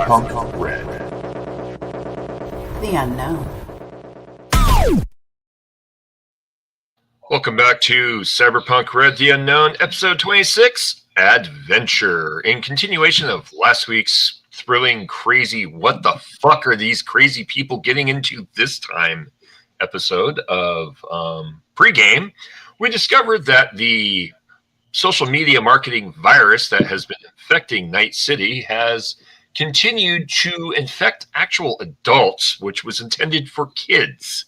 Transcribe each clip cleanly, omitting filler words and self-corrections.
Cyberpunk RED. The unknown. Welcome back to Cyberpunk RED, The Unknown, episode 26, Adventure. In continuation of last week's thrilling, crazy, what the fuck are these crazy people getting into this time episode of pregame, we discovered that the social media marketing virus that has been infecting Night City has continued to infect actual adults, which was intended for kids.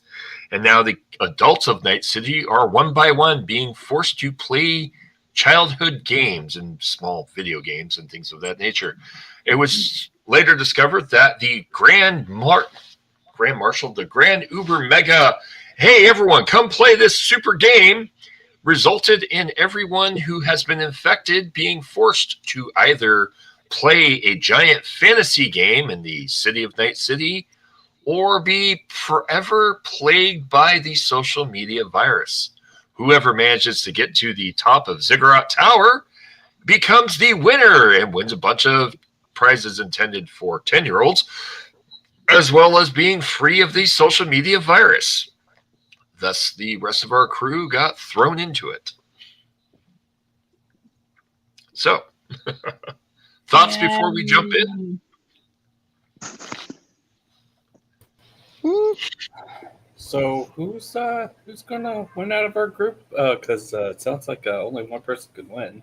And now the adults of Night City are one by one being forced to play childhood games and small video games and things of that nature. It was later discovered that the Grand Marshal, the Grand Uber Mega, hey everyone, come play this super game, resulted in everyone who has been infected being forced to either play a giant fantasy game in the city of Night City or be forever plagued by the social media virus. Whoever manages to get to the top of Ziggurat Tower becomes the winner and wins a bunch of prizes intended for 10-year-olds, as well as being free of the social media virus. Thus, the rest of our crew got thrown into it. So, thoughts before we jump in? So who's gonna win out of our group? Because it sounds like only one person could win.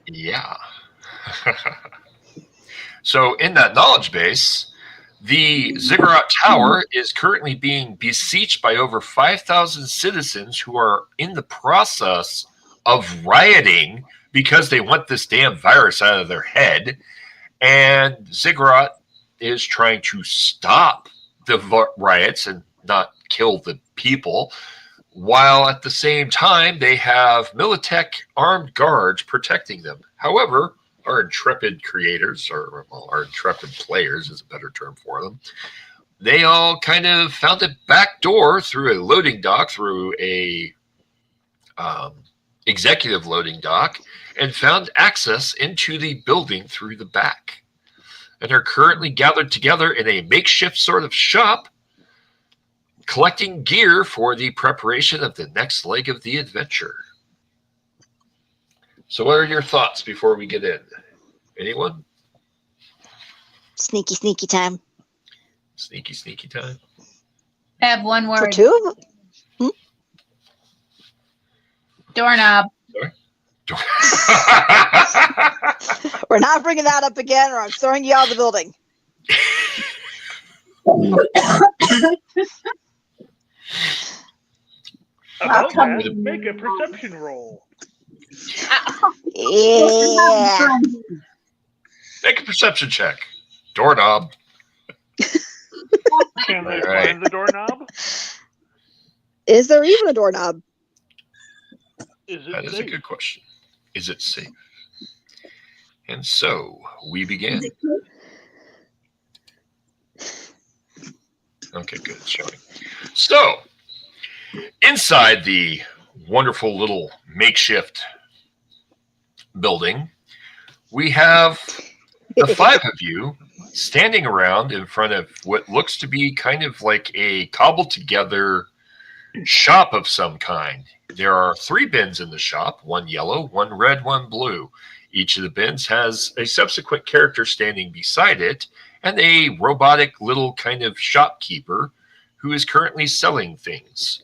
Yeah. So in that knowledge base, the Ziggurat Tower is currently being besieged by over 5,000 citizens who are in the process of rioting because they want this damn virus out of their head. And Ziggurat is trying to stop the riots and not kill the people, while at the same time they have Militech armed guards protecting them. However, our intrepid creators, or our intrepid players is a better term for them, they all kind of found a back door through a loading dock, through a executive loading dock, and found access into the building through the back, and are currently gathered together in a makeshift sort of shop, collecting gear for the preparation of the next leg of the adventure. So what are your thoughts before we get in? Anyone? Sneaky time. Sneaky time. I have one word. For two? Doorknob. Sorry? We're not bringing that up again, or I'm throwing you out of the building. About that, make a perception roll. Yeah. Make a perception check. Doorknob. Can they Right. find the doorknob? Is there even a doorknob? Is it That is a safe? good question. Is it safe? And so we begin. Okay, good. It's showing. So, inside the wonderful little makeshift building, we have the five of you standing around in front of what looks to be kind of like a cobbled together shop of some kind. There are 3 bins in the shop, 1 yellow, 1 red, 1 blue. Each of the bins has a subsequent character standing beside it and a robotic little kind of shopkeeper who is currently selling things.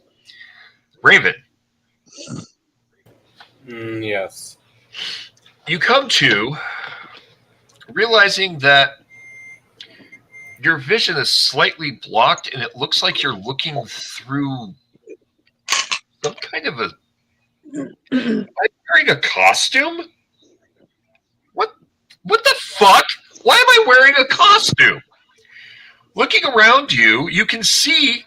Raven. Yes. You come to realizing that your vision is slightly blocked and it looks like you're looking through some kind of a... Am I wearing a costume? What the fuck? Why am I wearing a costume? Looking around you, you can see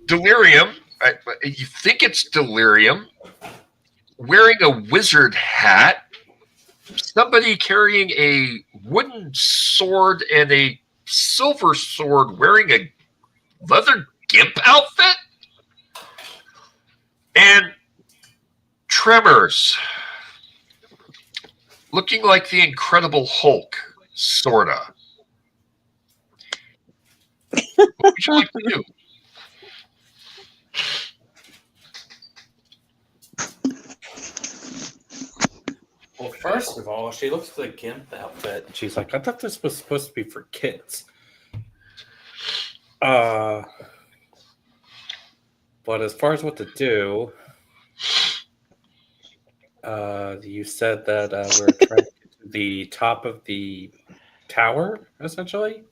Delirium. You think it's Delirium wearing a wizard hat. Somebody carrying a wooden sword and a silver sword wearing a leather gimp outfit. And Tremors. looking like the Incredible Hulk, sorta. What would you like to do? Well, first of all, she looks at the GIMP outfit and she's like, I thought this was supposed to be for kids. But as far as what to do, you said that we're trying to get to the top of the tower, essentially?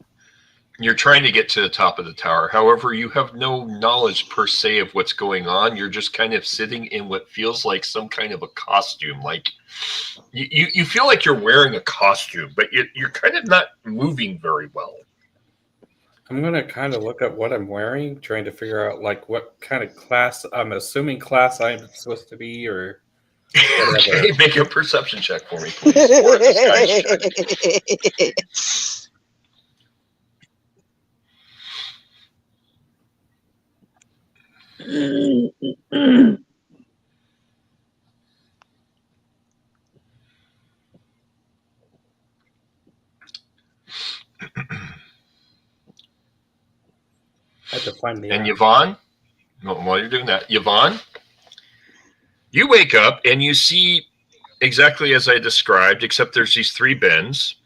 You're trying to get to the top of the tower. However, you have no knowledge per se of what's going on. You're just kind of sitting in what feels like some kind of a costume. Like you feel like you're wearing a costume, but you're kind of not moving very well. I'm going to kind of look at what I'm wearing, trying to figure out like what kind of class, I'm assuming class I'm supposed to be or whatever. Okay, make a perception check for me, please. Or a disguise check. I have to find the And app. Yvonne, while you're doing that, Yvonne, you wake up and you see exactly as I described, except there's these 3 bins.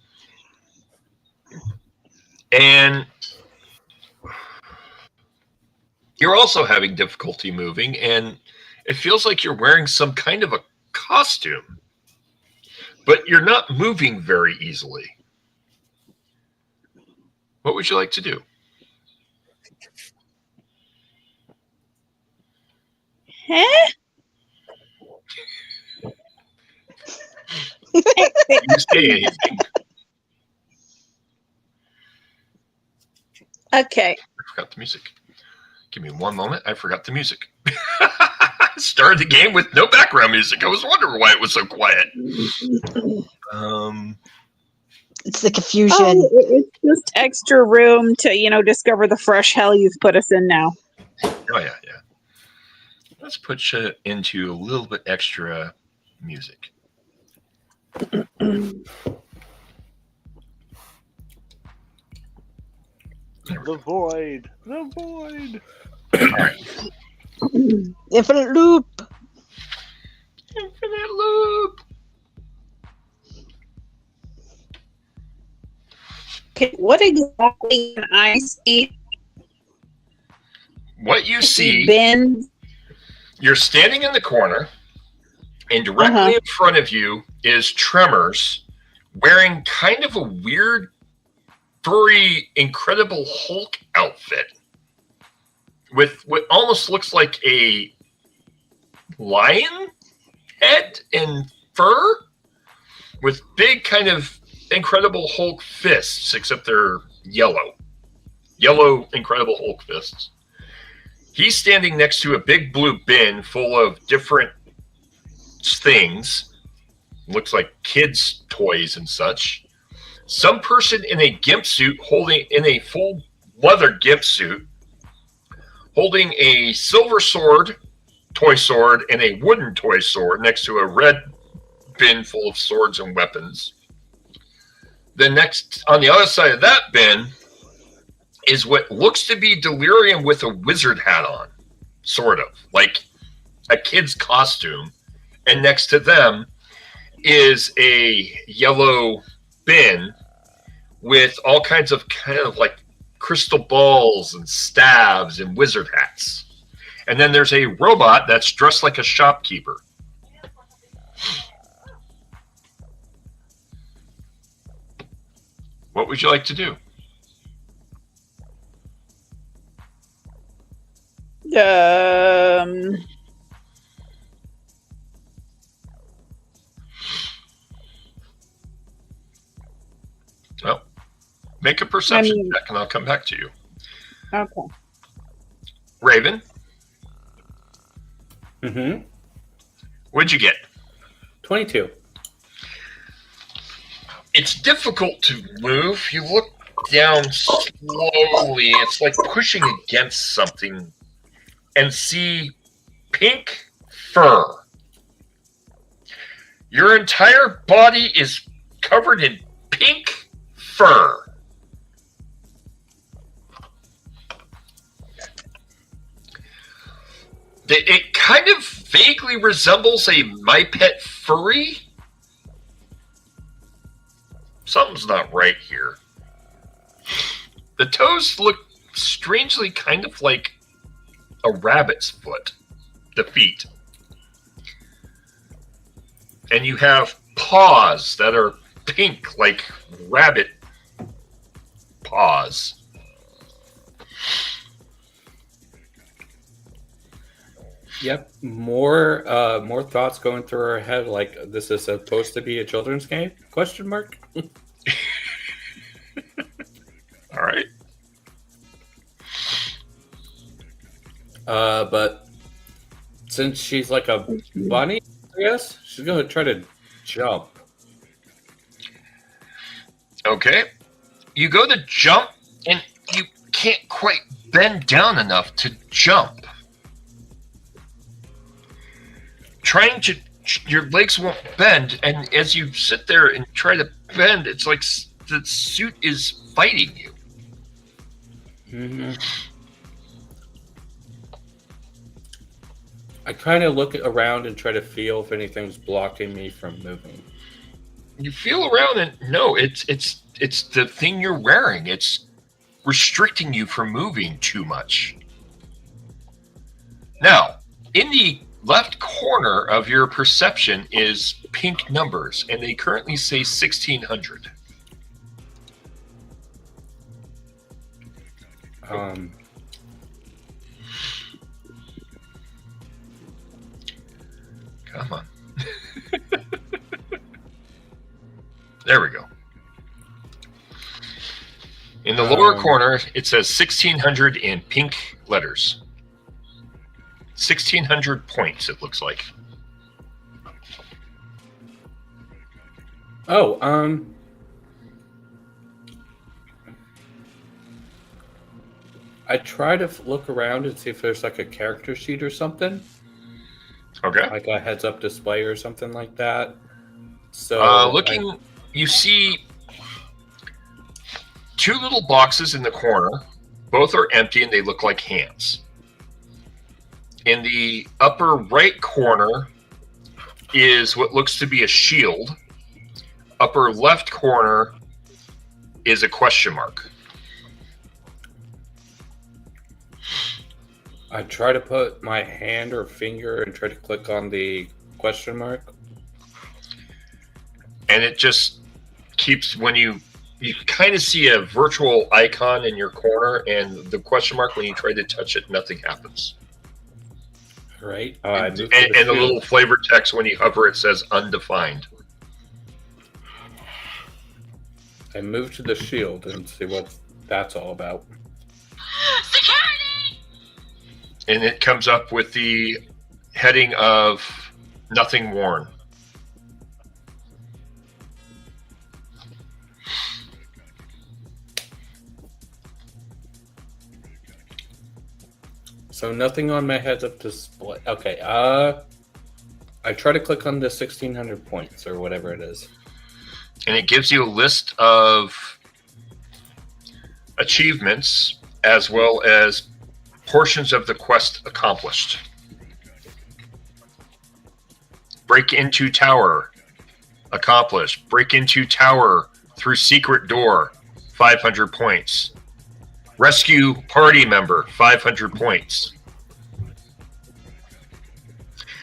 And you're also having difficulty moving, and it feels like you're wearing some kind of a costume, but you're not moving very easily. What would you like to do? Huh? You say anything. Okay. I forgot the music. Give me one moment. I forgot the music. Started the game with no background music. I was wondering why it was so quiet. It's the confusion. Oh, it's just extra room to, discover the fresh hell you've put us in now. Oh, yeah. Let's put you into a little bit extra music. The void. The void. All right. Infinite loop. Infinite loop. Okay, what exactly can I see? What you see, Bins. you're standing in the corner, and directly in front of you is Tremors, wearing kind of a weird, furry, Incredible Hulk outfit with what almost looks like a lion head and fur with big kind of Incredible Hulk fists, except they're yellow. Yellow Incredible Hulk fists. He's standing next to a big blue bin full of different things. Looks like kids' toys and such. Some person in a gimp suit in a full leather gimp suit, holding a silver toy sword, and a wooden toy sword next to a red bin full of swords and weapons. Then next, on the other side of that bin, is what looks to be Delirium with a wizard hat on, sort of, like a kid's costume. And next to them is a yellow bin with all kinds of like crystal balls and staves and wizard hats. And then there's a robot that's dressed like a shopkeeper. What would you like to do? Well, make a perception check and I'll come back to you. Okay. Raven, Mm-hmm. what'd you get? 22. It's difficult to move. You look down slowly. It's like pushing against something and see pink fur. Your entire body is covered in pink fur. It kind of vaguely resembles a My Pet Furry. Something's not right here. The toes look strangely kind of like a rabbit's foot, the feet. And you have paws that are pink like rabbit paws. Yep. More thoughts going through our head. Like, this is supposed to be a children's game? Question mark. All right. But since she's like a bunny, I guess she's gonna try to jump. Okay. You go to jump, and you can't quite bend down enough to jump. Trying to, your legs won't bend, and as you sit there and try to bend, it's like the suit is fighting you. Mm-hmm. I kind of look around and try to feel if anything's blocking me from moving. You feel around, and no, it's the thing you're wearing. It's restricting you from moving too much. Now, in the left corner of your perception is pink numbers, and they currently say 1600. Come on. There we go. In the lower corner, it says 1600 in pink letters. 1600 points, it looks like. Oh, I try to look around and see if there's like a character sheet or something. Okay. Like a heads-up display or something like that. So looking, you see two little boxes in the corner. Both are empty and they look like hands. In the upper right corner is what looks to be a shield. Upper left corner is a question mark. I try to put my hand or finger and try to click on the question mark. And it just keeps, when you kind of see a virtual icon in your corner, and the question mark, when you try to touch it, nothing happens. Right. And the little flavor text, when you hover, it says undefined. I move to the shield and see what that's all about. Security! And it comes up with the heading of nothing worn. So nothing on my heads-up display. Okay. I try to click on the 1600 points or whatever it is. And it gives you a list of achievements as well as portions of the quest accomplished. Break into tower, accomplished. Break into tower through secret door, 500 points. Rescue party member, 500 points.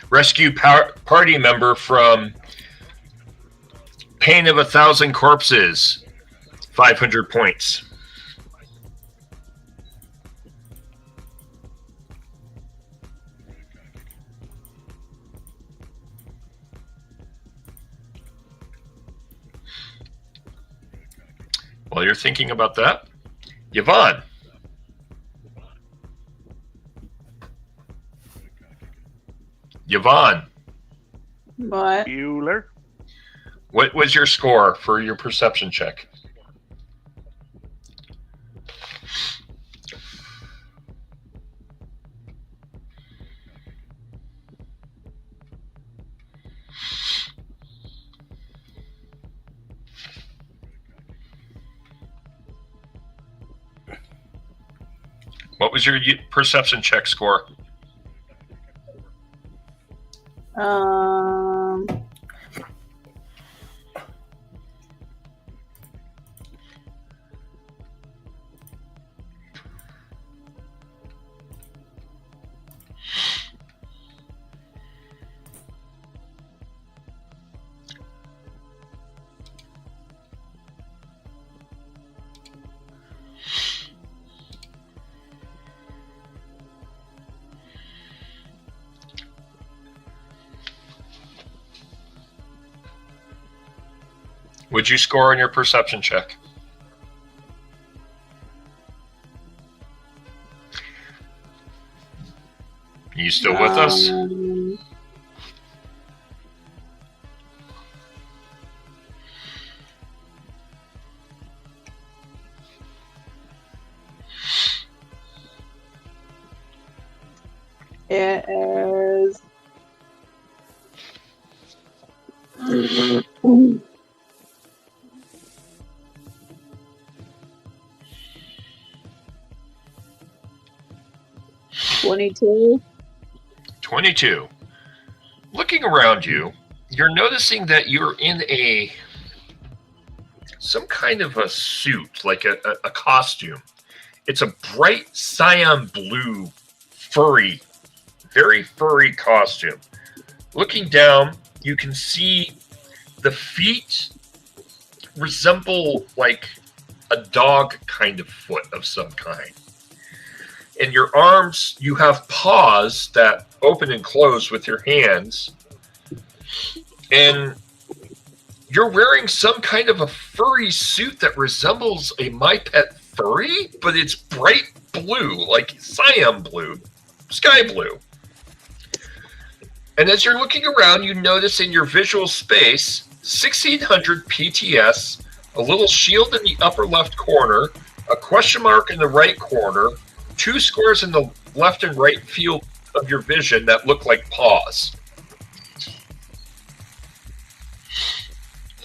Rescue party member from Pain of 1,000 Corpses, 500 points. While you're thinking about that, Yvonne. Yvonne. What? Bueller. What was your score for your perception check? What was your perception check score? Would you score on your perception check? You still with us? It is. 22. 22. Looking around you, you're noticing that you're in some kind of a suit, like a costume. It's a bright cyan blue, furry, very furry costume. Looking down, you can see the feet resemble like a dog kind of foot of some kind. In your arms, you have paws that open and close with your hands. And you're wearing some kind of a furry suit that resembles a My Pet Furry, but it's bright blue, like cyan blue, sky blue. And as you're looking around, you notice in your visual space, 1600 PTS, a little shield in the upper left corner, a question mark in the right corner, 2 squares in the left and right field of your vision that look like paws.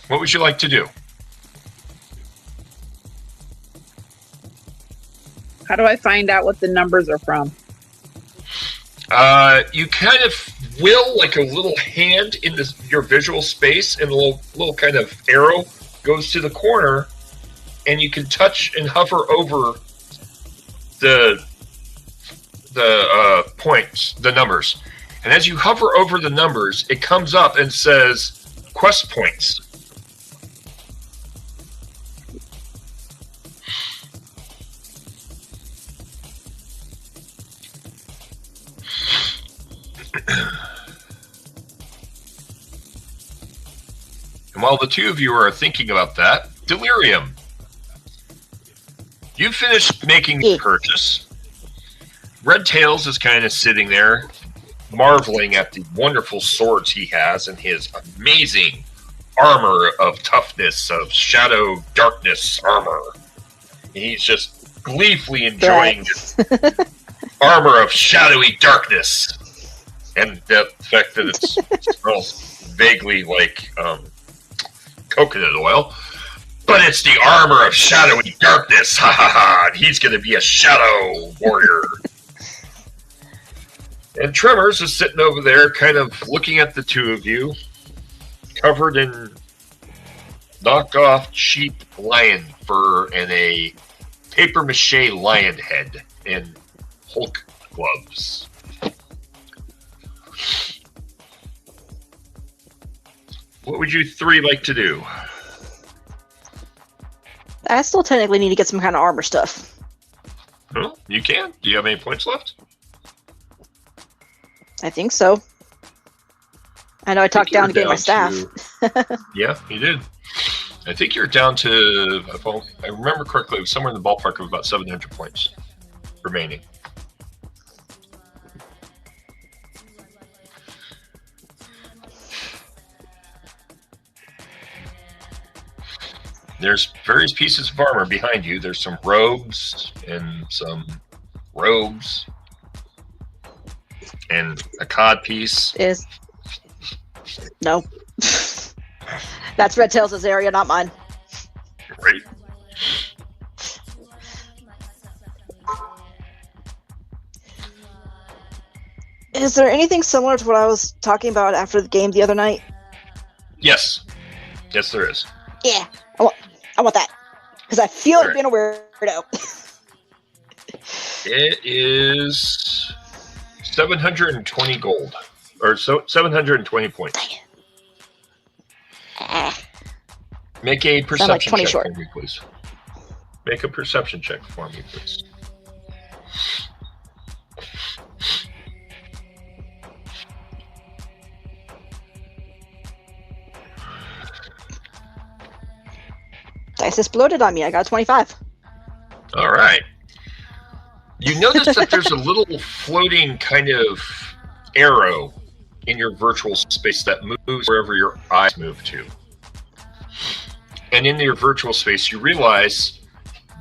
What would you like to do? How do I find out what the numbers are from? You kind of will, like a little hand in your visual space, and a little kind of arrow goes to the corner, and you can touch and hover over the points, the numbers. And as you hover over the numbers, it comes up and says quest points. And while the two of you are thinking about that, Delirium, you finished making the purchase. Red Tails is kind of sitting there, marveling at the wonderful swords he has and his amazing armor of toughness, of shadow darkness armor. And he's just gleefully enjoying this armor of shadowy darkness. And the fact that it smells vaguely like coconut oil. But it's the armor of shadowy darkness. Ha ha ha. He's going to be a shadow warrior. And Tremors is sitting over there kind of looking at the two of you, covered in knockoff cheap lion fur and a papier-mâché lion head and Hulk gloves. What would you three like to do? I still technically need to get some kind of armor stuff. Well, you can. Do you have any points left? I think so. I know I talked down to get my staff. Yeah, you did. I think you're down to, if I remember correctly, it was somewhere in the ballpark of about 700 points remaining. There's various pieces of armor behind you. There's some robes and some robes and a cod piece. No. That's Red Tails' area, not mine. Right. Is there anything similar to what I was talking about after the game the other night? Yes. Yes, there is. Yeah, I want that. Because I feel like being a weirdo. It is 720 gold. Or 720 points. Make a perception check for me, please. Make a perception check for me, please. Dice exploded on me. I got 25. All right. You notice that there's a little floating kind of arrow in your virtual space that moves wherever your eyes move to. And in your virtual space, you realize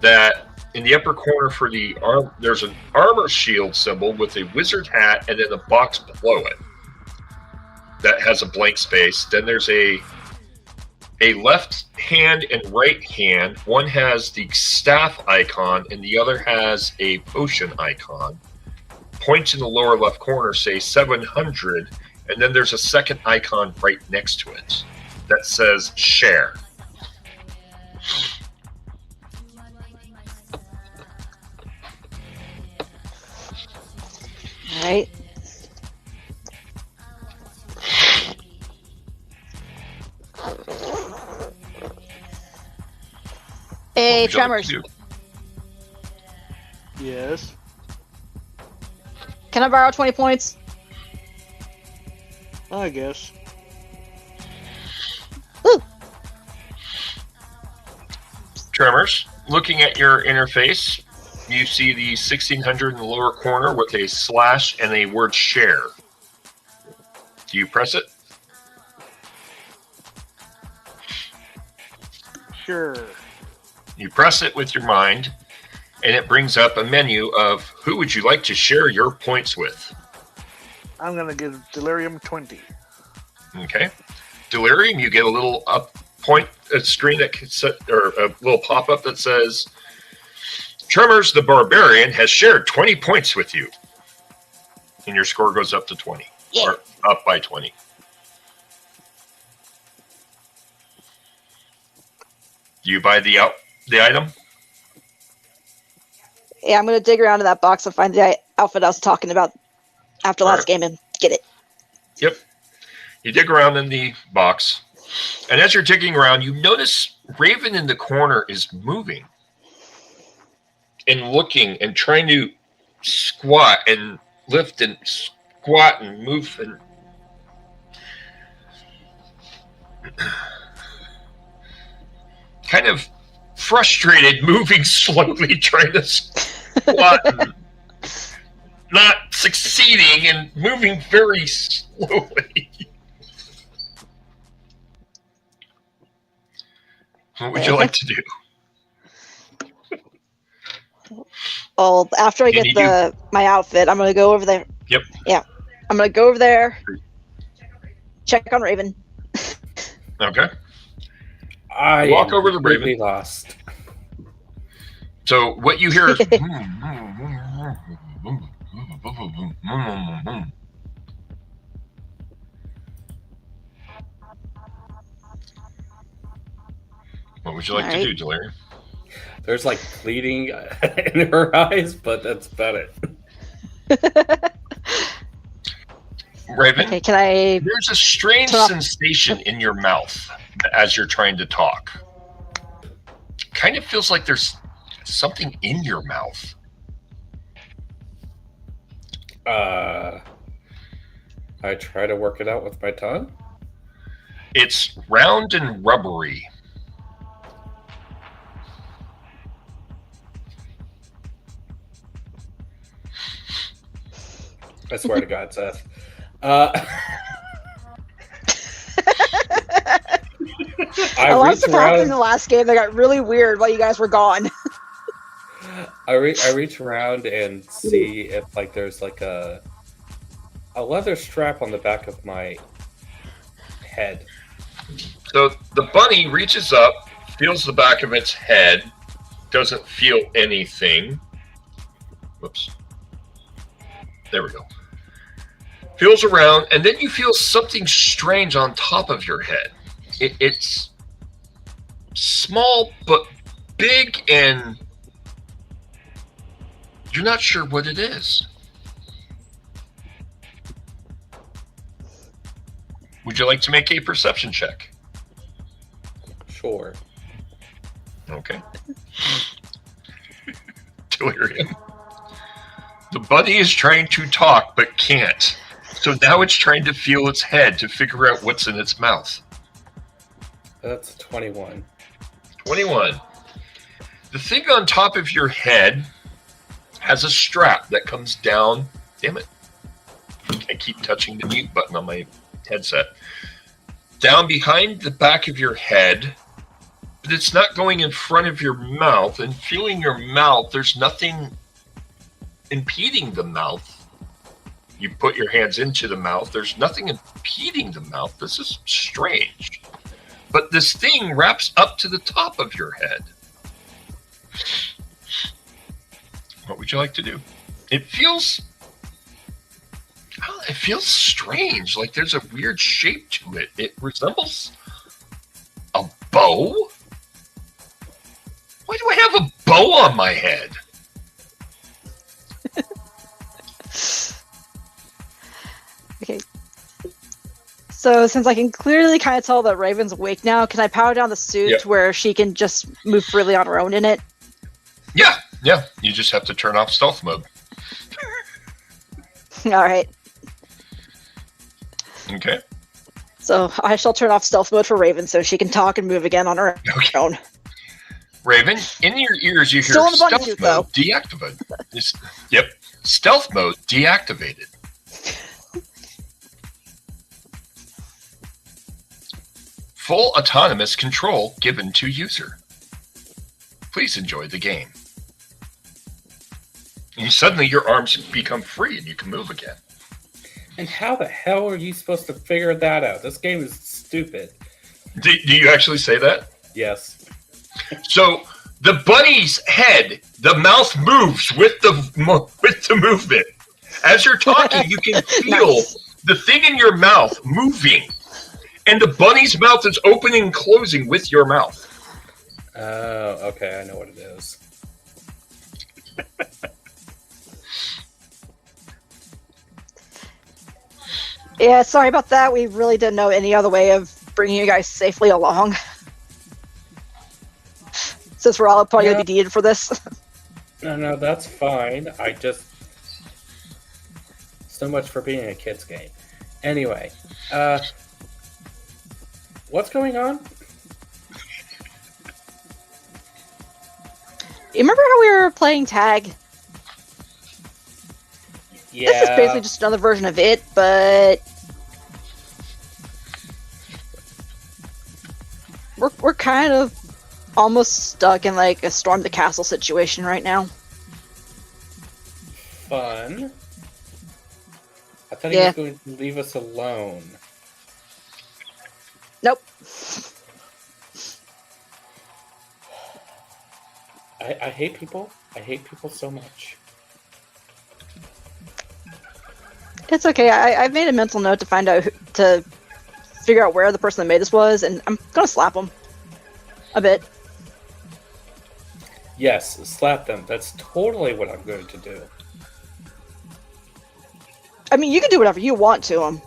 that in the upper corner for the arm, there's an armor shield symbol with a wizard hat and then a box below it that has a blank space. Then there's a left hand and right hand. One has the staff icon and the other has a potion icon. Points in the lower left corner say 700, and then there's a second icon right next to it that says share. All right. Hey, Tremors. Yes. Can I borrow 20 points? I guess. Woo. Tremors, looking at your interface, you see the 1600 in the lower corner with a slash and a word share. Do you press it? Sure. You press it with your mind, and it brings up a menu of who would you like to share your points with. I'm gonna give Delirium 20. Okay. Delirium, you get a little a screen that can set, or a little pop-up that says, Tremors the Barbarian has shared 20 points with you. And your score goes up to 20. Yeah. Or up by 20. Do you buy the item? Yeah, I'm going to dig around in that box and find the outfit I was talking about after last game and get it. Yep. You dig around in the box, and as you're digging around, you notice Raven in the corner is moving and looking and trying to squat and lift and squat and move and kind of frustrated, moving slowly, trying to squat and not succeeding and moving very slowly. What would you like to do? Well, after I get my outfit, I'm going to go over there. Yep. Yeah. I'm going to go over there, check on Raven. Okay. I walk over to Raven. Lost. So what you hear is what would you like to do, Delirium? There's like pleading in her eyes, but that's about it. Raven, okay, can I... There's a strange sensation in your mouth as you're trying to talk. Kind of feels like there's something in your mouth. I try to work it out with my tongue. It's round and rubbery. I swear to God, Seth. A lot of stuff happened in the last game that got really weird while you guys were gone. I reach around and see if like there's like a leather strap on the back of my head. So the bunny reaches up, feels the back of its head, doesn't feel anything. Whoops. There we go. feels around, and then you feel something strange on top of your head. It's small but big, and you're not sure what it is. Would you like to make a perception check? Sure. Okay. Delirium. The bunny is trying to talk but can't. So now it's trying to feel its head to figure out what's in its mouth. That's 21. 21. The thing on top of your head has a strap that comes down. Damn it. I keep touching the mute button on my headset. Down behind the back of your head, but it's not going in front of your mouth. And feeling your mouth, there's nothing impeding the mouth. You put your hands into the mouth, there's nothing impeding the mouth. This is strange. But this thing wraps up to the top of your head. What would you like to do? It feels strange. Like there's a weird shape to it. It resembles a bow. Why do I have a bow on my head? Okay. So since I can clearly kind of tell that Raven's awake now, can I power down the suit where she can just move freely on her own in it? Yeah. You just have to turn off stealth mode. All right. Okay. So I shall turn off stealth mode for Raven so she can talk and move again on her own. Raven, in your ears you hear Still in the bunny stealth suit, mode though. deactivated. Yep. Stealth mode deactivated. Full autonomous control given to user. Please enjoy the game. And suddenly your arms become free and you can move again. And how the hell are you supposed to figure that out? This game is stupid. Do you actually say that? Yes. So the bunny's head, the mouth moves with the movement. As you're talking, you can feel the thing in your mouth moving. And the bunny's mouth is opening and closing with your mouth. Oh, okay. I know what it is. Yeah, sorry about that. We really didn't know any other way of bringing you guys safely along. Since we're all probably going to be needed for this. No, that's fine. I just... So much for being a kid's game. Anyway, what's going on? You remember how we were playing tag? Yeah. This is basically just another version of it, but we're kind of almost stuck in like a storm the castle situation right now. Fun. I thought he was going to leave us alone. Nope. I hate people. I hate people so much. It's okay. I've made a mental note to find out to figure out where the person that made this was, and I'm gonna slap him a bit. Yes, slap them. That's totally what I'm going to do. I mean, you can do whatever you want to him.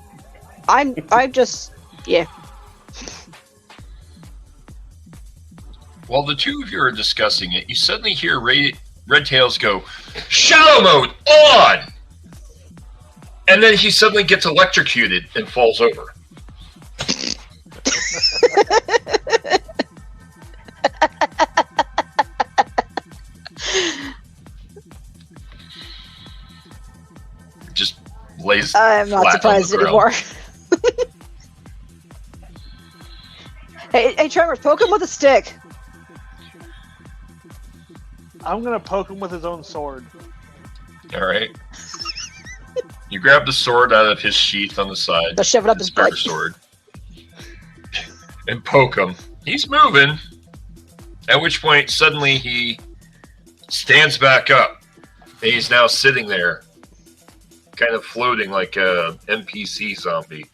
I'm just, yeah. While the two of you are discussing it, you suddenly hear Red Tails go, "Shadow mode on!" And then he suddenly gets electrocuted and falls over. Just lays I'm not flat surprised on the ground. anymore. Hey, Tremors, poke him with a stick. I'm gonna poke him with his own sword. All right. You grab the sword out of his sheath on the side. Let's shove it up his spare butt. sword. And poke him. He's moving. At which point, suddenly he stands back up. And he's now sitting there. kind of floating like a NPC zombie.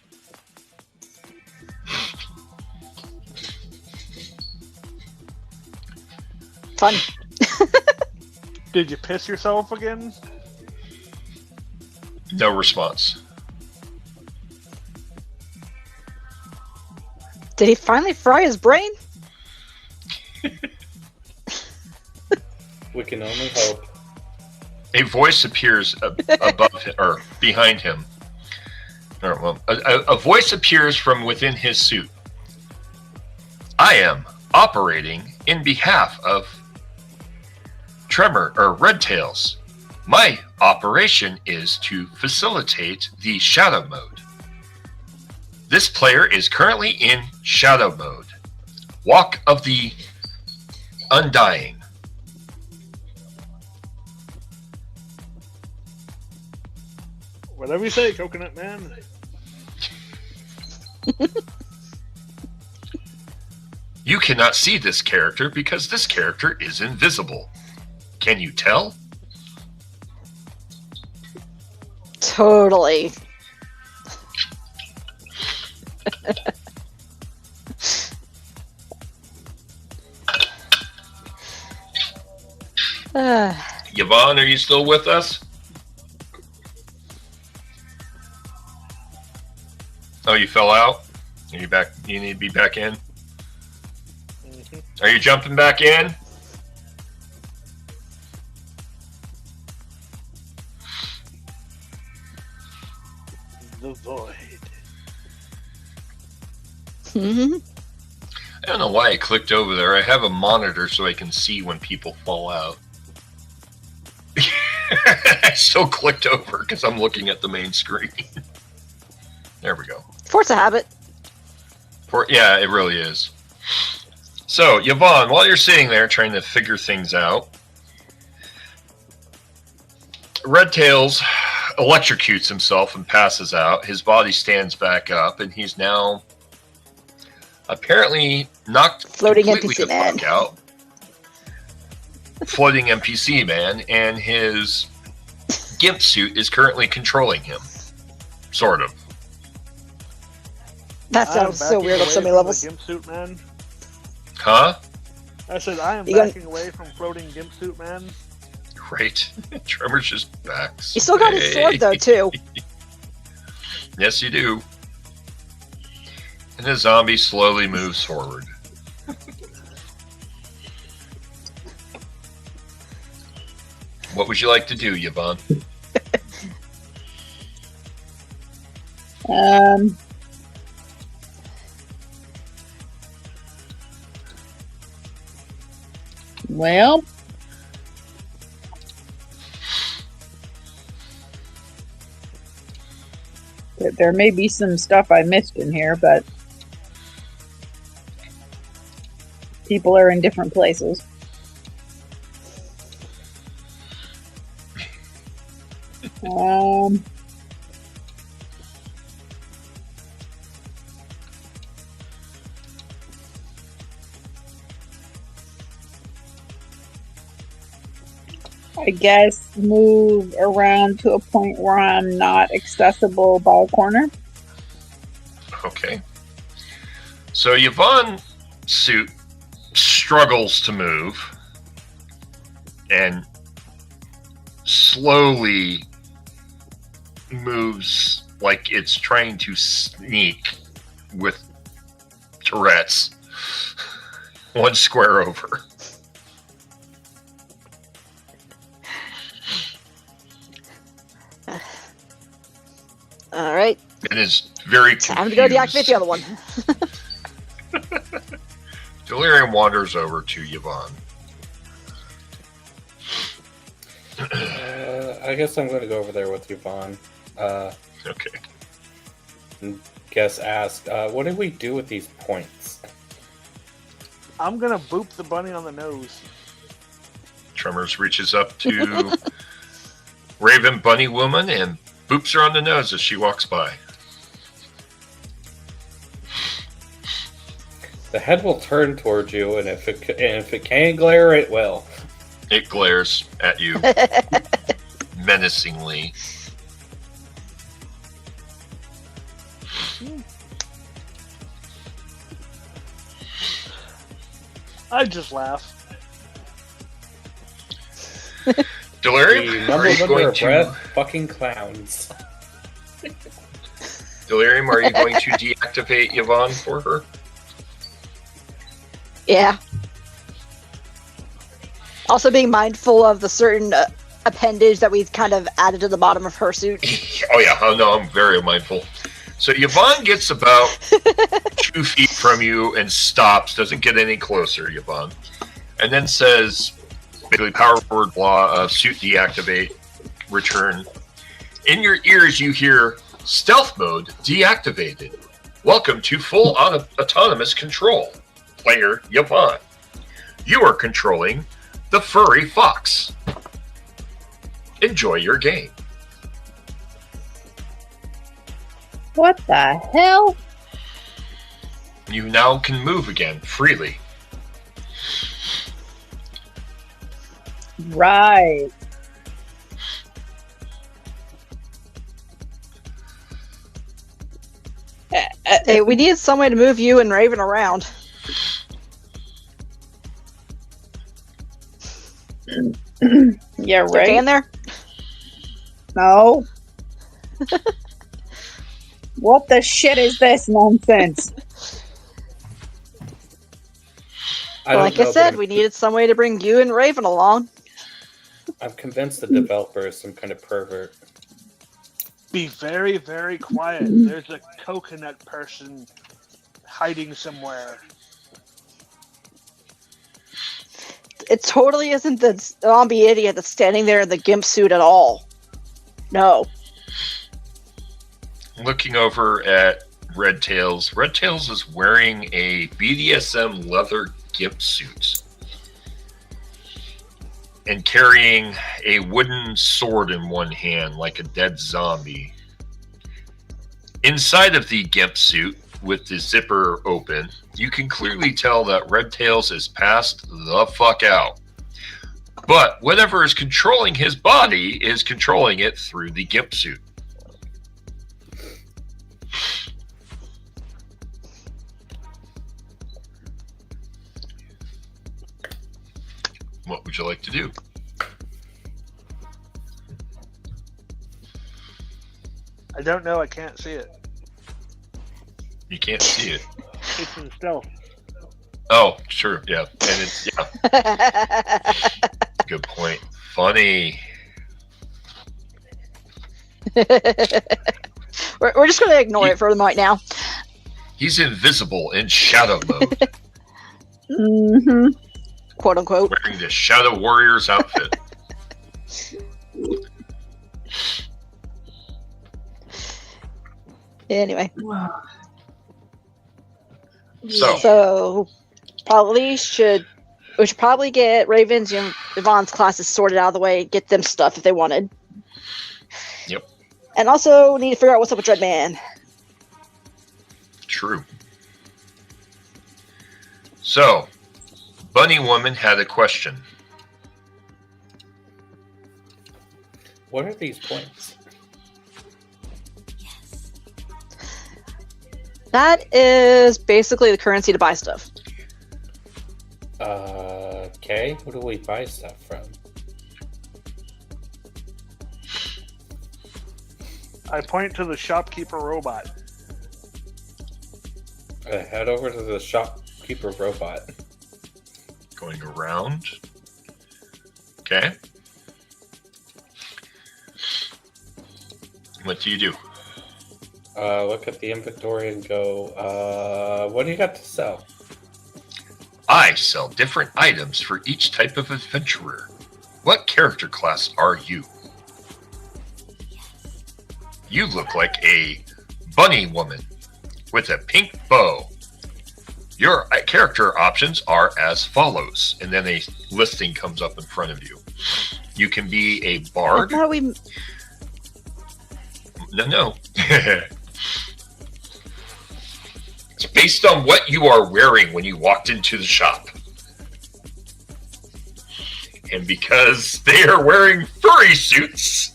Fun. Did you piss yourself again? No response. Did he finally fry his brain? We can only hope. A voice appears above him, or behind him. Or, well, a voice appears from within his suit. I am operating in behalf of Red Tails. My operation is to facilitate the shadow mode. This player is currently in shadow mode. Walk of the Undying. Whatever you say, Coconut Man. You cannot see this character because this character is invisible. Can you tell? Totally. Yvonne, are you still with us? Oh, you fell out? Are you back? You need to be back in? Are you jumping back in? The void. Mm-hmm. I don't know why I clicked over there. I have a monitor so I can see when people fall out. I still clicked over because I'm looking at the main screen. There we go. Force a habit. Yeah, it really is. So, Yvonne, while you're sitting there trying to figure things out, Red Tails electrocutes himself and passes out. His body stands back up, and he's now apparently knocked Floating completely NPC the man. fuck out. Floating NPC man, and his gimp suit is currently controlling him. Sort of. That sounds so weird on so many levels. Gimp suit man. Huh? I said I am You got- backing away from floating gimp suit man. Great. Tremor's just back. He still got his sword though too. Yes, you do. And the zombie slowly moves forward. What would you like to do, Yvonne? Well, there may be some stuff I missed in here, but people are in different places. I guess move around to a point where I'm not accessible by a corner. Okay. So Yvonne's suit struggles to move and slowly moves like it's trying to sneak with Tourette's one square over. All right. It is very Time to go deactivate the other one. Delirium wanders over to Yvonne. I guess I'm going to go over there with Yvonne. Okay. Ask, what do we do with these points? I'm gonna boop the bunny on the nose. Tremors reaches up to Raven Bunny Woman and boops her on the nose as she walks by. The head will turn towards you, and if it can glare, it will. It glares at you menacingly. I just laugh. Delirium, The are mumbles you under going her to breath, fucking clowns. Delirium? Are you going to deactivate Yvonne for her? Yeah. Also being mindful of the certain appendage that we've kind of added to the bottom of her suit. Oh yeah, oh no, I'm very mindful. So Yvonne gets about 2 feet from you and stops, doesn't get any closer, Yvonne, and then says, basically power word blah, suit deactivate, return. In your ears you hear, stealth mode deactivated. Welcome to full autonomous control. Player Yvonne. You are controlling the furry fox. Enjoy your game. What the hell? You now can move again freely. Right. Hey, we need some way to move you and Raven around. Yeah, Okay right. in there? No. What the shit is this nonsense? Like I said, we needed some way to bring you and Raven along. I'm convinced the developer is some kind of pervert. Be very, very quiet. There's a coconut person hiding somewhere. It totally isn't the zombie idiot that's standing there in the gimp suit at all. No. Looking over at Red Tails. Red Tails is wearing a BDSM leather gimp suit and carrying a wooden sword in one hand like a dead zombie. Inside of the gimp suit, with the zipper open, you can clearly tell that Red Tails is passed the fuck out. But whatever is controlling his body is controlling it through the gimp suit. What would you like to do? I don't know. I can't see it. You can't see it. It's in stealth. Oh, sure, yeah. And it's, yeah, good point. Funny. We're just going to ignore it for the moment now. He's invisible in shadow mode, Mm-hmm. Quote unquote. wearing the Shadow Warrior's outfit. Anyway. So, We should probably get Raven's and Yvonne's classes sorted out of the way, get them stuff if they wanted. Yep. And also need to figure out what's up with Dreadman. True. So, Bunny Woman had a question. What are these points? That is basically the currency to buy stuff. Okay. Who do we buy stuff from? I point to the shopkeeper robot. Head over to the shopkeeper robot. Going around. Okay. What do you do? Look at the inventory and go, what do you got to sell? I sell different items for each type of adventurer. What character class are you? You look like a bunny woman with a pink bow. Your character options are as follows, and then a listing comes up in front of you. You can be a I bard. thought we... No. It's based on what you are wearing when you walked into the shop. And because they are wearing furry suits,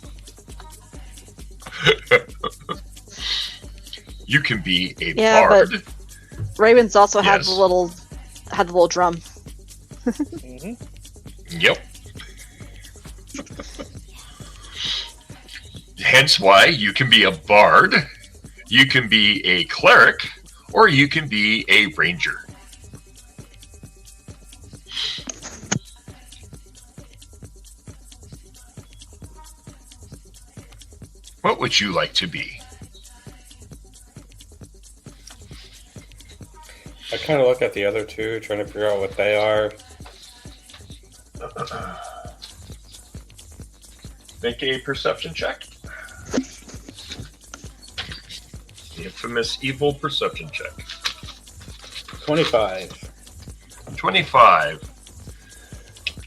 You can be a Yeah, bard. but Ravens also had Yes. the little drum. Mhm. Yep. Hence why you can be a bard, you can be a cleric, or you can be a ranger. What would you like to be? I kind of look at the other two, trying to figure out what they are. Make a perception check. The infamous evil perception check. 25. 25.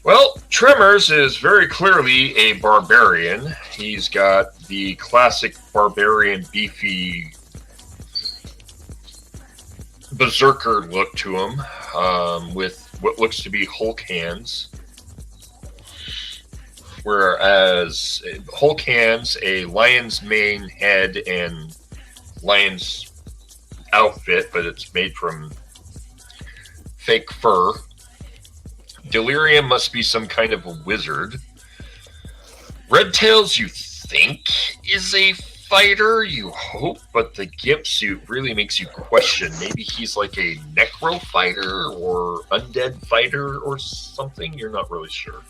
Well, Tremors is very clearly a barbarian. He's got the classic barbarian beefy berserker look to him, with what looks to be Hulk hands. Whereas Hulk hands, a lion's mane head, and lion's outfit, but it's made from fake fur. Delirium must be some kind of a wizard. Red Tails, you think, is a fighter, you hope, but the gimp suit really makes you question. Maybe he's like a necro fighter or undead fighter or something. You're not really sure.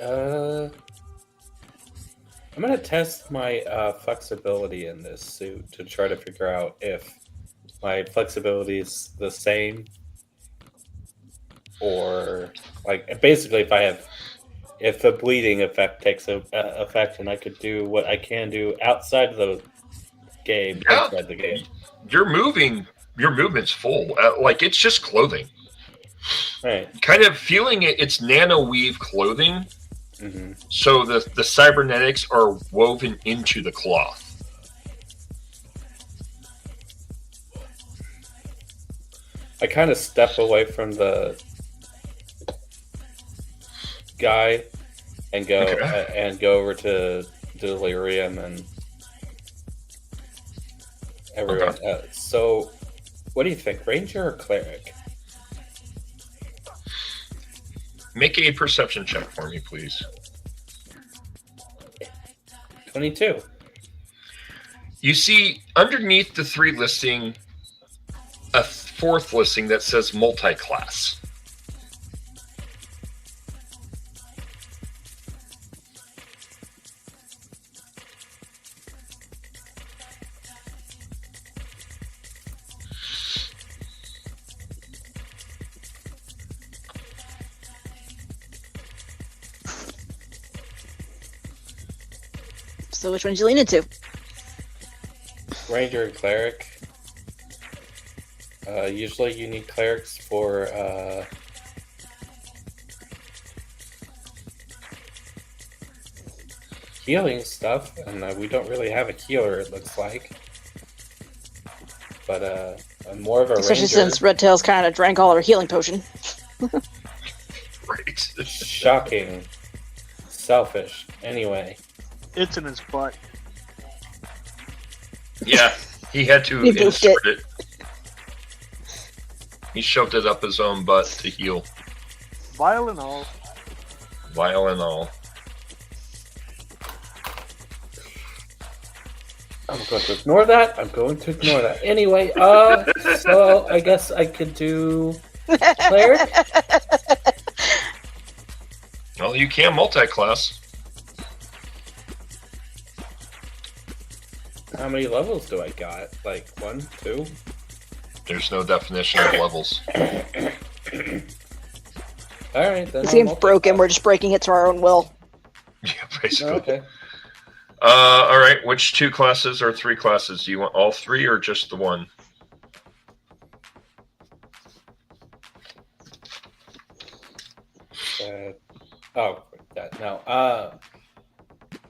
I'm gonna test my flexibility in this suit to try to figure out if my flexibility is the same, or like basically if the bleeding effect takes effect, and I could do what I can do outside of the game, Yeah. inside the game. Your movement's full. Like, it's just clothing. Right. Kind of feeling it. It's nano weave clothing. Mm-hmm. So the cybernetics are woven into the cloth. I kind of step away from the guy and go over to Delirium and everyone. Okay. So, what do you think, Ranger or Cleric? Make a perception check for me, please. 22. You see, underneath the three listing, a fourth listing that says multi-class. So which one did you lean into? Ranger and Cleric. Usually you need clerics for healing stuff, and we don't really have a healer, it looks like. But I'm more of a Especially ranger. since Red Tails kind of drank all her healing potion. Right. Shocking. Selfish. Anyway. It's in his butt. Yeah, he had to He boofed insert it. He shoved it up his own butt to heal. Vial and all. Vial and all. I'm going to ignore that. Anyway, so I guess I could do cleric. Well, you can multi-class. How many levels do I got? Like 1, 2? There's no definition of levels. Alright, then. This game's broken. We're just breaking it to our own will. Yeah, basically. Okay. All right. Which two classes or three classes? Do you want all three or just the one? No.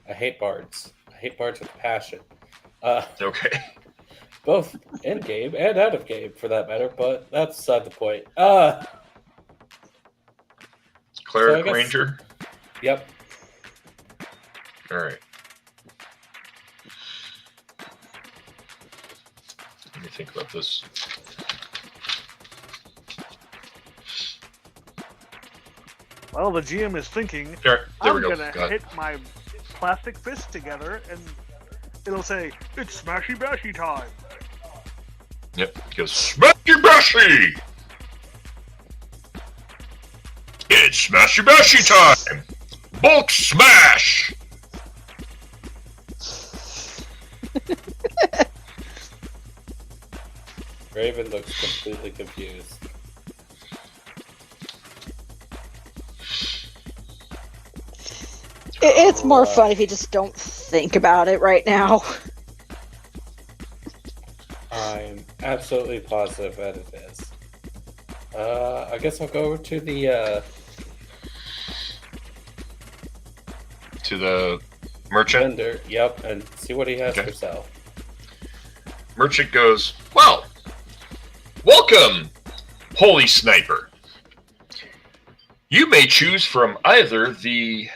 I hate bards. I hate bards with passion. Okay. Both in game and out of game, for that matter. But that's beside the point. Cleric, guess- Ranger. Yep. All right. Let me think about this. Well, the GM is thinking, There I'm we go. gonna Got it. hit my plastic fist together, and it'll say, "It's Smashy Bashy time." Yep. It goes, Smashy Bashy! It's Smashy Bashy time! Bulk smash! Raven looks completely confused. It's more fun if you just don't think about it right now. I'm absolutely positive that it is. I guess I'll go over to the merchant. vendor. Yep, and see what he has Okay. for sale. Merchant goes, well, welcome, holy sniper. You may choose from either the,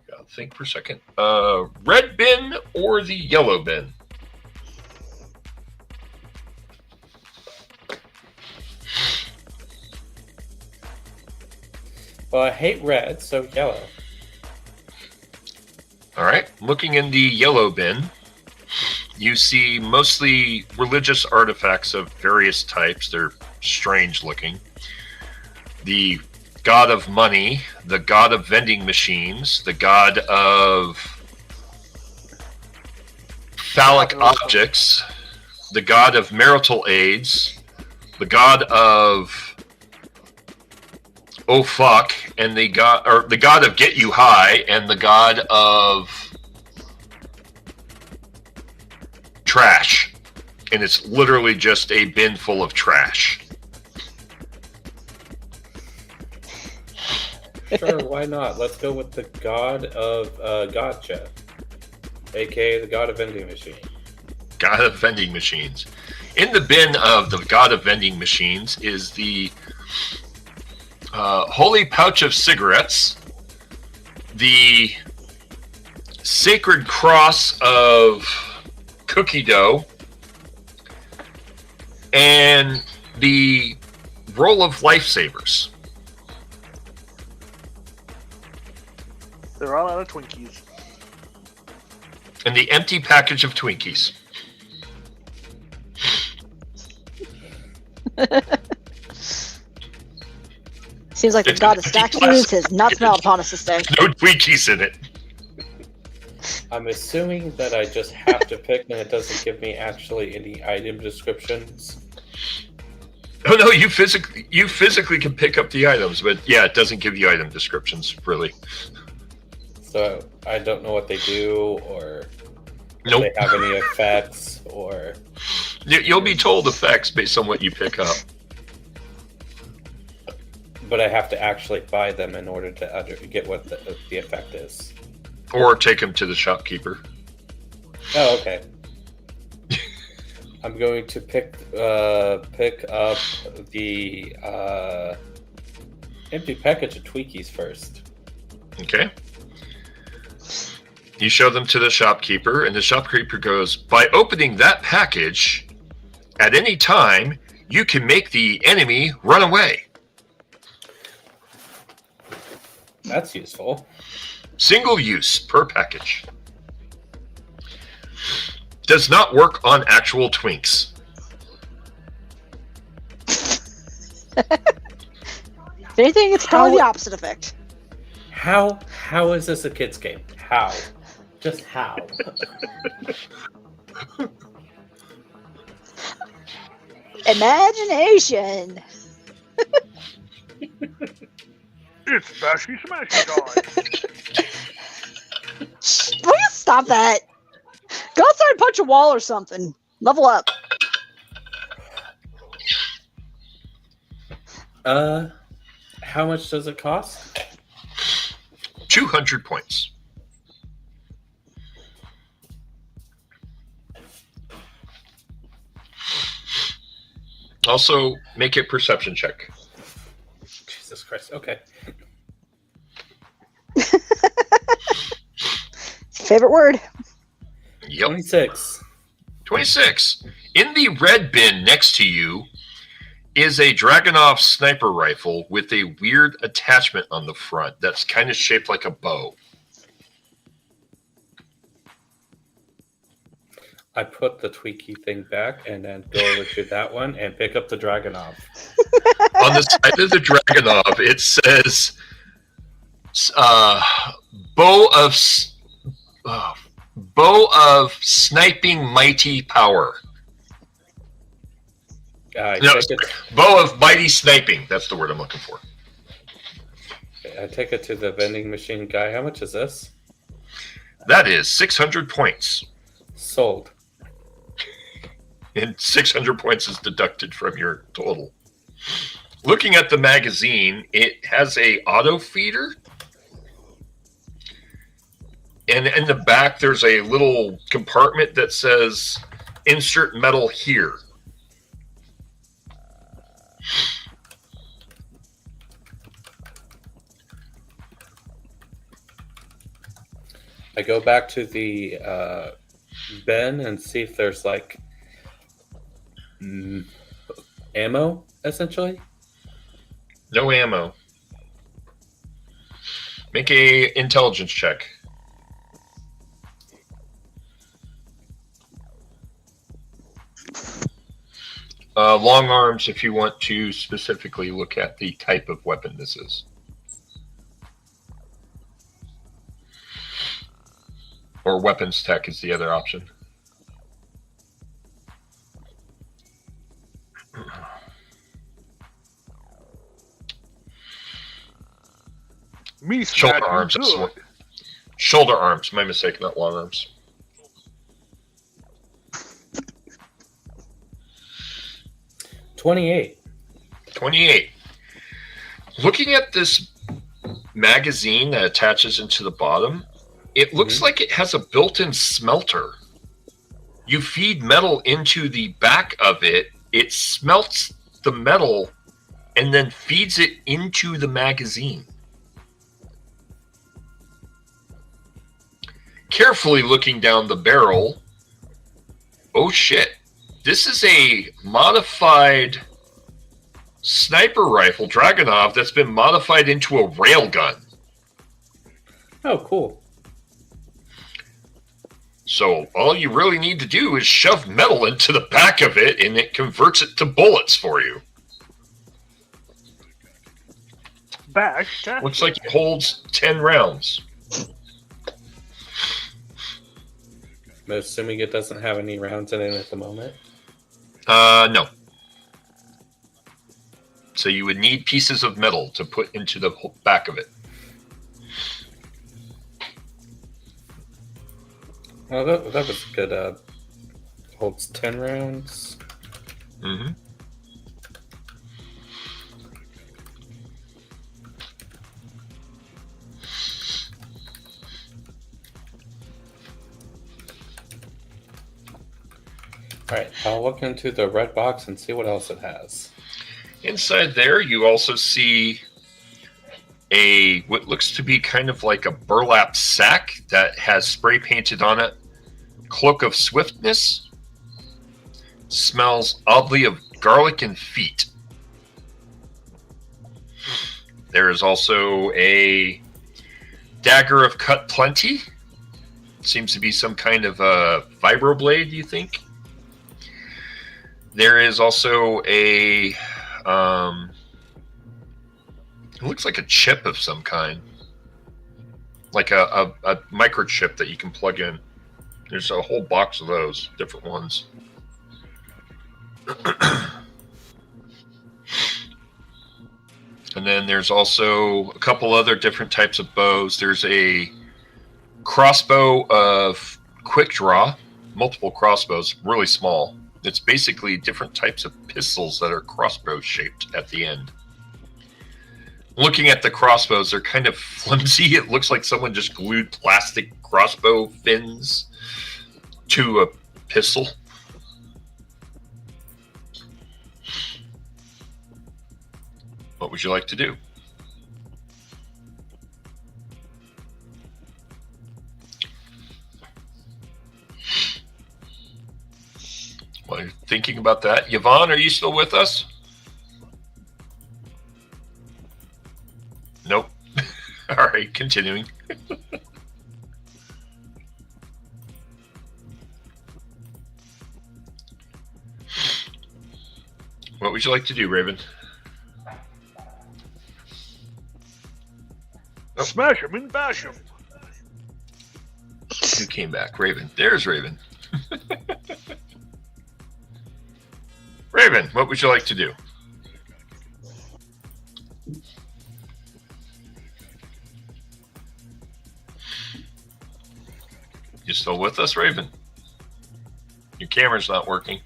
gotta think for a second, red bin or the yellow bin. Well, I hate red, so yellow. All right, looking in the yellow bin, you see mostly religious artifacts of various types. They're strange looking. The god of money, the god of vending machines, the god of phallic objects, the god of marital aids, the god of oh fuck, and the god of get you high, and the god of trash. And it's literally just a bin full of trash. Sure, why not? Let's go with the god of gotcha, aka the god of vending machine. God of vending machines. In the bin of the god of vending machines is the holy pouch of cigarettes, the sacred cross of cookie dough, and the roll of lifesavers. They're all out of Twinkies. And the empty package of Twinkies. Seems like the It's god of an stack empty foods plastic has not smiled upon us this day. No Twinkies in it. I'm assuming that I just have to pick and it doesn't give me actually any item descriptions. Oh no, you physically can pick up the items, but yeah, it doesn't give you item descriptions, really. So I don't know what they do or Nope. if they have any effects or... You'll be told effects based on what you pick up. But I have to actually buy them in order to get what the effect is. Or take them to the shopkeeper. Oh, okay. I'm going to pick up the empty package of Twinkies first. Okay. You show them to the shopkeeper, and the shopkeeper goes, by opening that package, at any time, you can make the enemy run away. That's useful. Single use per package. Does not work on actual Twinks. If anything, it's probably the opposite effect. How is this a kid's game? How? Just how? Imagination. It's Bashy Smashy time. Will you stop that? Go outside and punch a wall or something. Level up. How much does it cost? 200 points. Also, make a perception check. Jesus Christ. Okay. Favorite word. Yep. 26. 26. In the red bin next to you is a Dragunov sniper rifle with a weird attachment on the front that's kind of shaped like a bow. I put the Tweaky thing back and then go over to that one and pick up the Dragunov. On the side of the Dragunov, it says bow of sniping mighty power. Bow of mighty sniping. That's the word I'm looking for. I take it to the vending machine guy. How much is this? That is 600 points. Sold. And 600 points is deducted from your total. Looking at the magazine, it has a auto feeder. And in the back, there's a little compartment that says insert metal here. I go back to the bin and see if there's like ammo, essentially. No ammo. Make a intelligence check. Long arms if you want to specifically look at the type of weapon this is. Or weapons tech is the other option. Shoulder arms. Shoulder arms. My mistake, not long arms. $28. 28. Looking at this magazine that attaches into the bottom, it looks like it has a built-in smelter. You feed metal into the back of it, it smelts the metal, and then feeds it into the magazine. Carefully looking down the barrel, oh shit, this is a modified sniper rifle, Dragunov, that's been modified into a railgun. Oh, cool. So all you really need to do is shove metal into the back of it, and it converts it to bullets for you. Looks like it holds 10 rounds. I'm assuming it doesn't have any rounds in it at the moment. No. So you would need pieces of metal to put into the back of it. Oh, that was good. Holds 10 rounds. Mm-hmm. All right, I'll look into the red box and see what else it has. Inside there, you also see what looks to be kind of like a burlap sack that has spray painted on it. Cloak of Swiftness. Smells oddly of garlic and feet. There is also a Dagger of Cut Plenty. Seems to be some kind of a vibroblade, you think? There is also a it looks like a chip of some kind. Like a microchip that you can plug in. There's a whole box of those, different ones. And then there's also a couple other different types of bows. There's a crossbow of quick draw, multiple crossbows, really small. It's basically different types of pistols that are crossbow shaped at the end. Looking at the crossbows, they're kind of flimsy. It looks like someone just glued plastic crossbow fins to a pistol. What would you like to do? thinking about that. Yvonne, are you still with us? Nope. All right, continuing. What would you like to do, Raven? Oh. Smash him and bash him. Who came back? Raven. There's Raven. Raven, what would you like to do? You still with us, Raven? Your camera's not working.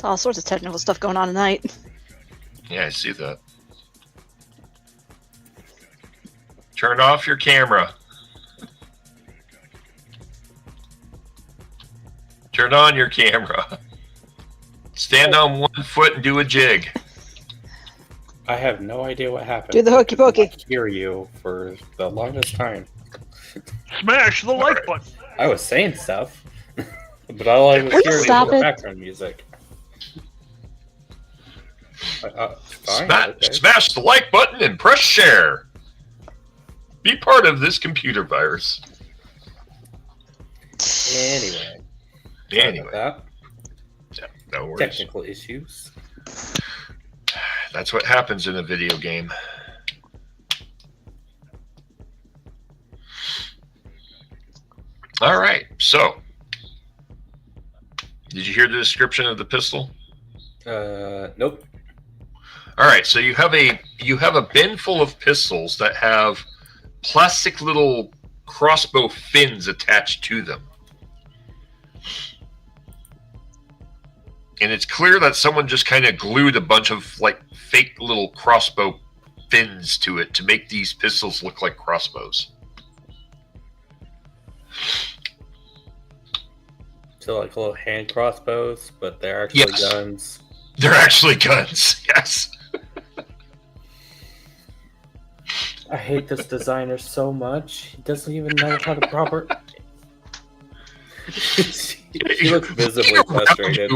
All sorts of technical stuff going on tonight. Yeah, I see that. Turn off your camera. Turn on your camera. Stand on one foot and do a jig. I have no idea what happened. Do the hokey pokey. I didn't hear you for the longest time. Smash the like button. I was saying stuff, but all I was Will you hearing stop was it? background music. Fine, okay. Smash the like button and press share. Be part of this computer virus. Anyway. Anyway. That. Yeah, no worries. Technical issues. That's what happens in a video game. All right, so did you hear the description of the pistol? Nope. All right, so you have a bin full of pistols that have plastic little crossbow fins attached to them. And it's clear that someone just kind of glued a bunch of like fake little crossbow fins to it to make these pistols look like crossbows. So like little hand crossbows, but they're actually guns. They're actually guns, yes. I hate this designer so much. He doesn't even know how to proper. He looks visibly frustrated.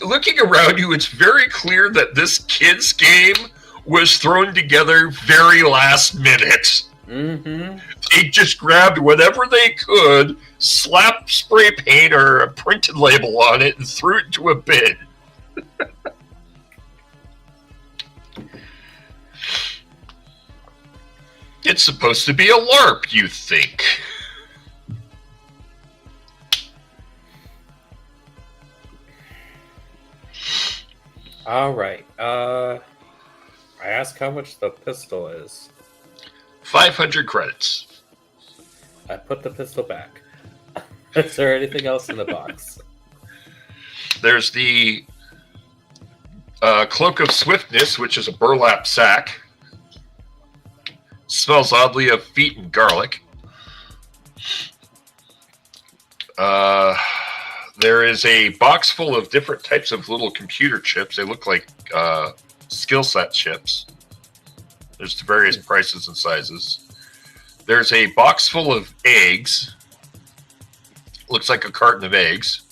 Looking around you, it's very clear that this kid's game was thrown together very last minute. Mm-hmm. They just grabbed whatever they could, slapped spray paint or a printed label on it, and threw it into a bin. It's supposed to be a LARP, you think. All right. I asked how much the pistol is. 500 credits. I put the pistol back. Is there anything else in the box? There's the Cloak of Swiftness, which is a burlap sack. Smells oddly of feet and garlic. There is a box full of different types of little computer chips. They look like skill set chips. There's various prices and sizes. There's a box full of eggs. Looks like a carton of eggs.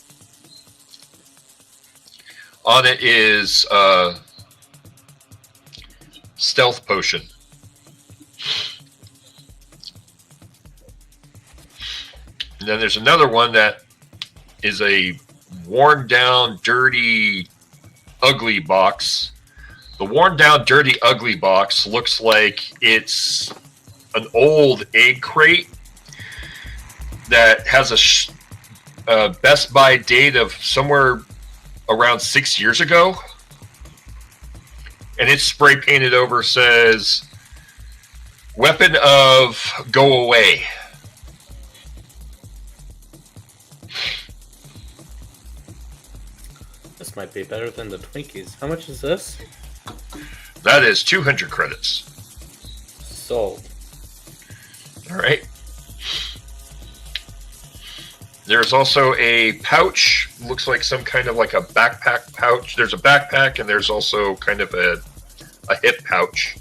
On it is stealth potion. And then there's another one that is a worn down, dirty, ugly box. The worn down, dirty, ugly box looks like it's an old egg crate that has a Best Buy date of somewhere around 6 years ago. And it's spray painted over, says, "Weapon of Go Away." This might be better than the Twinkies. How much is this? That is 200 credits. Sold. All right. There's also a pouch. Looks like some kind of like a backpack pouch. There's a backpack and there's also kind of a hip pouch.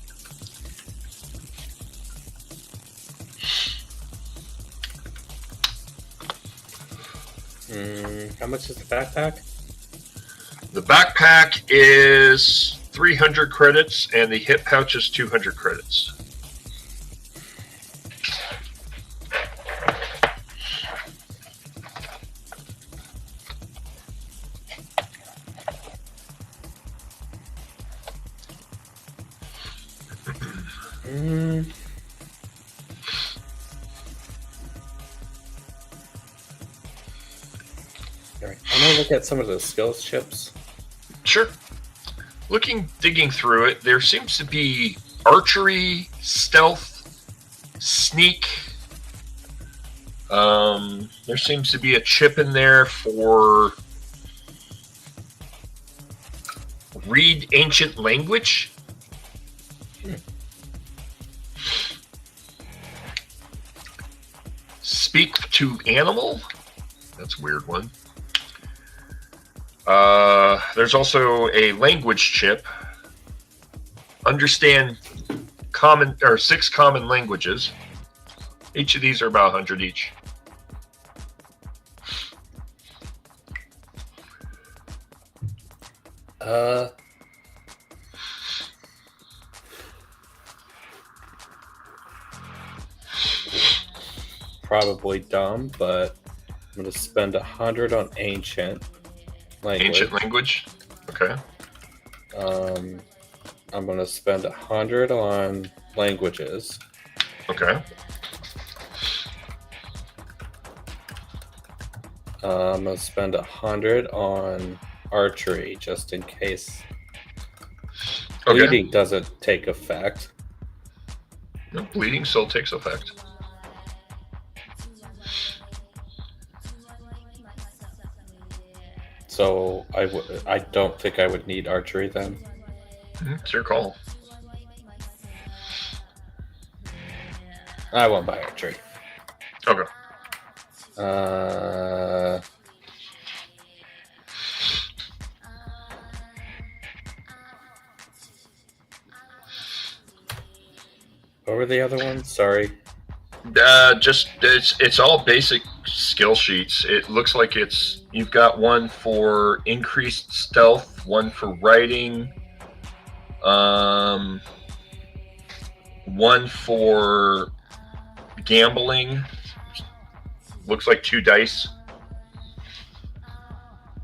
How much is the backpack? The backpack is 300 credits, and the hip pouch is 200 credits. Alright, I'm gonna look at some of the skills chips. Sure. Digging through it, there seems to be archery, stealth, sneak. There seems to be a chip in there for read ancient language. Speak to animal. That's a weird one. There's also a language chip. Understand 6 common languages. Each of these are about 100 each. Probably dumb, but I'm gonna spend 100 on ancient language. Ancient language. Okay. I'm gonna spend 100 on languages. Okay. I'm gonna spend 100 on archery just in case bleeding doesn't take effect. No, bleeding still takes effect. So I don't think I would need archery then. It's your call. I won't buy archery. Okay. What were the other ones? Sorry. Just it's all basic skill sheets. It looks like you've got one for increased stealth, one for writing, one for gambling. Looks like 2 dice.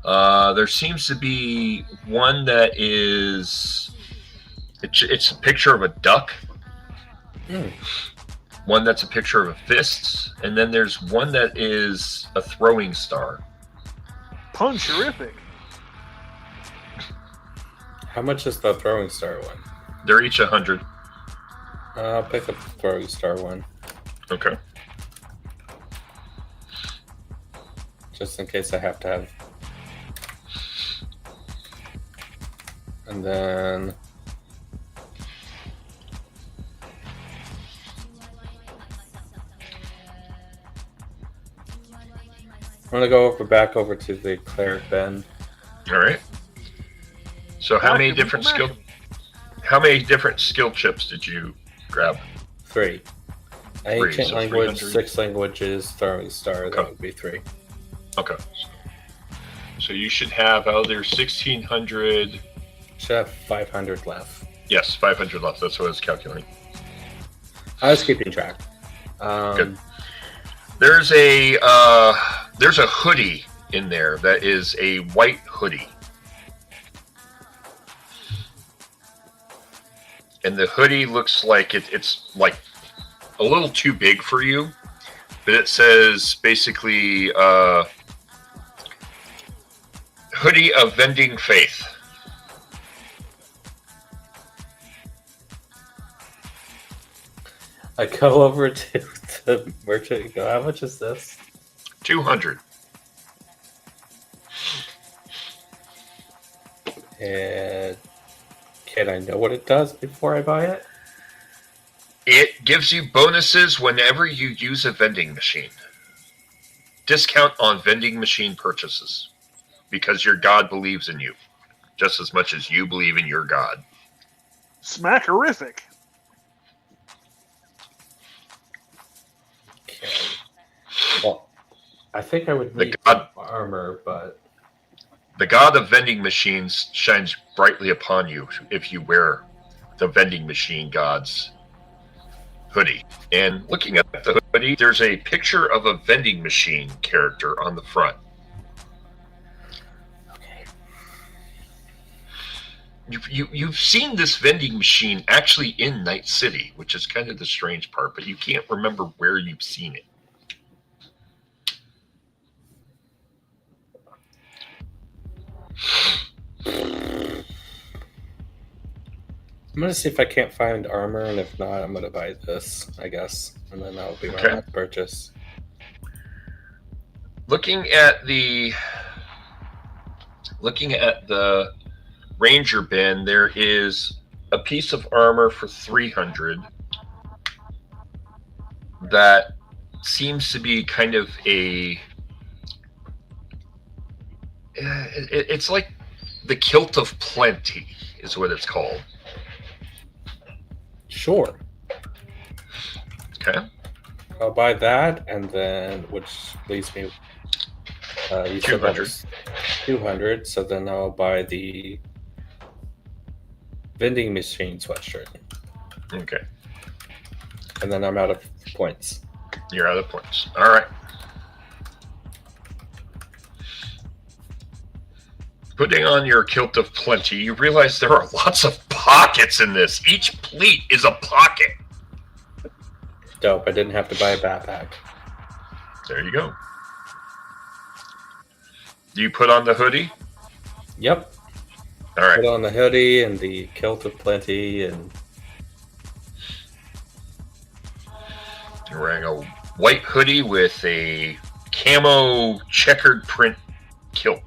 There seems to be one that is it's a picture of a duck. One that's a picture of a fist, and then there's one that is a throwing star. Puncherific. How much is the throwing star one? They're each 100. I'll pick up the throwing star one. Okay. Just in case I have to have. And then I'm gonna go back over to the cleric Ben. All right. So how many different skill chips did you grab? 3. Ancient so language, 300. 6 languages, throwing star. Okay. That would be 3. Okay. So you should have out there 1,600. Should have 500 left. Yes, 500 left. That's what I was calculating. I was keeping track. Good. There's a hoodie in there that is a white hoodie. And the hoodie looks like it's like a little too big for you, but it says basically hoodie of vending faith. I go over to the merchant and go, how much is this? 200. And can I know what it does before I buy it? It gives you bonuses whenever you use a vending machine. Discount on vending machine purchases. Because your God believes in you. Just as much as you believe in your God. Smackerific. Okay. Well, I think I would need The armor, but The god of vending machines shines brightly upon you if you wear the vending machine god's hoodie. And looking at the hoodie, there's a picture of a vending machine character on the front. okay. You've seen this vending machine actually in Night City, which is kind of the strange part, but you can't remember where you've seen it. I'm gonna see if I can't find armor, and if not, I'm gonna buy this, I guess, and then that'll be my Okay. last purchase. Looking at the Ranger bin, there is a piece of armor for 300 that seems to be kind of a it's like the kilt of plenty is what it's called. Sure, Okay. I'll buy that, and then which leaves me. You said that 200. was 200, so then I'll buy the vending machine sweatshirt, Okay. and then I'm out of points. You're out of points. All right. Putting on your kilt of plenty, you realize there are lots of pockets in this. Each pleat is a pocket. Dope. I didn't have to buy a backpack. There you go. Do you put on the hoodie? Yep. All right. Put on the hoodie and the kilt of plenty, and You're wearing a white hoodie with a camo checkered print kilt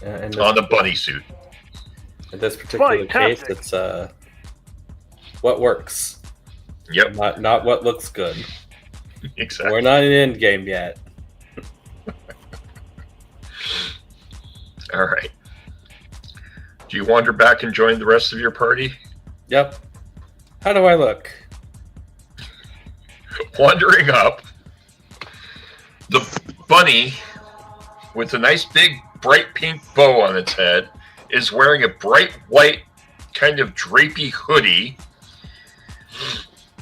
and on a bunny suit. in this particular case, Fantastic. it's what works, Yep, not what looks good. exactly. We're not in end game yet. All right. Do you wander back and join the rest of your party? Yep. How do I look? Wandering up, the bunny with a nice big bright pink bow on its head is wearing a bright white kind of drapey hoodie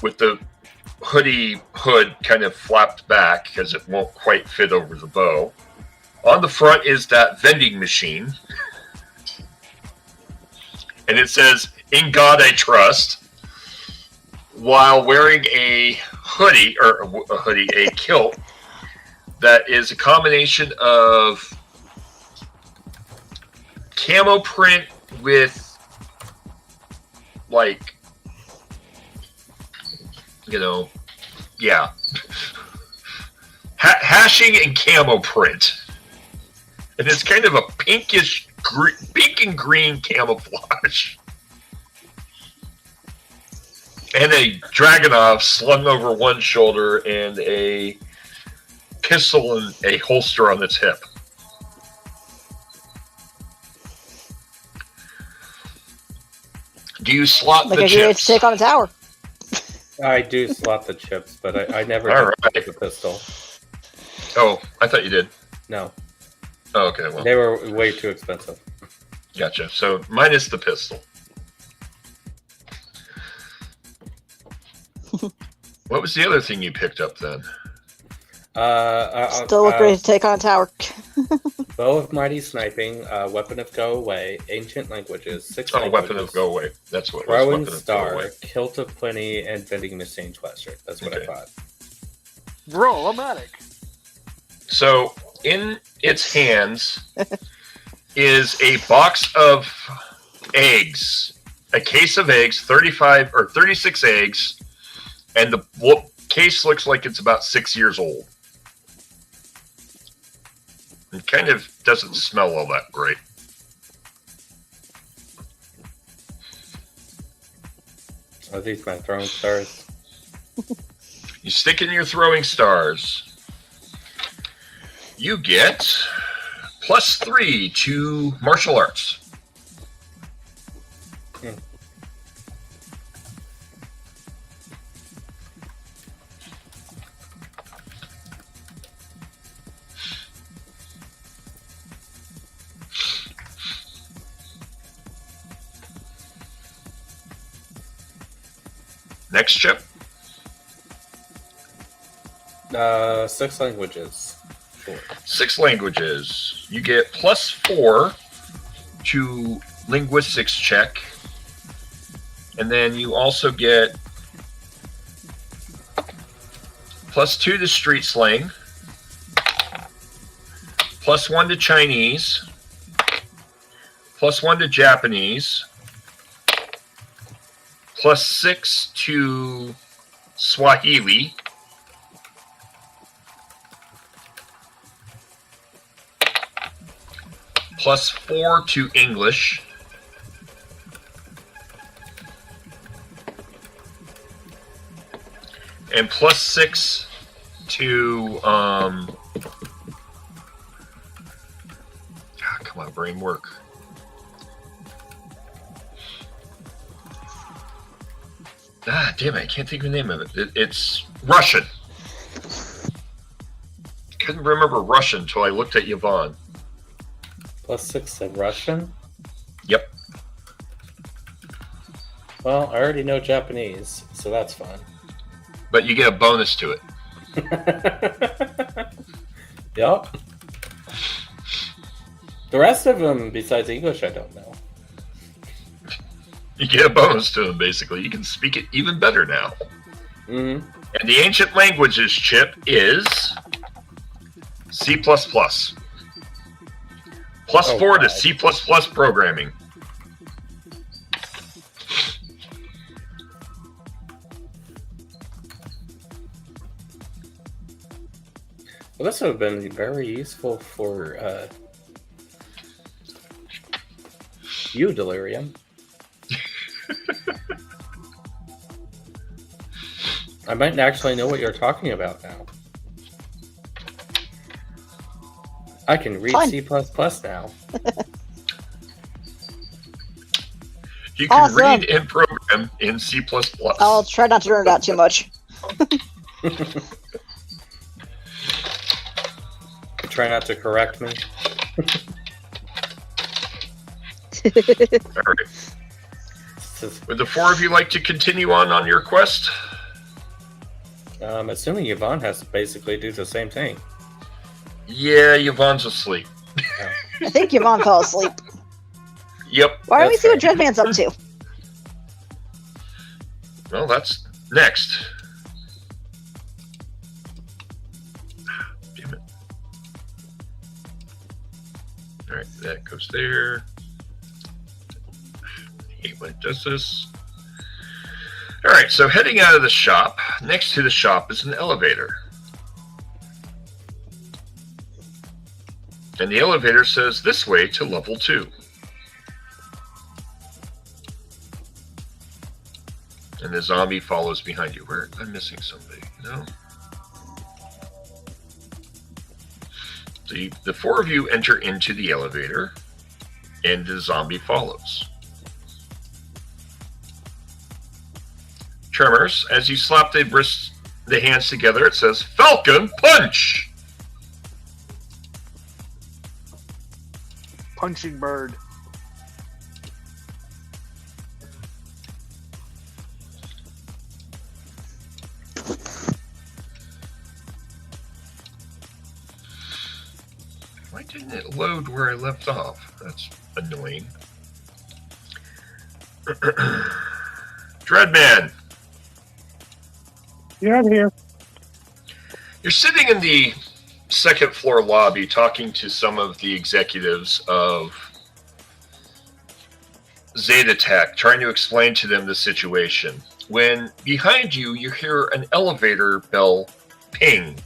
with the hoodie hood kind of flapped back because it won't quite fit over the bow. On the front is that vending machine, and it says, "In God I Trust," while wearing a kilt that is a combination of camo print with, like, hashing and camo print. And it's kind of a pink and green camouflage. And a Dragunov slung over one shoulder and a pistol and a holster on its hip. Do you slot Like the I get to chips? take on a tower. I do slot the chips, but I never All did right. the pistol. Oh, I thought you did. No, Oh, okay, well, they were way too expensive. gotcha. So minus the pistol. What was the other thing you picked up then? Still look ready to take on a tower. Bow of Mighty Sniping, Weapon of Go Away, Ancient Languages, 6 Oh, languages, Weapon of Go Away. That's what it was. Throwing Weapon of Go Star, Away. Kilt of Plenty, and Vending Machine Sweatshirt. That's what Okay. I bought. Roll-o-matic. So in its hands is a box of eggs, a case of eggs, 35 or 36 eggs, and the case looks like it's about 6 years old. It kind of doesn't smell all that great. Are these my throwing stars? You stick in your throwing stars. You get +3 to martial arts. Next chip. 6 languages. Sure. 6 languages. You get +4 to linguistics check. And then you also get +2 to street slang. +1 to Chinese. +1 to Japanese. +6 to Swahili. +4 to English. And +6 to come on, brain work. Damn it, I can't think of the name of it. It's Russian. Couldn't remember Russian until I looked at Yvonne. +6 to Russian? Yep. Well, I already know Japanese, so that's fine. But you get a bonus to it. Yep. The rest of them, besides English, I don't know. You get a bonus to them, basically. You can speak it even better now. Mm-hmm. And the ancient languages chip is C++. +4 to C++ programming. Well, this would have been very useful for you, Delirium. I might actually know what you're talking about now. I can read Fun. C++ now. You can Awesome. read and program in C++. I'll try not to learn that too much. Try not to correct me. All right. Would the 4 of you like to continue on your quest? Assuming Yvonne has to basically do the same thing. Yeah, Yvonne's asleep. I think Yvonne fell asleep. Yep. Why don't we That's see what fair. Dreadman's up to? Well, that's next. Damn it. All right, that goes there. I hate when it does this. All right, so heading out of the shop, next to the shop is an elevator. And the elevator says this way to level 2. And the zombie follows behind you. Where I'm missing somebody. No. The 4 of you enter into the elevator, and the zombie follows. Tremors, as you slap the hands together, it says Falcon Punch. Punching bird. Why didn't it load where I left off? That's annoying. Dreadman, Yeah, I'm here. you're sitting in the second floor lobby talking to some of the executives of Zeta Tech, trying to explain to them the situation. When behind you, you hear an elevator bell ping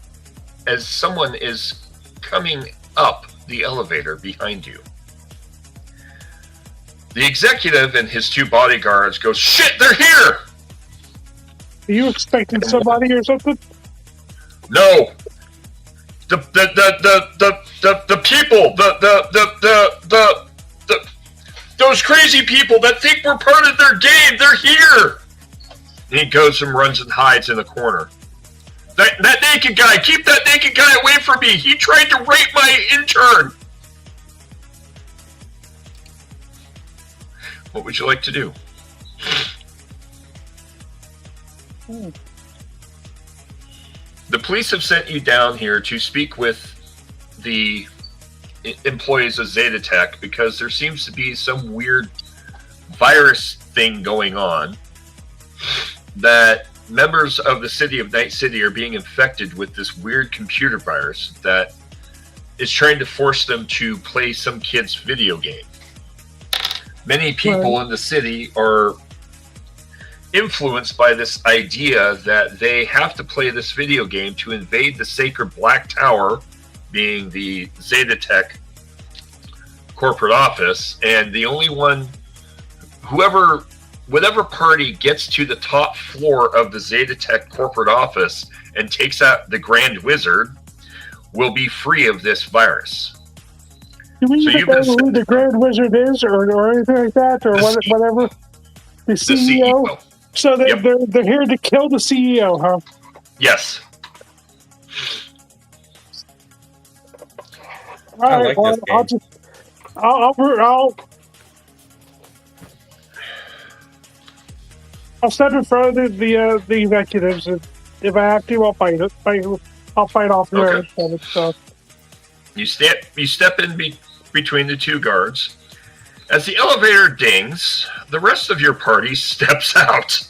as someone is coming up the elevator behind you. The executive and his 2 bodyguards go, "Shit, they're here!" Are you expecting somebody or something? No. The people, those crazy people that think we're part of their game, they're here. And he goes and runs and hides in the corner. That naked guy, keep that naked guy away from me. He tried to rape my intern. What would you like to do? The police have sent you down here to speak with the employees of Zeta Tech because there seems to be some weird virus thing going on that members of the city of Night City are being infected with this weird computer virus that is trying to force them to play some kid's video game. Many people in the city are influenced by this idea that they have to play this video game to invade the sacred Black Tower, being the Zeta Tech corporate office, and the only one, whatever party gets to the top floor of the Zeta Tech corporate office and takes out the Grand Wizard will be free of this virus. Do we even know who the Grand Wizard is, or anything like that, or whatever? The CEO? So they're here to kill the CEO, huh? Yes. All right, well, I'll step in front of the executives, and if I have to, I'll fight it. I'll fight off the other stuff. You step in between the two guards. As the elevator dings, the rest of your party steps out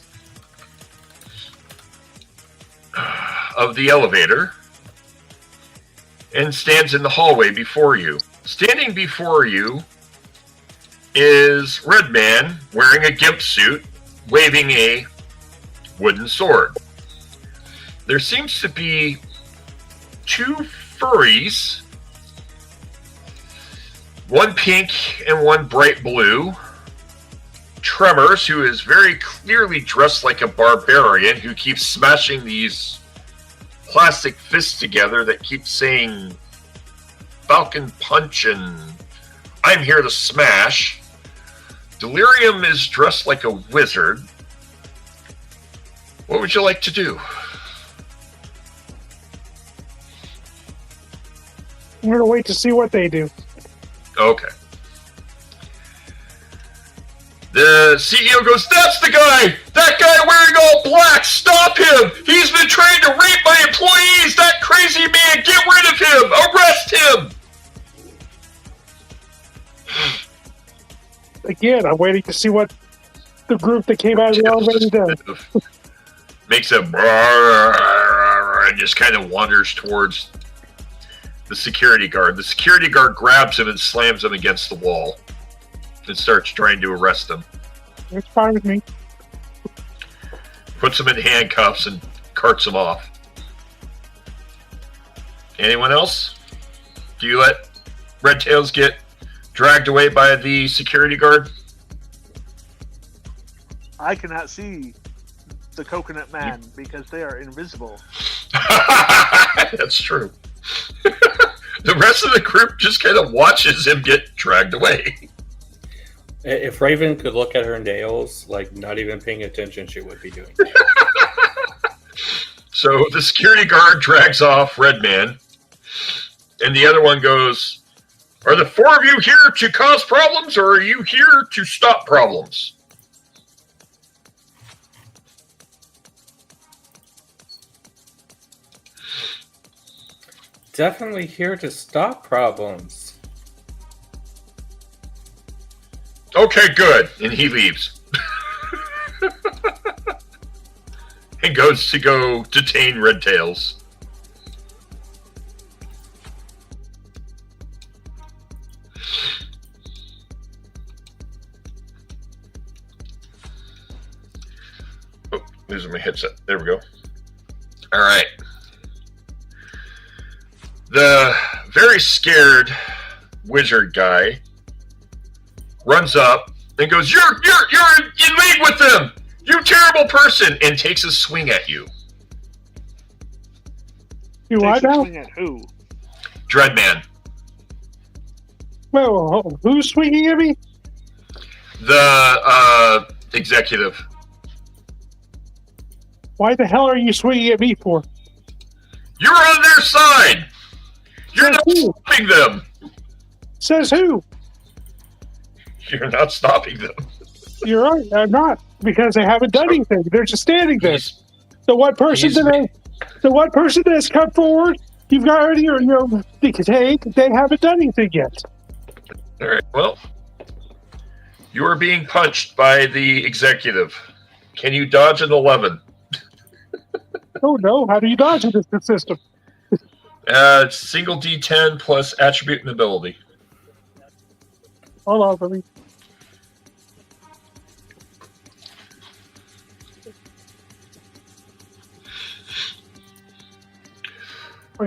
of the elevator and stands in the hallway before you. Standing before you is Red Man wearing a gimp suit, waving a wooden sword. There seems to be two furries, one pink and one bright blue. Tremors, who is very clearly dressed like a barbarian, who keeps smashing these plastic fists together that keep saying Falcon Punch and I'm here to smash. Delirium is dressed like a wizard. What would you like to do? I'm going to wait to see what they do. Okay. The CEO goes, "That's the guy! That guy wearing all black! Stop him! He's been trying to rape my employees! That crazy man! Get rid of him! Arrest him!" Again, I'm waiting to see what the group that came out of the elevator does. Makes a and just kind of wanders towards the security guard. The security guard grabs him and slams him against the wall and starts trying to arrest him. It's fine with me. Puts him in handcuffs and carts him off. Anyone else? Do you let Red Tails get dragged away by the security guard? I cannot see the Coconut Man because they are invisible. That's true. The rest of the group just kind of watches him get dragged away. If Raven could look at her nails, like not even paying attention, she would be doing that. So the security guard drags off Redman, and the other one goes, "Are the four of you here to cause problems, or are you here to stop problems?" Definitely here to stop problems. Okay, good. And he leaves. And goes to go detain Red Tails. Oh, losing my headset. There we go. All right. The very scared wizard guy runs up and goes, You're in league with them! You terrible person! And takes a swing at you. You what now? Swing at who? Dreadman. Well, who's swinging at me? The executive. Why the hell are you swinging at me for? You're on their side! You're not who? stopping them! Says who? You're not stopping them. You're right, I'm not. Because they haven't done anything. They're just standing there. The one person that has come forward, you've got already your take. They haven't done anything yet. All right. Well, you are being punched by the executive. Can you dodge an 11? Oh no! How do you dodge in this system? Single D10 plus attribute and ability. Hold on for me.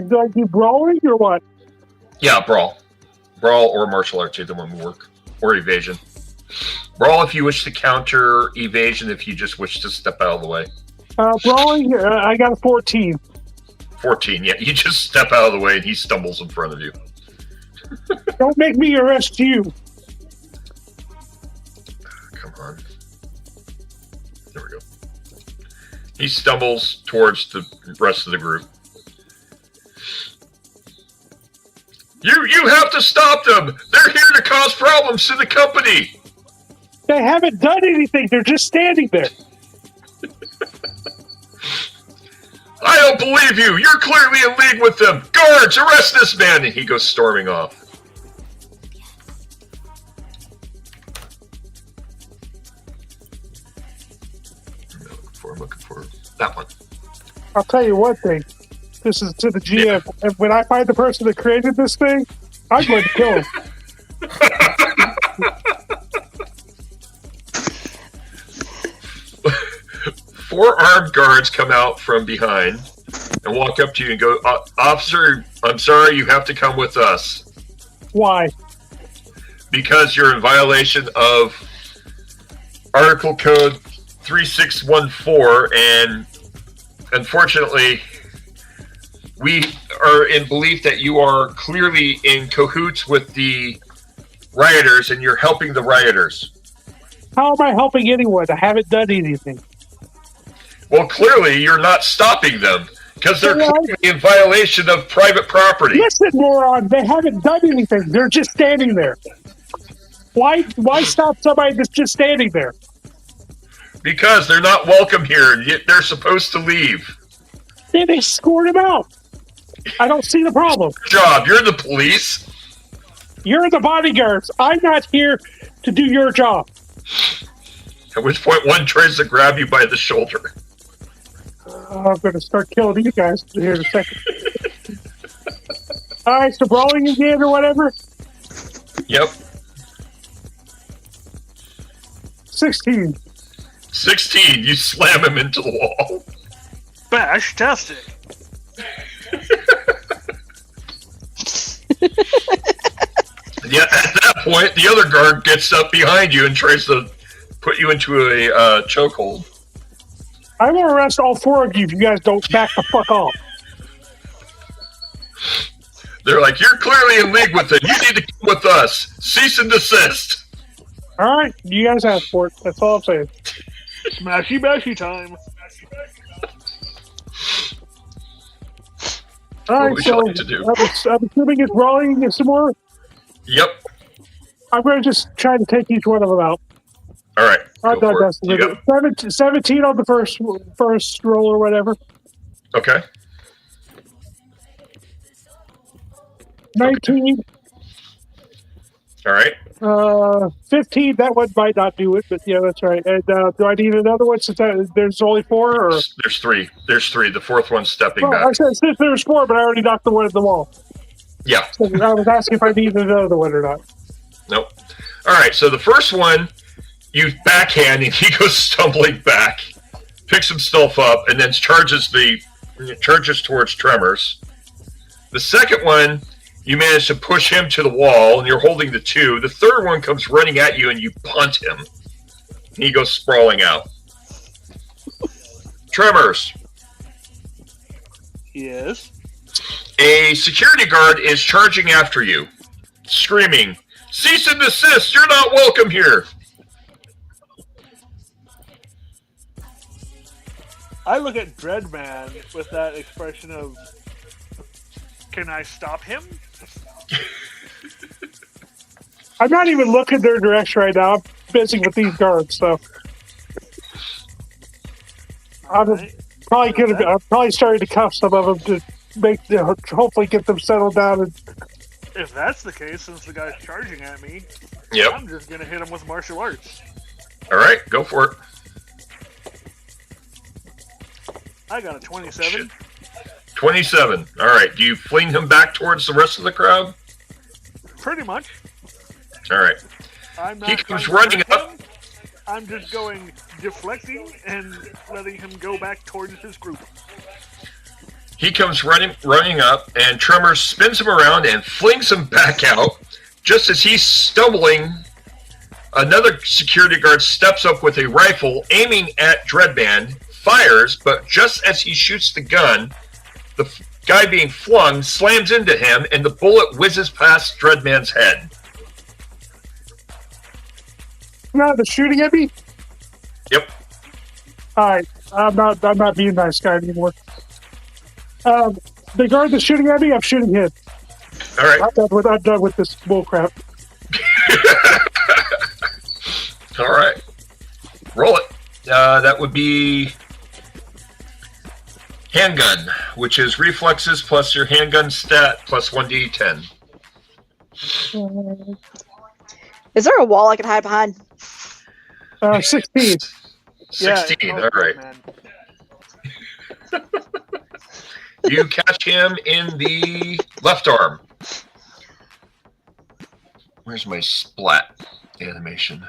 Do I do brawling or what? Yeah, brawl. Brawl or martial arts, either one will work. Or evasion. Brawl if you wish to counter, evasion if you just wish to step out of the way. Brawling, I got a 14. 14, yeah. You just step out of the way and he stumbles in front of you. Don't make me arrest you. Come on. There we go. He stumbles towards the rest of the group. You have to stop them! They're here to cause problems to the company! They haven't done anything. They're just standing there. I don't believe you! You're clearly in league with them! Guards, arrest this man! And he goes storming off. I'm looking for that one. I'll tell you one thing. This is to the GM. Yeah. And when I find the person that created this thing, I'm going to kill him. 4 armed guards come out from behind and walk up to you and go, Officer, I'm sorry, you have to come with us. Why? Because you're in violation of Article Code 3614, and unfortunately, we are in belief that you are clearly in cahoots with the rioters and you're helping the rioters. How am I helping anyone? I haven't done anything. Well, clearly you're not stopping them because they're clearly in violation of private property. Listen, moron, they haven't done anything. They're just standing there. Why stop somebody that's just standing there? Because they're not welcome here and yet they're supposed to leave. Then they scored him out. I don't see the problem. Good job. You're the police. You're the bodyguards. I'm not here to do your job. At which point one tries to grab you by the shoulder. I'm going to start killing you guys here in a second. All right, so brawling again or whatever? Yep. 16. 16. You slam him into the wall. Bash-tastic. Yeah, at that point, the other guard gets up behind you and tries to put you into a chokehold. I'm going to arrest all 4 of you if you guys don't back the fuck off. They're like, you're clearly in league with it. You need to come with us. Cease and desist. All right, you guys asked for it. That's all I'm saying. Smashy-bashy time. All right, What would so you like to do? I'm assuming it's brawling some more. Yep. I'm going to just try to take each one of them out. All right. I'm Go not for it. messing You with got- it. 17 on the first roll or whatever. Okay. 19. All right. 15. That one might not do it, but yeah, that's right. And do I need another one since there's only 4? Or There's 3. There's 3. The 4th one's stepping well, I back. said since there's 4, but I already knocked the one at the wall. Yeah. So I was asking if I needed another one or not. Nope. All right. So the first one, you backhand and he goes stumbling back, picks himself up, and then charges towards Tremors. The second one, you manage to push him to the wall, and you're holding the 2. The third one comes running at you, and you punt him. And he goes sprawling out. Tremors. Yes. A security guard is charging after you, screaming, "Cease and desist! You're not welcome here!" I look at Dreadman with that expression of, can I stop him? I'm not even looking their direction right now. I'm busy with these guards, so I'm probably starting to cuff some of them to hopefully get them settled down. And if that's the case, since the guy's charging at me, Yep. I'm just gonna hit him with martial arts. All right, go for it. I got a 27. 27. All right. Do you fling him back towards the rest of the crowd? Pretty much. All right. I'm not He comes trying to running hurt up. him. I'm just going deflecting and letting him go back towards his group. He comes running up, and Tremors spins him around and flings him back out. Just as he's stumbling, another security guard steps up with a rifle, aiming at Dreadman, fires, but just as he shoots the gun, the guy being flung slams into him, and the bullet whizzes past Dreadman's head. now the shooting at me. Yep. All right, I'm not being a nice guy anymore. The guard that's shooting at me, I'm shooting him. All right. I'm done with this bullcrap. All right. Roll it. That would be handgun, which is reflexes plus your handgun stat plus 1d10. Is there a wall I can hide behind? 16. 16. Yeah, All right. man. You catch him in the left arm. Where's my splat animation?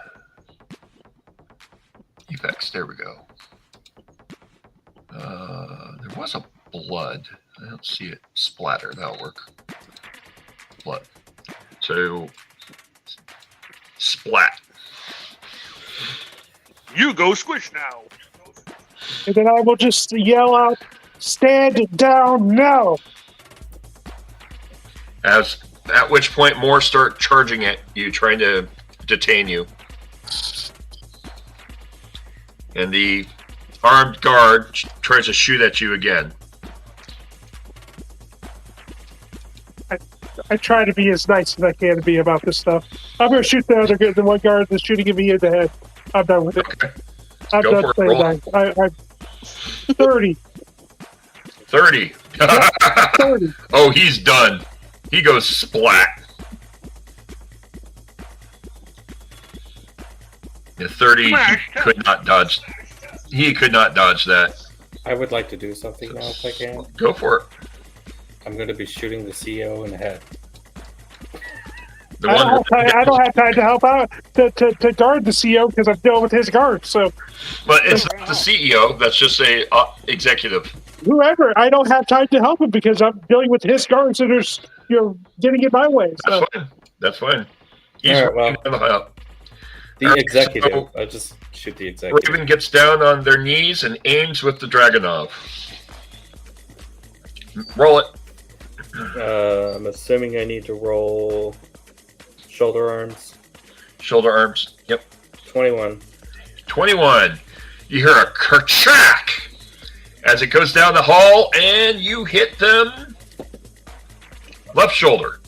Effects. There we go. There was a blood. I don't see it splatter. That'll work. Blood. So, splat. You go squish now. And then I will just yell out, "Stand down now!" At which point more start charging at you, trying to detain you. And the armed guard tries to shoot at you again. I try to be as nice as I can to be about this stuff. I'm going to shoot the one guard that's shooting at me in the head. I'm done with it. Okay. I'm Go done for it, saying roll. that. I'm 30. 30. 30. Oh, he's done. He goes splat. The 30 he could not dodge. He could not dodge that. I would like to do something now if I can. Go for it. I'm going to be shooting the CEO in the head. The I one don't have time to help out to guard the CEO because I'm dealing with his guard. So but it's not the CEO. That's just a executive. whoever, I don't have time to help him because I'm dealing with his guards that are getting in my way. So. That's fine. That's fine. He's All right, well, the Alright, executive. so- I'll just shoot the executive. Raven gets down on their knees and aims with the Dragonov. Roll it. I'm assuming I need to roll shoulder arms. Shoulder arms. Yep. 21. 21. You hear a kerchak as it goes down the hall, and you hit them left shoulder.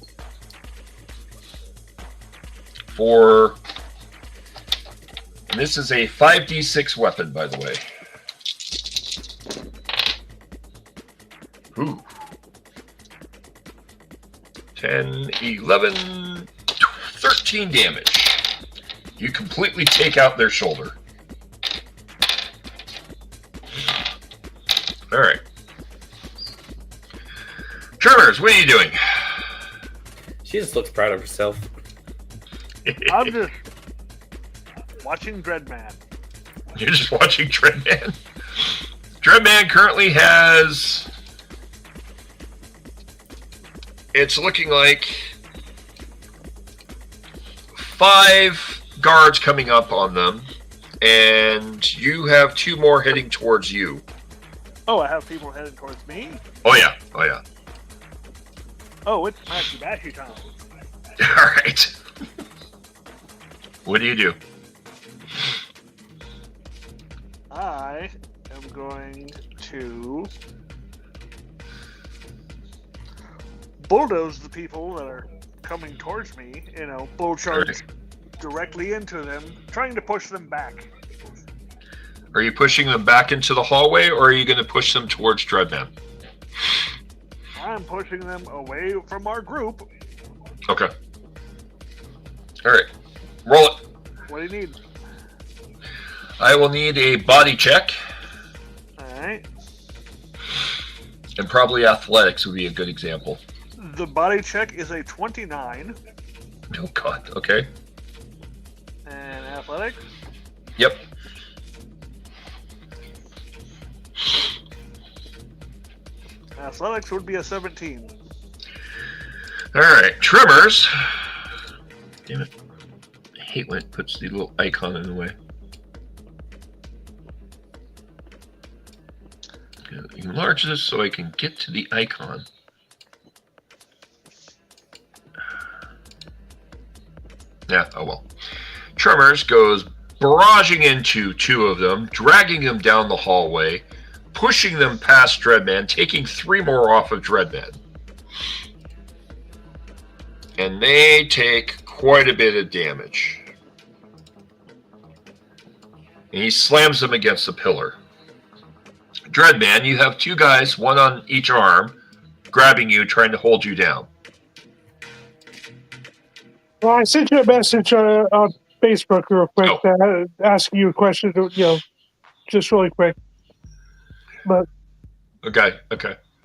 And this is a 5d6 weapon, by the way. Ooh. 10, 11, 13 damage. You completely take out their shoulder. All right. Tremors, what are you doing? She just looks proud of herself. I'm just watching Dreadman. You're just watching Dreadman. Dreadman currently has... It's looking like 5 guards coming up on them, and you have 2 more heading towards you. Oh, I have people heading towards me. Oh yeah, oh yeah. Oh, it's Mashy Bashy time. All right. What do you do? I am going to bulldoze the people that are coming towards me. You know, bull charge directly into them, trying to push them back. Are you pushing them back into the hallway, or are you going to push them towards Dreadman? I'm pushing them away from our group. Okay. All right. Roll it. What do you need? I will need a body check, Alright. and probably athletics would be a good example. The body check is a 29. Oh, God. Okay. And athletics? Yep. Athletics would be a 17. All right. Tremors. Damn it. I hate when it puts the little icon in the way. Enlarge this so I can get to the icon. Yeah, oh well. Tremors goes barraging into two of them, dragging them down the hallway, pushing them past Dreadman, taking 3 more off of Dreadman. And they take quite a bit of damage. And he slams them against the pillar. Dreadman, you have 2 guys, one on each arm, grabbing you, trying to hold you down. Well, I sent you a message on Facebook real quick, asking you a question, just really quick. But Okay.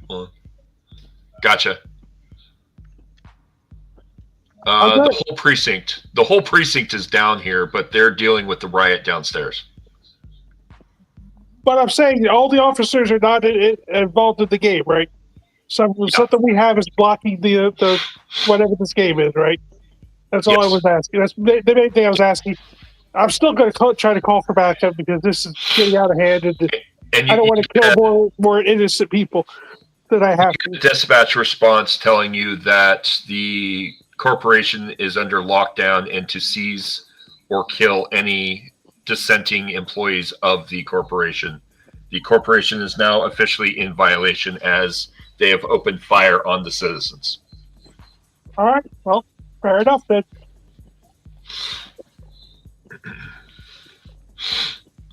Well, gotcha. The whole precinct is down here, but they're dealing with the riot downstairs. But I'm saying all the officers are not involved in the game, right? Something we have is blocking the whatever this game is, right? That's all I was asking. That's the main thing I was asking. I'm still going to try to call for backup because this is getting out of hand, and I don't want to kill more innocent people than I have to. Dispatch response telling you that the corporation is under lockdown and to seize or kill any dissenting employees of the corporation. The corporation is now officially in violation as they have opened fire on the citizens. All right. Well, fair enough then.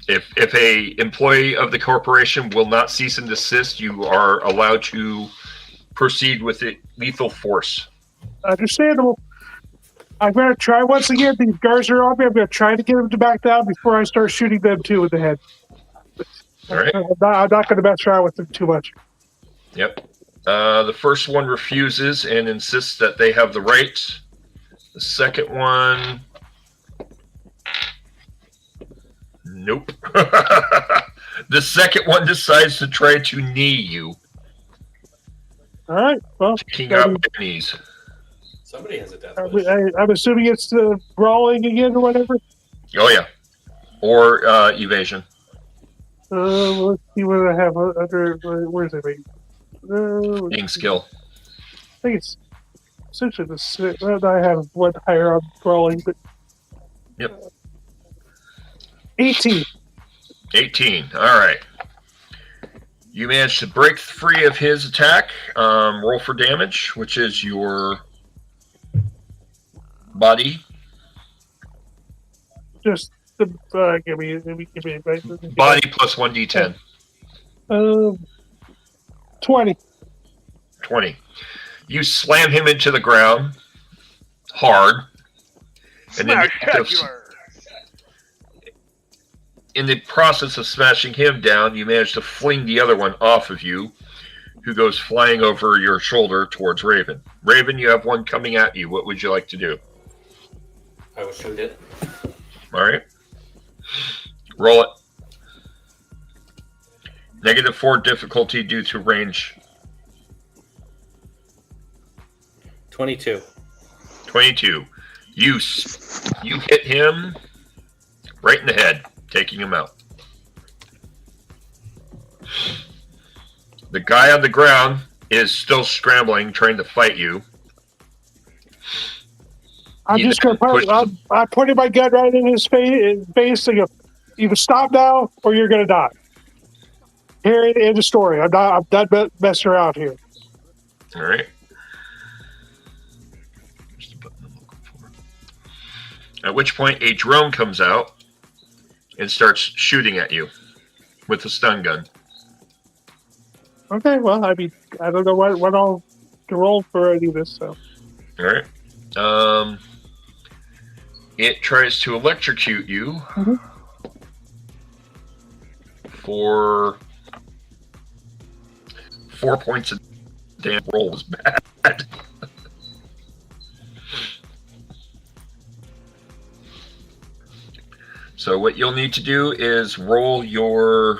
If a employee of the corporation will not cease and desist, you are allowed to proceed with lethal force. Understandable. I'm going to try once again. These guards are on me. I'm going to try to get them to back down before I start shooting them too in the head. All right. I'm not going to mess around with them too much. Yep. The first one refuses and insists that they have the right. The second one... Nope. The second one decides to try to knee you. All right. Well, taking out my knees. Somebody has a death wish. I'm assuming it's brawling again or whatever. Oh yeah, or evasion. Let's see what I have under. Where's it? Being skill. I think it's essentially the same. I have one higher on brawling, but yep. 18. 18. All right. You managed to break free of his attack. Roll for damage, which is your body. Just give me body plus 1d10. 20. 20. You slam him into the ground hard, and then in the process of smashing him down, you manage to fling the other one off of you, who goes flying over your shoulder towards Raven. Raven, you have one coming at you. What would you like to do? I will shoot it. All right. Roll it. -4 difficulty due to range. 22. 22. You hit him right in the head, taking him out. The guy on the ground is still scrambling, trying to fight you. I'm just going to I'm putting my gun right in his face and go, either stop now or you're going to die. Here in the story. I'm done messing around here. All right. Just the button I'm looking for. At which point a drone comes out and starts shooting at you. with a stun gun. Okay, well, I mean, I don't know what all to roll for any of this, so. All right. It tries to electrocute you for 4 points of damn. Roll was bad. So what you'll need to do is roll your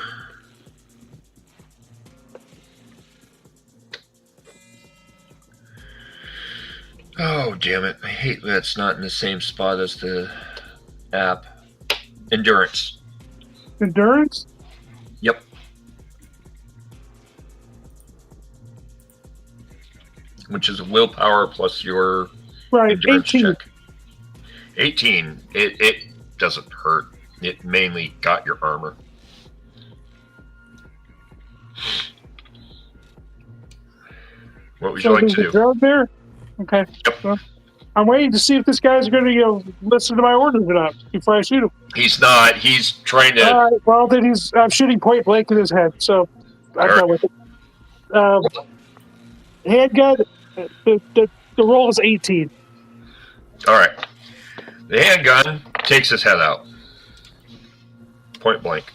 oh, damn it. I hate that it's not in the same spot as the app. Endurance. Endurance? Yep. Which is willpower plus your endurance 18. check. 18. It doesn't hurt. It mainly got your armor. What would you like to do? Drone there? Okay. Yep. Well, I'm waiting to see if this guy's going to listen to my orders or not before I shoot him. He's not. He's trying to. All right. Well, then I'm shooting point blank in his head, so I'm done with it. Handgun. The roll is 18. All right. The handgun takes his head out. Point blank.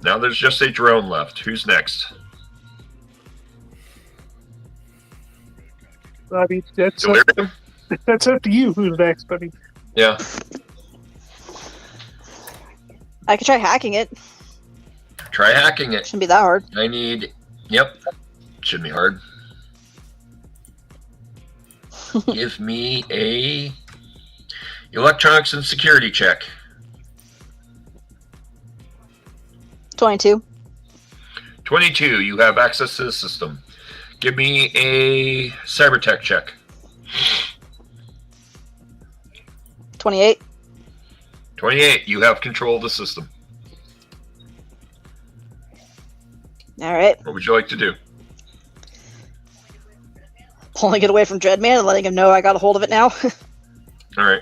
Now there's just a drone left. Who's next? I mean, that's up to you who's next. I mean, Yeah. I could try hacking it. Try hacking it. Shouldn't be that hard. I need. Yep. Shouldn't be hard. Give me a electronics and security check. 22. 22. You have access to the system. Give me a cybertech check. 28. 28. You have control of the system. All right. What would you like to do? Pulling it away from Dreadman and letting him know I got a hold of it now. All right.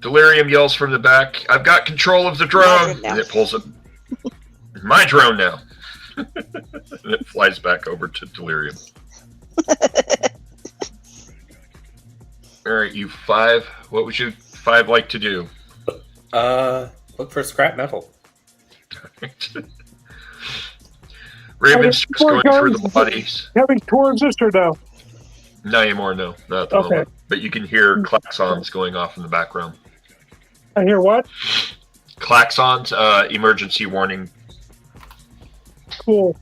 Delirium yells from the back, "I've got control of the drone!" And it pulls it. My drone now. And it flies back over to Delirium. All right, you 5. What would you 5 like to do? Look for scrap metal. Raven's just going through the bodies. coming towards us or no? Not anymore, no. Not at the moment. But you can hear klaxons going off in the background. I hear what? Klaxons, emergency warning. Cool.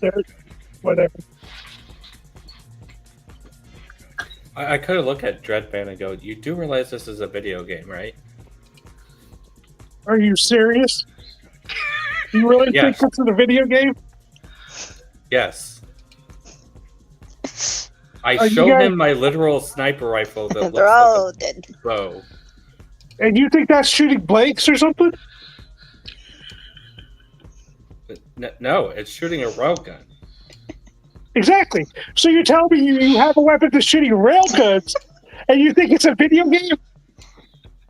There, whatever. I could have looked at Dreadman and go, "You do realize this is a video game, right?" Are you serious? You really think this is a video game? Yes. I showed him my literal sniper rifle that They're all dead. bow. And you think that's shooting blanks or something? No, it's shooting a railgun. Exactly. So you're telling me you have a weapon that's shooting railguns, and you think it's a video game?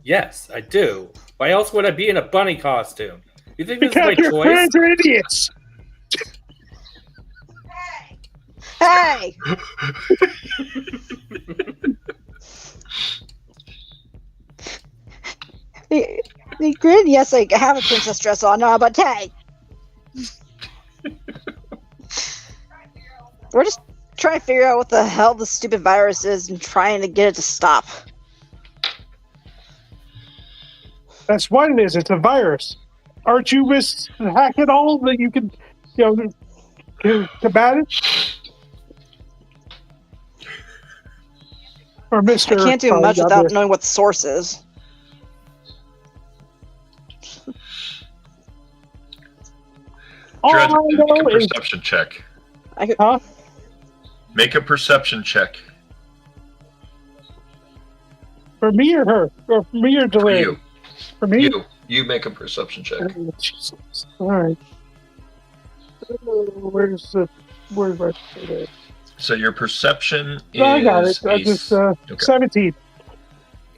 Yes, I do. Why else would I be in a bunny costume? You think this is my Because your choice? friends are idiots. Hey! The grin, yes, I have a princess dress on, but hey! We're just trying to figure out what the hell this stupid virus is and trying to get it to stop. That's what it is. It's a virus. Aren't you Miss Hack It All that you can, combat it? Or Mr. I can't do much without knowing what the source is. Dread, All I make know a is, perception check. huh? Make a perception check. For me or her? Or for me or For Delirium? you. For me? You make a perception check. Oh, Jesus. All right. Where's my... So your perception is... No, I got it. I just, 17.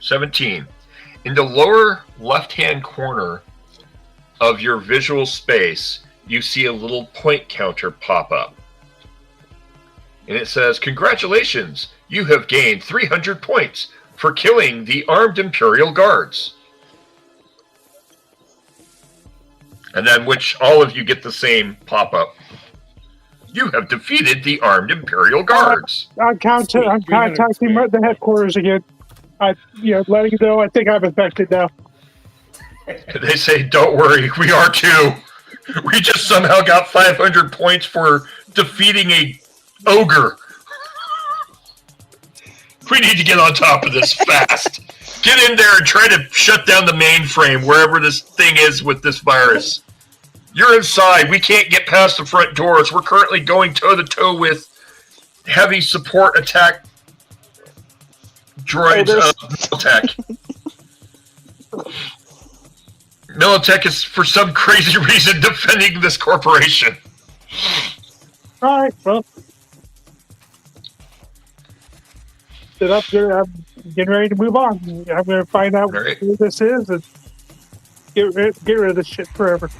17. in the lower left-hand corner of your visual space, you see a little point counter pop up. And it says, "Congratulations, you have gained 300 points for killing the armed Imperial Guards." And then, which all of you get the same pop-up. "You have defeated the armed Imperial Guards." I'm contacting the headquarters again. Letting you know I think I'm infected now. They say, "Don't worry, we are too. We just somehow got 500 points for defeating a ogre. We need to get on top of this fast. Get in there and try to shut down the mainframe wherever this thing is with this virus. You're inside. We can't get past the front doors. We're currently going toe-to-toe with heavy support attack droids of Militech. Militech is, for some crazy reason, defending this corporation." All right, well. Then I'm getting ready to move on. I'm going to find out who this is and get rid of this shit forever.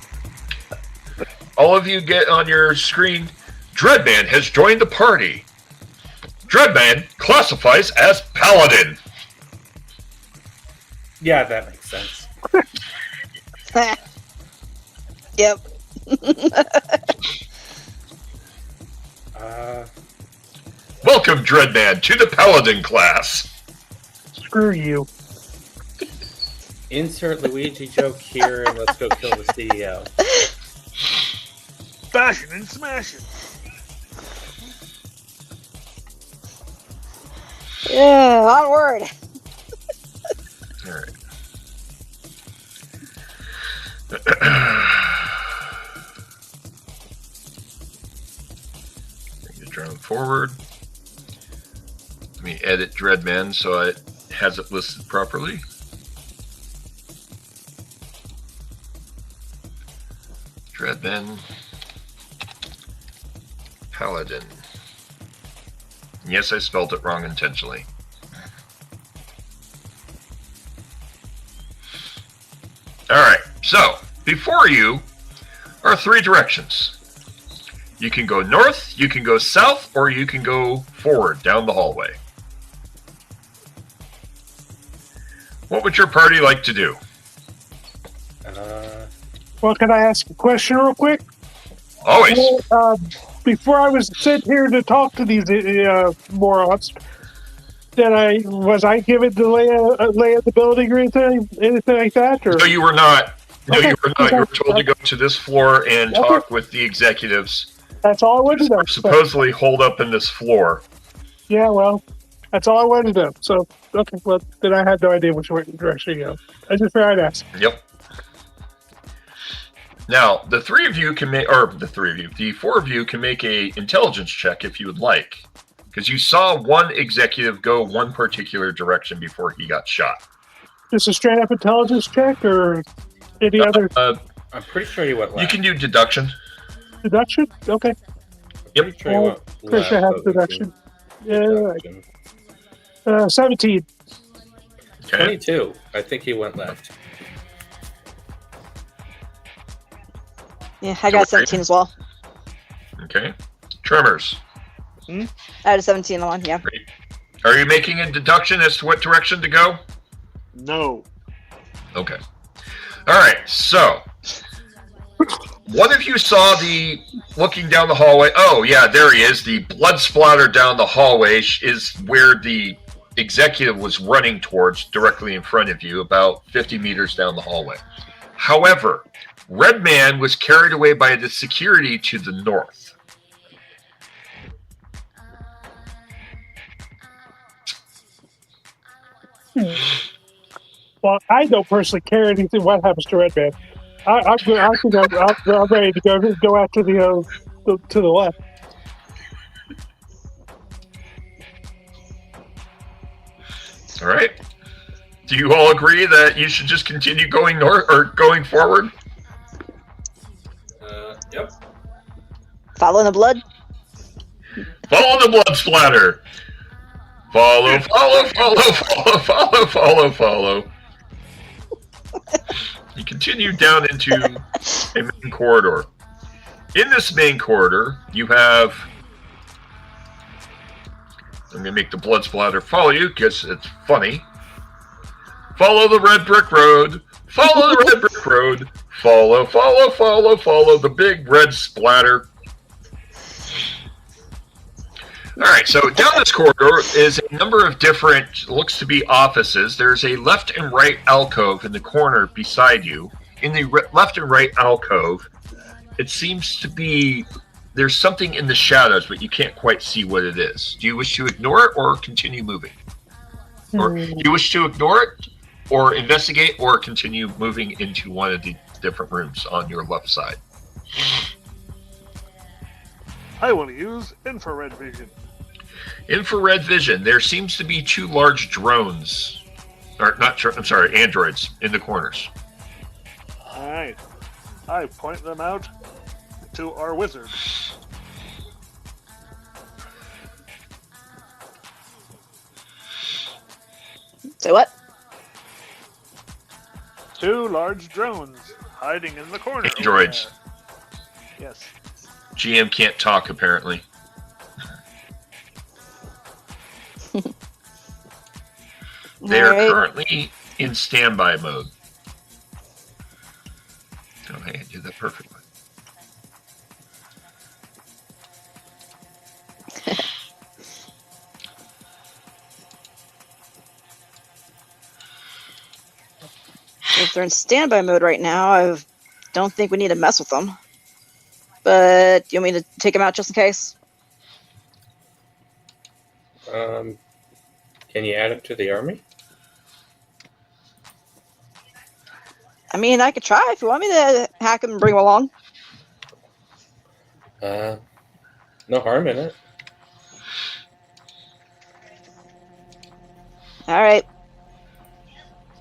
All of you get on your screen, "Dreadman has joined the party. Dreadman classifies as Paladin." Yeah, that makes sense. Yep. Welcome, Dreadman, to the Paladin class. Screw you. Insert Luigi joke here, and let's go kill the CEO. Bashing and smashing. Yeah, onward. All right. Bring the drone forward. Let me edit Dreadman so it has it listed properly. Dreadman Paladin. Yes, I spelled it wrong intentionally. Alright, so before you are 3 directions. You can go north, you can go south, or you can go forward down the hallway. What would your party like to do? Well, can I ask a question real quick? Always. Before I was sent here to talk to these morons, was I given the lay of the building or anything like that? Or? No, you were not. No, Okay. you were not. You were told to go to this floor and talk with the executives. That's all I wanted to know. Supposedly hold up in this floor. Yeah, well, that's all I wanted to know. So, okay, well, then I had no idea which direction to go. I just figured I'd ask. Yep. Now, the 4 of you can make a intelligence check if you would like. Because you saw one executive go one particular direction before he got shot. Just a straight up intelligence check or any other I'm pretty sure he went left. You can do deduction. deduction? Okay. Yep. Pretty sure he went Pretty sure I have left, but we deduction. can- Yeah, 17. Okay. 22. I think he went left. Yeah, I got 17 as well. Okay. Tremors. I had a 17 on one, yeah. Are you making a deduction as to what direction to go? No. Okay. All right. So, one of you saw the looking down the hallway. Oh, yeah, there he is. The blood splatter down the hallway is where the executive was running towards, directly in front of you, about 50 meters down the hallway. However, Red Man was carried away by the security to the north. Well, I don't personally care anything what happens to Red Man. I think I'm ready to go after the to the left. All right. Do you all agree that you should just continue going north or going forward? Yep. Following the blood? Follow the blood splatter. Follow, follow, follow, follow, follow, follow, follow. You continue down into a main corridor. In this main corridor, you have... I'm going to make the blood splatter follow you because it's funny. Follow the red brick road. Follow the red brick road. Follow the big red splatter. All right, so down this corridor is a number of different, looks to be offices. There's a left and right alcove in the corner beside you. In the left and right alcove, it seems to be, there's something in the shadows, but you can't quite see what it is. Do you wish to ignore it or continue moving? Or do you wish to ignore it or investigate or continue moving into one of the different rooms on your left side? I will use infrared vision. Infrared vision. There seems to be 2 large drones, or not, I'm sorry, androids in the corners. Alright. I point them out to our wizard. Say what? 2 large drones hiding in the corner. Androids. Yes. GM can't talk, apparently. They are currently in standby mode. Oh, hey, I did that perfectly. If they're in standby mode right now, I don't think we need to mess with them. But you want me to take them out just in case? Can you add them to the army? I mean, I could try if you want me to hack them and bring them along. No harm in it. All right.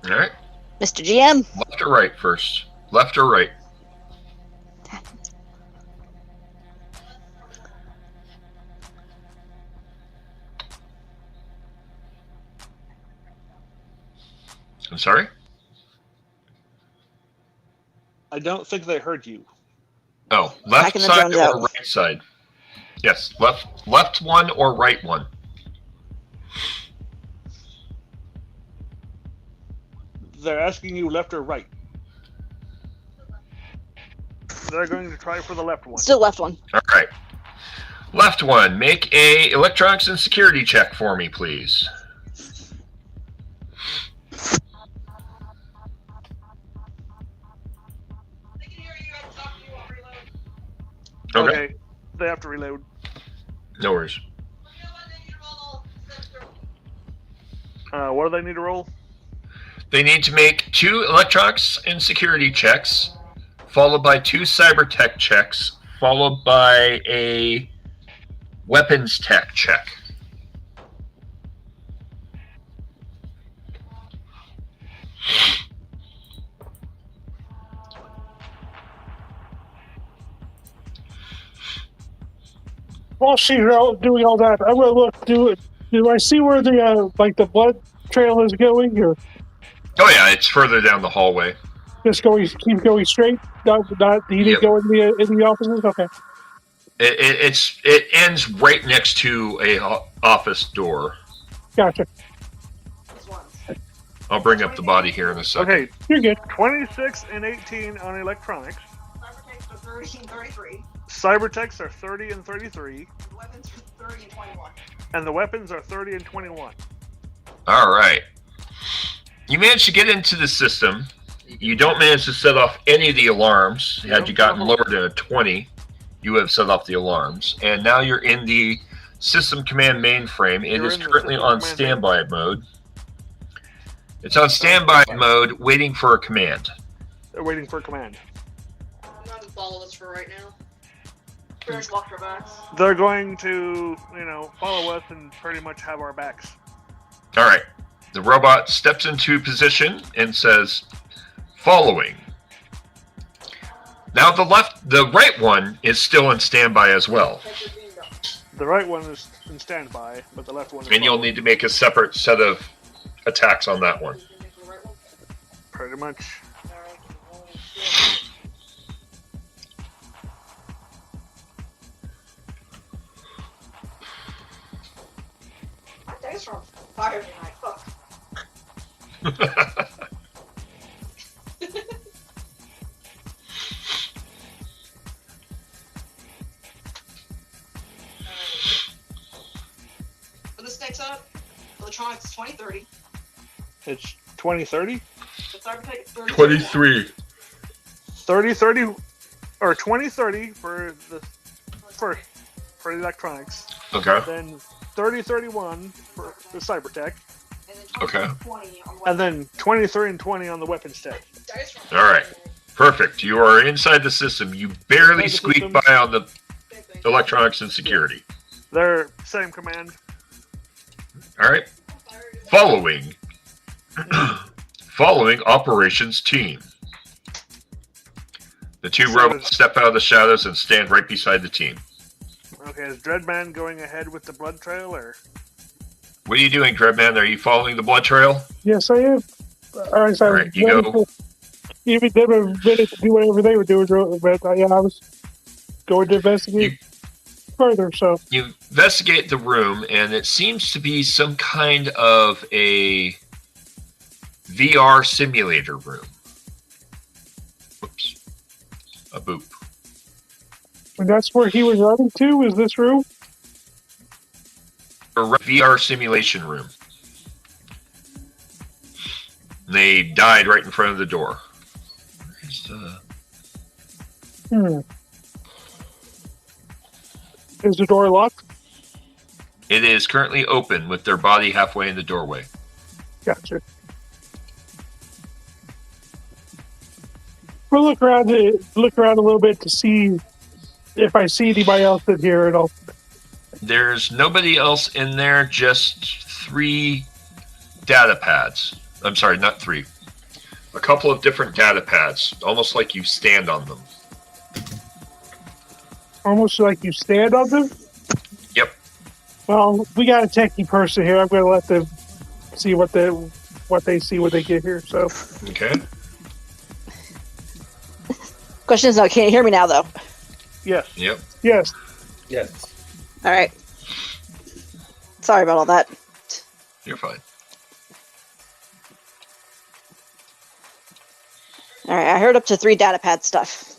All right. Mr. GM. Left or right first? Left or right? I'm sorry? I don't think they heard you. Oh, left Hacking the side drones or out. right side? Yes, left one or right one? They're asking you left or right. They're going to try for the left one. Still left one. All right. Left one, make a electronics and security check for me, please. Okay. They have to reload. No worries. What do they need to roll? They need to make 2 electronics and security checks, followed by 2 cyber tech checks, followed by a weapons tech check. While she's doing all that, I'm gonna look. Do I see where the the blood trail is going, or Oh yeah, it's further down the hallway. just keep going straight? Not he didn't go in the offices. Okay. It ends right next to a office door. Gotcha. I'll bring up the body here in a second. Okay, You're good. 26 and 18 on electronics. Cybertechs are 30 and 33. Cybertechs are 30 and 33. The weapons are 30 and 21. And the weapons are 30 and 21. All right. You managed to get into the system. You don't manage to set off any of the alarms. Had you gotten lower than a 20, you would have set off the alarms. And now you're in the system command mainframe. It is currently on standby mode. It's on standby mode, waiting for a command. They're waiting for a command. I'm not gonna follow this for right now. We're gonna walk our backs. They're going to, follow us and pretty much have our backs. All right. The robot steps into position and says, following. Now the right one is still in standby as well. The right one is in standby, but the left one is And you'll need to make a separate set of attacks on that one. pretty much. dice from fire tonight. Fuck. For this next up, electronics is 2030. It's 2030? The Cybertech is 30. 23. 3030 or 2030 for the electronics. Okay. Then 3031 for the Cybertech. And then Okay. 20 on And then 20, 30, and 20 on the weapons tech. dice from All right. Perfect. You are inside the system. You barely Inside the squeak system. by on the same thing. electronics and security. They're same command. All right. Following operations team. The two So robots step out of the shadows and stand right beside the team. Okay, is Dreadman going ahead with the blood trail, or What are you doing, Dreadman? Are you following the blood trail? Yes, I am. All right, you go. Even them a minute to do whatever they were doing, but yeah, I was going to investigate further. So You investigate the room, and it seems to be some kind of a VR simulator room. Whoops. A boop. and that's where he was running to. Is this room? A VR simulation room. They died right in front of the door. Where's the... Is the door locked? It is currently open with their body halfway in the doorway. Gotcha. We'll look around a little bit to see if I see anybody else in here, and I'll. There's nobody else in there, just 3 data pads. I'm sorry, not 3. A couple of different data pads, almost like you stand on them. Almost like you stand on them. Yep. Well, we got a techie person here. I'm going to let them see what they see when they get here. So Okay. Question is, can you hear me now, though? yes? Yep. yes, Yes. All right. Sorry about all that. You're fine. All right, I heard up to 3 data pad stuff.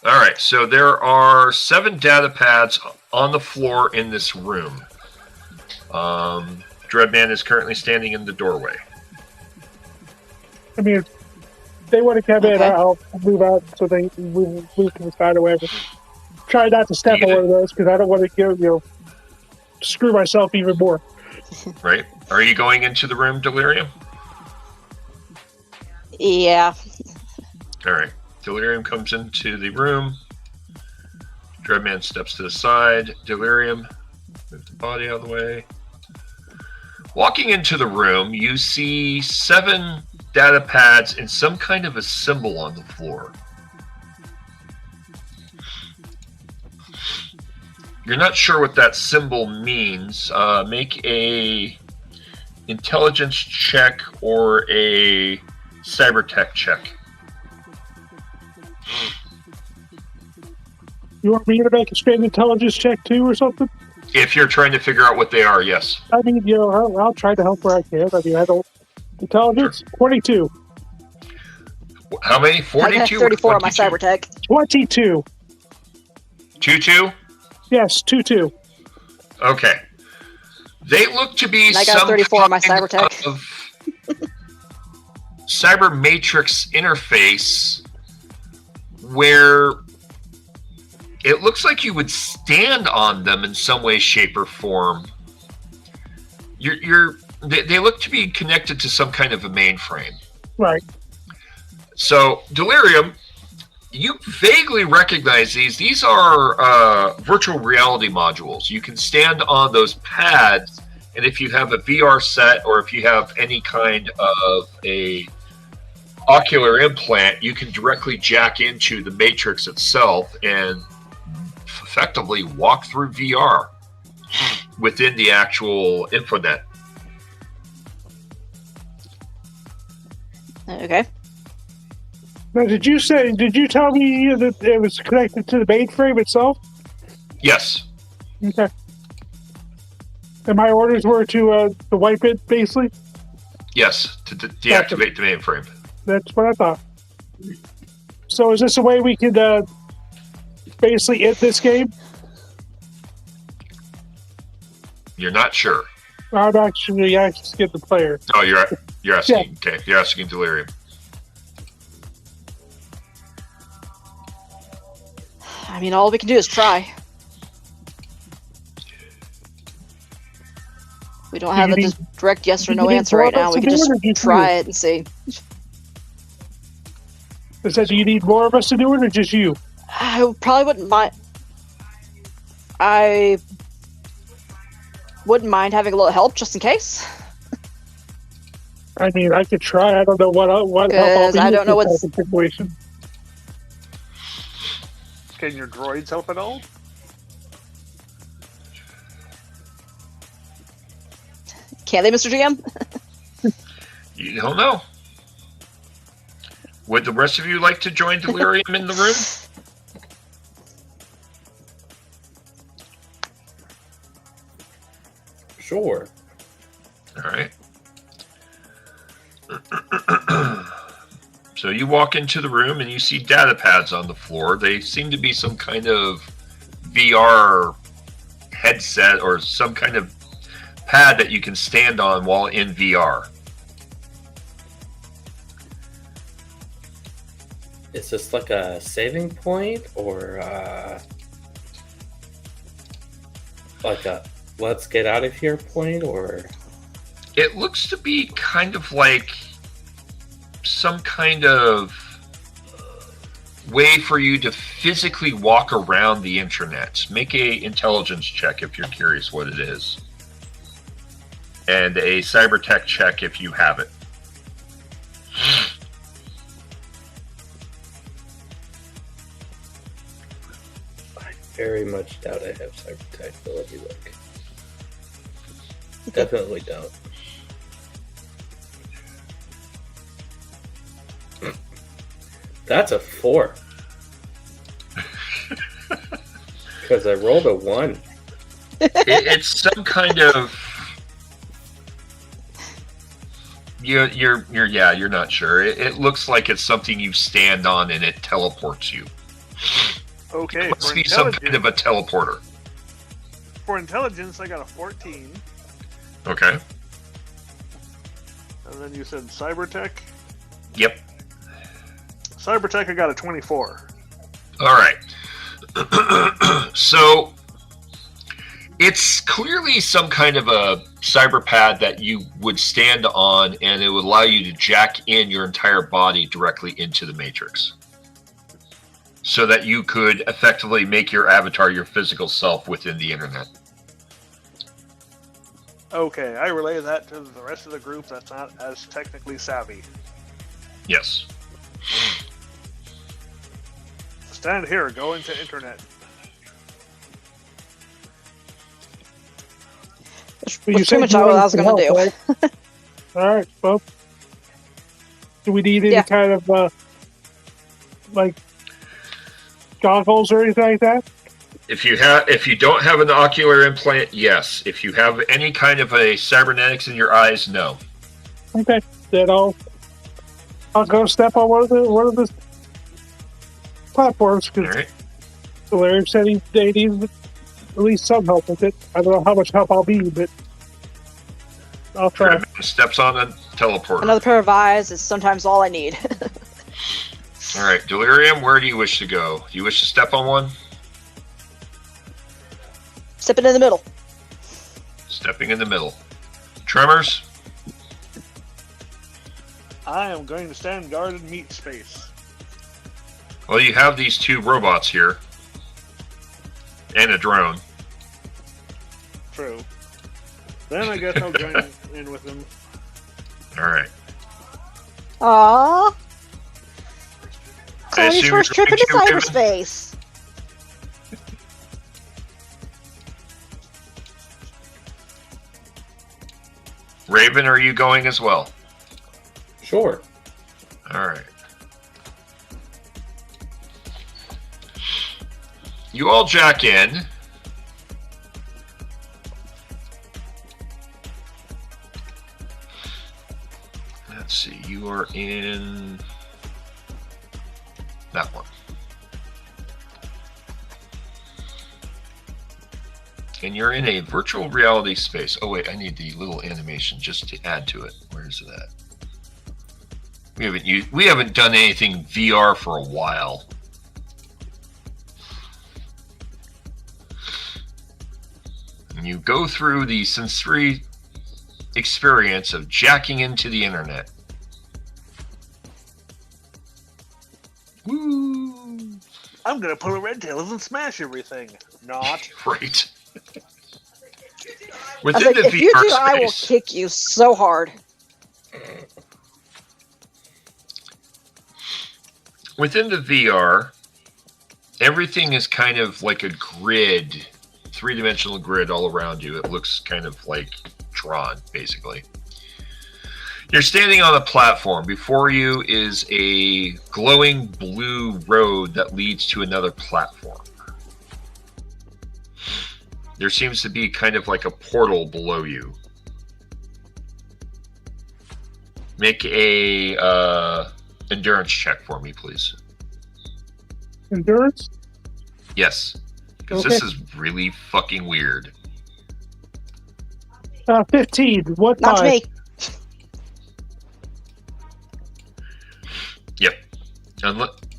All right, so there are 7 data pads on the floor in this room. Dreadman is currently standing in the doorway. I mean, if they want to come in, Okay. I'll move out so they move to the side or whatever. Try not to step You on get one of those because I don't want to screw myself even more. Right? Are you going into the room, Delirium? Yeah. All right. Delirium comes into the room. Dreadman steps to the side. Delirium, move the body out of the way. Walking into the room, you see 7 data pads and some kind of a symbol on the floor. You're not sure what that symbol means. Make a intelligence check or a cybertech check. You want me to make a straight intelligence check too, or something? If you're trying to figure out what they are, yes. I mean, I'll try to help where I can. I mean, I don't. Intelligence 22. How many? I 42 got 34 on my 22? cybertech. 22. 2-2? Yes, 2-2. Okay. They look to be And I got some 34 on my kind cybertech. of cyber matrix interface where it looks like you would stand on them in some way, shape, or form. They look to be connected to some kind of a mainframe. Right. So, Delirium, you vaguely recognize these. These are virtual reality modules. You can stand on those pads, and if you have a VR set or if you have any kind of a ocular implant, you can directly jack into the matrix itself and effectively walk through VR within the actual infonet. Okay. Now, did you tell me that it was connected to the mainframe itself? Yes. Okay. And my orders were to wipe it, basically. Yes, to deactivate the mainframe. That's what I thought. So is this a way we could basically end this game? You're not sure. I'm actually skip the player. Oh, you're asking. Yeah. Okay, you're asking Delirium. I mean, all we can do is try. We don't have a direct yes or no answer right now. We can just try it and see. Is that, do you need more of us to do it, or just you? I probably wouldn't mind. I wouldn't mind having a little help just in case. I mean, I could try. I don't know what help I'll be. I don't know what's situation. Can your droids help at all? Can they, Mr. GM? You don't know. Would the rest of you like to join Delirium in the room? Sure. All right. So you walk into the room and you see data pads on the floor. They seem to be some kind of VR headset or some kind of pad that you can stand on while in VR. Is this like a saving point or like a let's get out of here point, or? It looks to be kind of like some kind of way for you to physically walk around the internet. Make a intelligence check if you're curious what it is. And a cyber tech check if you have it. I very much doubt I have cyber tech, but let me look. Definitely don't. That's a 4. Because I rolled a 1. It's some kind of... You're not sure. It looks like it's something you stand on and it teleports you. Okay. It must be some kind of a teleporter. For intelligence, I got a 14. Okay. And then you said cybertech? Yep. Cybertech, I got a 24. All right. So it's clearly some kind of a cyber pad that you would stand on, and it would allow you to jack in your entire body directly into the Matrix, so that you could effectively make your avatar your physical self within the internet. Okay, I relay that to the rest of the group that's not as technically savvy. Yes. Stand here, go into internet. That's pretty much what I was going to do. Right? All right, well, do we need any kind of like goggles or anything like that? If you don't have an ocular implant, yes. If you have any kind of a cybernetics in your eyes, no. Okay, then I'll go step on one of the platforms, because Delirium said they need at least some help with it. I don't know how much help I'll be, but I'll try. Steps on a teleporter. Another pair of eyes is sometimes all I need. All right, Delirium, where do you wish to go? Do you wish to step on one? Stepping in the middle. Stepping in the middle. Tremors? I am going to stand guard in meat space. Well, you have these two robots here. And a drone. True. Then I guess I'll join in with them. Alright. Aww. Chloe's first trip into cyberspace. Raven, are you going as well? Sure. Alright. You all jack in. Let's see. You are in that one. And you're in a virtual reality space. Oh wait, I need the little animation just to add to it. Where is it at? We haven't done anything VR for a while. And you go through the sensory experience of jacking into the internet. Woo! I'm gonna pull a red tails and smash everything. Not. Right. I was Within like, the if you VR do, I will space, kick you so hard. within the VR, everything is kind of like a grid, three-dimensional grid all around you. It looks kind of like drawn, basically. You're standing on a platform. Before you is a glowing blue road that leads to another platform. There seems to be kind of like a portal below you. Make a endurance check for me, please. Endurance? Yes, because this is really fucking weird. 15. What Not to time? me. Yep.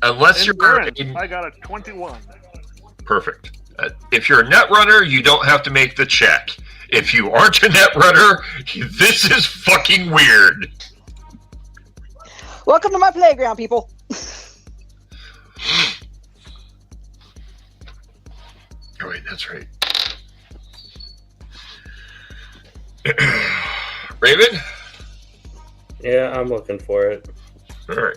Unless you're Endurance, I got a 21. perfect. If you're a net runner, you don't have to make the check. If you aren't a net runner, this is fucking weird. Welcome to my playground, people. Oh wait, that's right. Raven? Yeah, I'm looking for it. All right.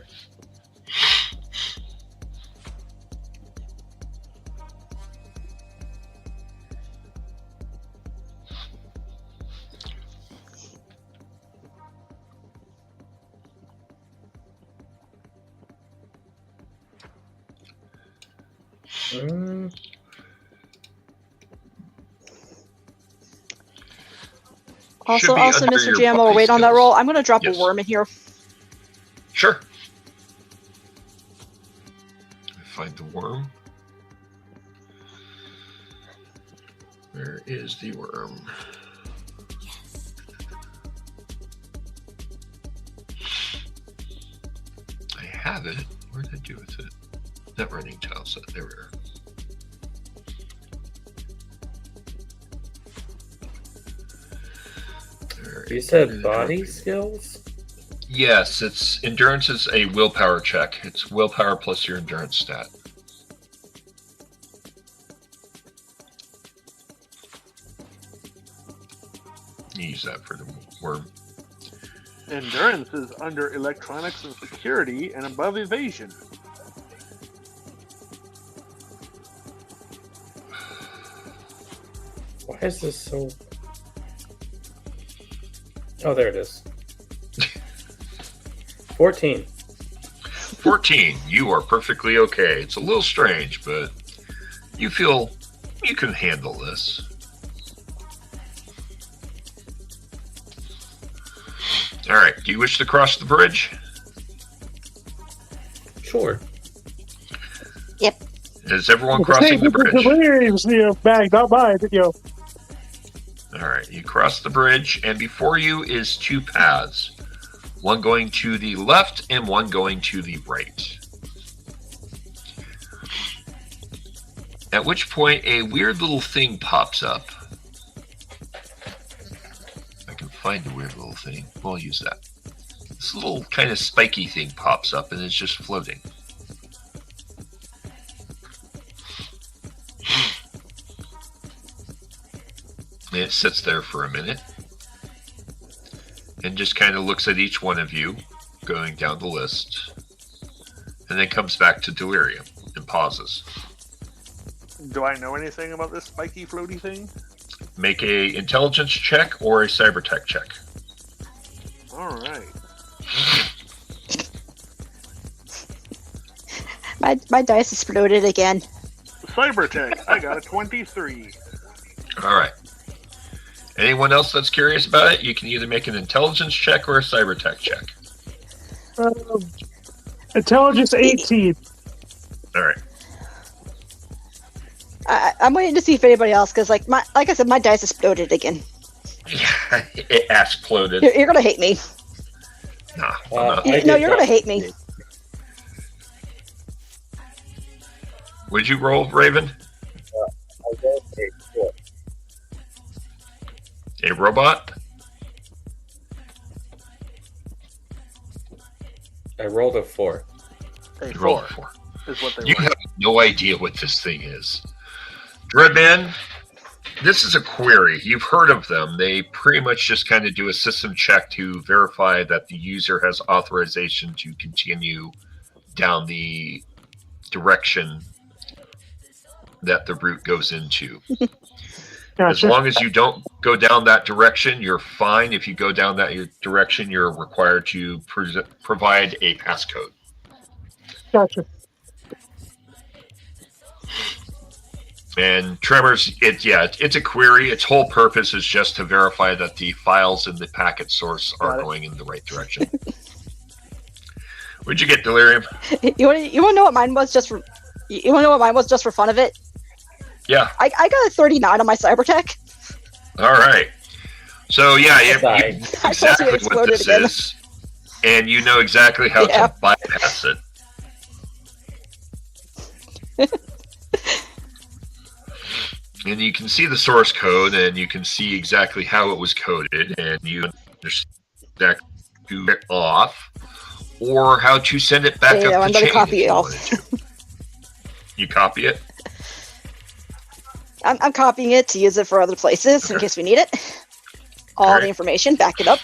Also, Should be under Mr. your Jam, while we're puppy waiting on that skills. roll, I'm going to drop Yes. a worm in here. Sure. Find the worm. Where is the worm? I have it. Where did I do with it? Net running tile set. There we are. You said body skills? Yes, it's endurance is a willpower check. It's willpower plus your endurance stat. You use that for the worm. Endurance is under electronics and security and above evasion. Why is this so... Oh, there it is. 14. 14. You are perfectly okay. It's a little strange, but you feel you can handle this. All right. Do you wish to cross the bridge? Sure. Yep. Is everyone crossing the bridge? The bag, not mine. All right. You cross the bridge, and before you is two paths. One going to the left and one going to the right. At which point a weird little thing pops up. If I can find the weird little thing, we'll use that. This little kind of spiky thing pops up and it's just floating. And it sits there for a minute. And just kind of looks at each one of you, going down the list, and then comes back to Delirium and pauses. Do I know anything about this spiky floaty thing? Make a intelligence check or a cybertech check. Alright. My dice exploded again. Cybertech, I got a 23. All right. Anyone else that's curious about it, you can either make an intelligence check or a cybertech check. Intelligence 18. All right. I'm waiting to see if anybody else, because like I said, my dice exploded again. Yeah, it exploded. You're gonna hate me. Nah, No, you're gonna hate me. Would you roll, Raven? I rolled a 4. A robot? I rolled a 4. A You rolled a 4 4. is what they You want. have no idea what this thing is. Dreadman, this is a query. You've heard of them. They pretty much just kind of do a system check to verify that the user has authorization to continue down the direction that the route goes into. As Gotcha. long as you don't go down that direction, you're fine. If you go down that direction, you're required to provide a passcode. Gotcha. And Tremors, it's a query. Its whole purpose is just to verify that the files in the packet source are going in the right direction. What'd you get, Delirium? You want to know what mine was just for? You want to know what mine was just for fun of it? Yeah. I got a 39 on my Cybertech. All right. So yeah, you know I thought you exactly what exploded this again. is, and you know exactly how Yeah. to bypass it. And you can see the source code, and you can see exactly how it was coded, and you understand exactly to get off, or how to send it back Yeah, up I'm the gonna chain copy if it you off. wanted to. You copy it? I'm copying it to use it for other places in case we need it. All the Great. information, back it up.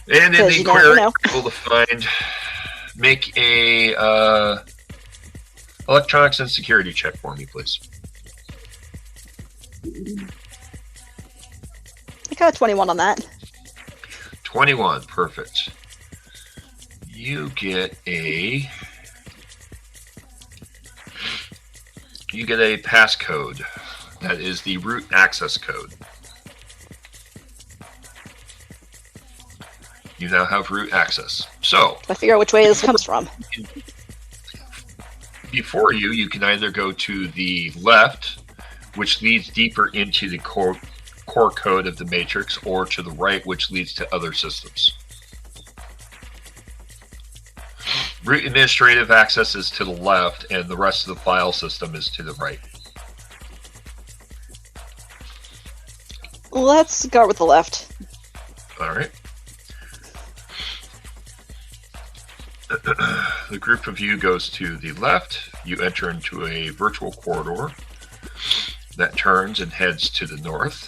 And in Because the you never query, know. you're able to find, make a electronics and security check for me, please. I got a 21 on that. 21, perfect. You get a passcode. That is the root access code. You now have root access. So, I figure out which way this comes from. before you can either go to the left, which leads deeper into the core code of the matrix, or to the right, which leads to other systems. Root administrative access is to the left, and the rest of the file system is to the right. Let's go with the left. All right. The group of you goes to the left. You enter into a virtual corridor that turns and heads to the north.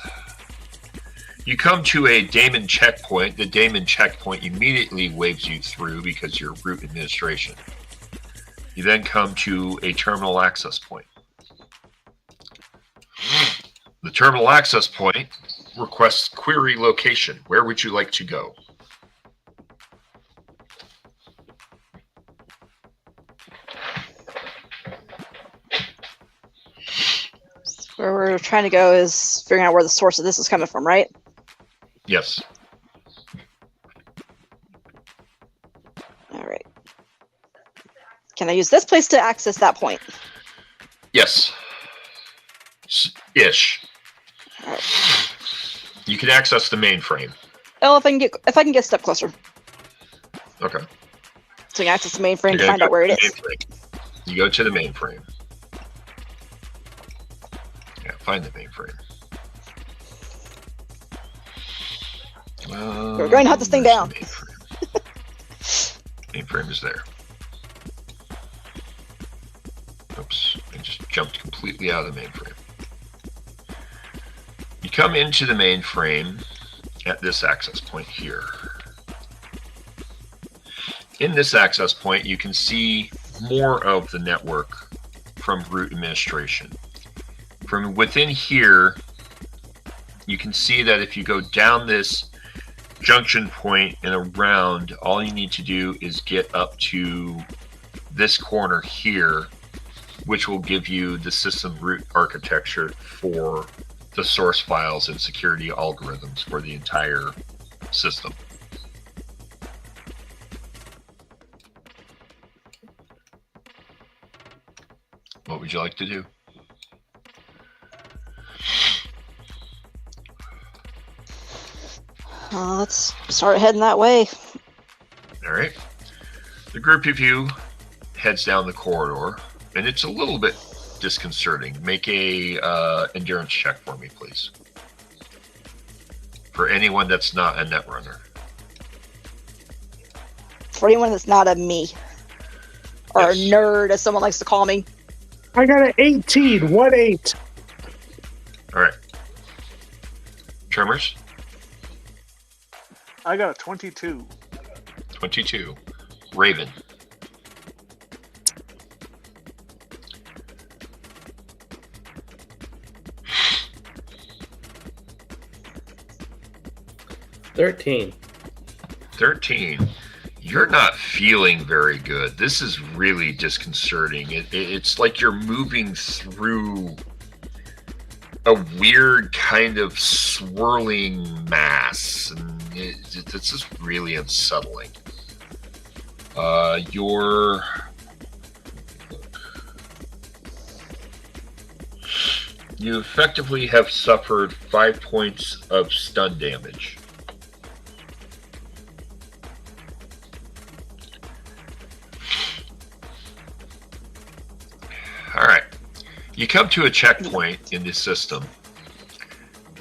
You come to a daemon checkpoint. The daemon checkpoint immediately waves you through because you're root administration. You then come to a terminal access point. The terminal access point requests query location. Where would you like to go? Where we're trying to go is figuring out where the source of this is coming from, right? Yes. All right. Can I use this place to access that point? Yes. Ish. All right. You can access the mainframe. Oh, if I can get a step closer, Okay. so I can access the mainframe You're to gonna find go out where it to the is. mainframe. You go to the mainframe. Yeah, find the mainframe. We're going to hunt this thing Where's down. the Mainframe? Mainframe is there. Oops, I just jumped completely out of the mainframe. You come into the mainframe at this access point here. In this access point, you can see more of the network from root administration. From within here, you can see that if you go down this junction point and around, all you need to do is get up to this corner here, which will give you the system root architecture for the source files and security algorithms for the entire system. you like to do? Let's start heading that way. All right. The group of you heads down the corridor, and it's a little bit disconcerting. Make a endurance check for me, please. For anyone that's not a netrunner. For anyone that's not a me. Or Yes. a nerd, as someone likes to call me. I got an 18. 1-8. All right. Tremors? I got a 22. 22. Raven? $13. 13. You're not feeling very good. This is really disconcerting. It's like you're moving through a weird kind of swirling mass, and it's just really unsettling. You effectively have suffered 5 points of stun damage. All right. You come to a checkpoint in this system,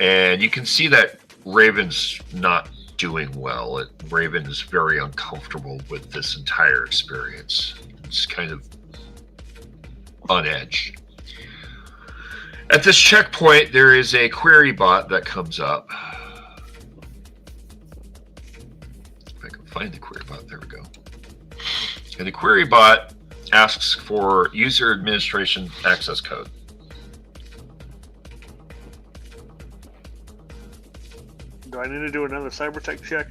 and you can see that Raven's not doing well. Raven is very uncomfortable with this entire experience. It's kind of on edge. At this checkpoint, there is a query bot that comes up. If I can find the query bot, there we go. And the query bot asks for user administration access code. Do I need to do another cybertech check?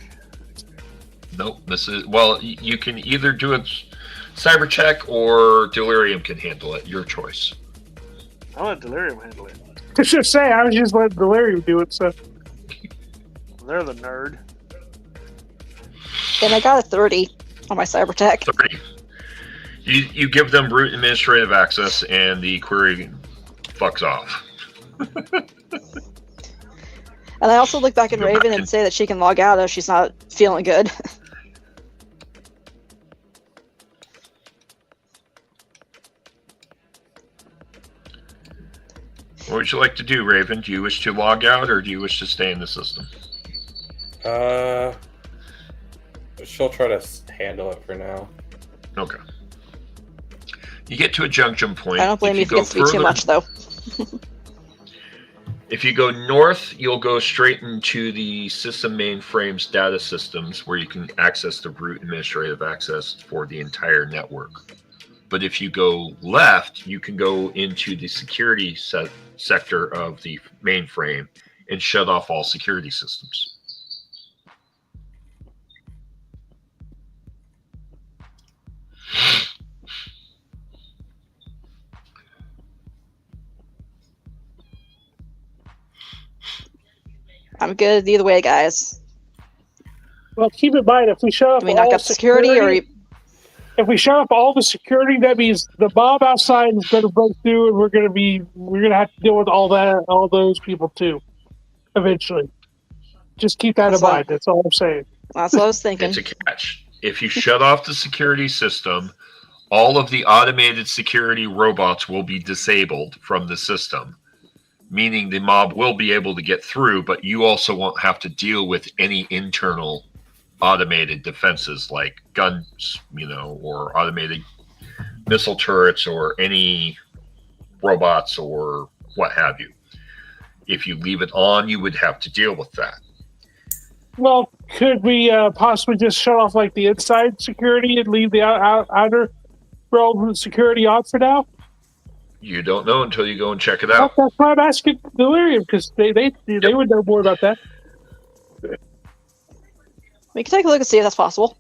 Nope. This is, well, you can either do a cyber check or Delirium can handle it. Your choice. I'll let Delirium handle it. I should say, I was just letting Delirium do it, so. They're the nerd. And I got a 30 on my cyber tech. 30. You give them root administrative access, and the query fucks off. And I also look back at Raven and say that she can log out if she's not feeling good. What would you like to do, Raven? Do you wish to log out, or do you wish to stay in the system? She'll try to handle it for now. Okay. You get to a junction point. I don't blame you if it gets to be too much, though. If you go north, you'll go straight into the system mainframe's data systems, where you can access the root administrative access for the entire network. But if you go left, you can go into the security sector of the mainframe and shut off all security systems. I'm good either way, guys. Well, keep in mind, if we shut off Can we knock all up security, if we shut off all the security, that means the mob outside is going to break through, and we're going to have to deal with all those people too, eventually. Just keep that in mind. That's all I'm saying. That's what I was thinking. It's a catch. If you shut off the security system, all of the automated security robots will be disabled from the system, meaning the mob will be able to get through, but you also won't have to deal with any internal automated defenses like guns, or automated missile turrets or any robots or what have you. If you leave it on, you would have to deal with that. Well, could we possibly just shut off like the inside security and leave the outer realm security on for now? You don't know until you go and check it out. That's why I'm asking Delirium, because they would know more about that. We can take a look and see if that's possible.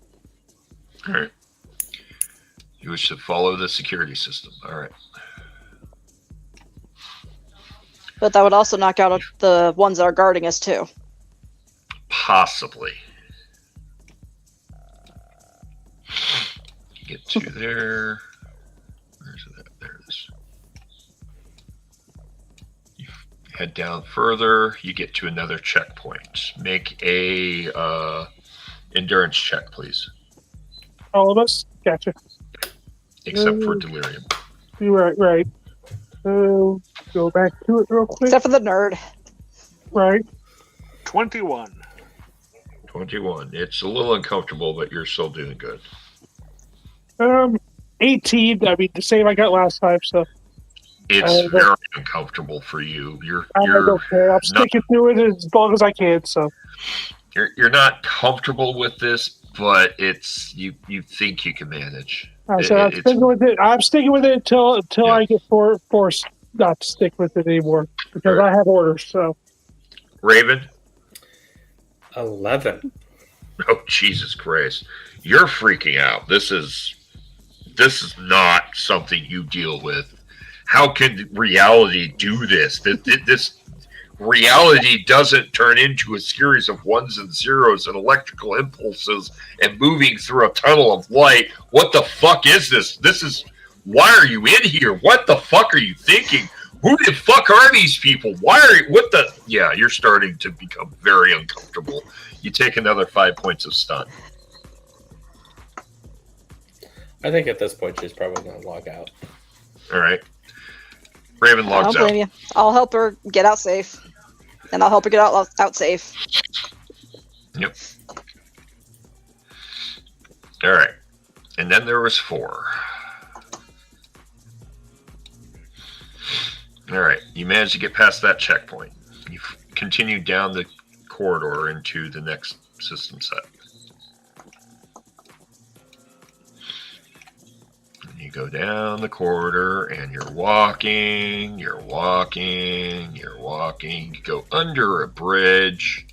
All right. You wish to follow the security system. All right. But that would also knock out the ones that are guarding us, too. Possibly. Get to there. Where's that? There it is. Head down further. You get to another checkpoint. Make a endurance check, please. All of us? Gotcha. Except for delirium. Right. Go back to it real quick. Except for the nerd. Right. 21. 21. It's a little uncomfortable, but you're still doing good. 18. I mean, the same I got last time, so. It's very uncomfortable for you. I don't care. I'm sticking through it as long as I can, so. You're not comfortable with this, but it's you think you can manage. So I'm sticking with it. I'm sticking with it until I get forced not to stick with it anymore because I have orders. So, Raven, 11. oh Jesus Christ, you're freaking out. This is not something you deal with. How can reality do this? This reality doesn't turn into a series of ones and zeros and electrical impulses and moving through a tunnel of light. What the fuck is this? Why are you in here? What the fuck are you thinking? Who the fuck are these people? You're starting to become very uncomfortable. You take another 5 points of stun. I think at this point she's probably going to log out. All right. Raven logs out. I don't blame you. I'll help her get out safe. And I'll help her get out safe. Yep. All right. And then there was 4. All right. You managed to get past that checkpoint. You continue down the corridor into the next system set. You go down the corridor and you're walking. You go under a bridge.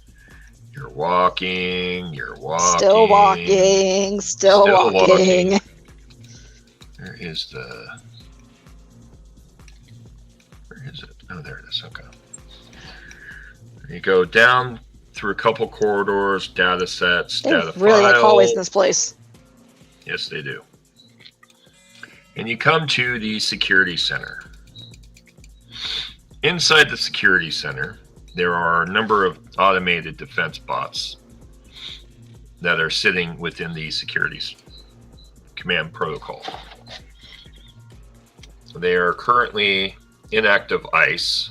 You're walking. Still walking. Where is it? Oh, there it is. Okay. You go down through a couple corridors, data sets, They data really files. like hallways in this place. Yes, they do. And you come to the security center. Inside the security center, there are a number of automated defense bots that are sitting within the security command protocol. They are currently inactive ICE.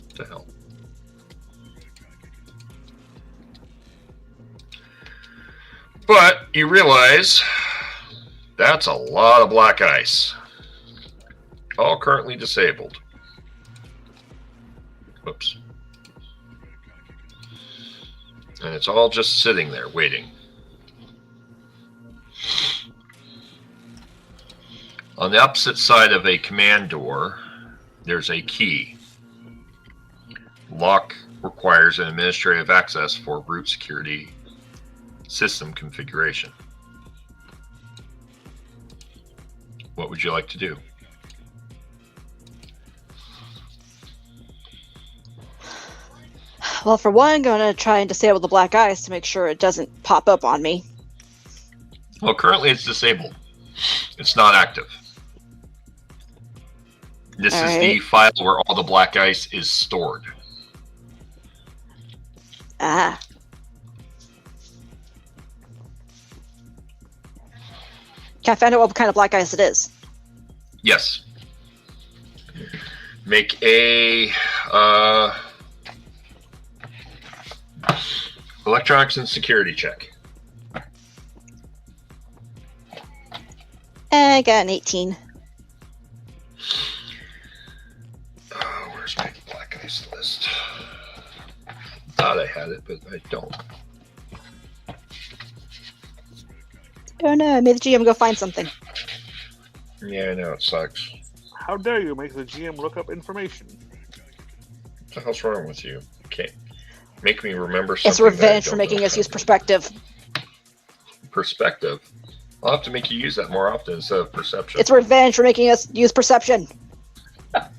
What the hell? But you realize that's a lot of black ice. All currently disabled. Whoops. And it's all just sitting there waiting. On the opposite side of a command door, there's a key. Lock requires an administrative access for root security system configuration. What would you like to do? Well, for one, I'm going to try and disable the black ice to make sure it doesn't pop up on me. Well, currently it's disabled. It's not active. This is the file where all the black ice is stored. Ah. Can I find out what kind of black ice it is? Yes. Make a electronics and security check. I got an 18. Oh, where's my black ice list? Thought I had it, but I don't. Oh no, I made the GM go find something. Yeah, I know, it sucks. How dare you make the GM look up information? What the hell's wrong with you? Okay. Make me remember something. It's revenge for making us use perspective. Perspective? I'll have to make you use that more often instead of perception. It's revenge for making us use perception. But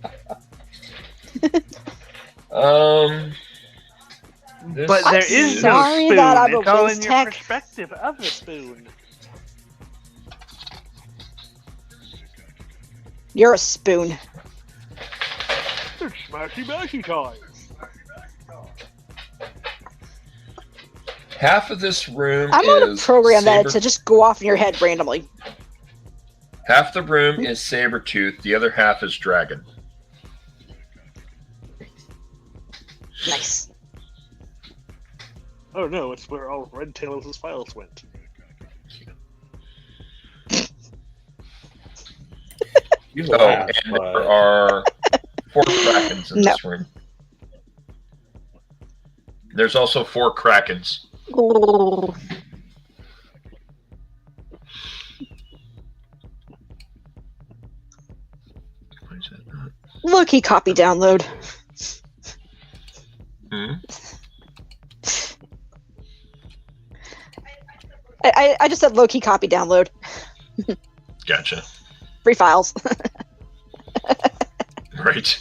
there is no sorry spoon. that I'm a It's all in whiz your tech. perspective of the spoon. You're a spoon. They're Smashy mashy time. Half of this room I'm going is to program that saber- to just go off in your head randomly. Half the room is Sabretooth, the other half is Dragon. Nice. Oh no, it's where all Red Tails' files went. You Oh, laugh, and but there are 4 Krakens in this room. There's also 4 Krakens. Why is that not? Low-key copy download. Hmm? I just said low-key copy download. Gotcha. Free files. Right.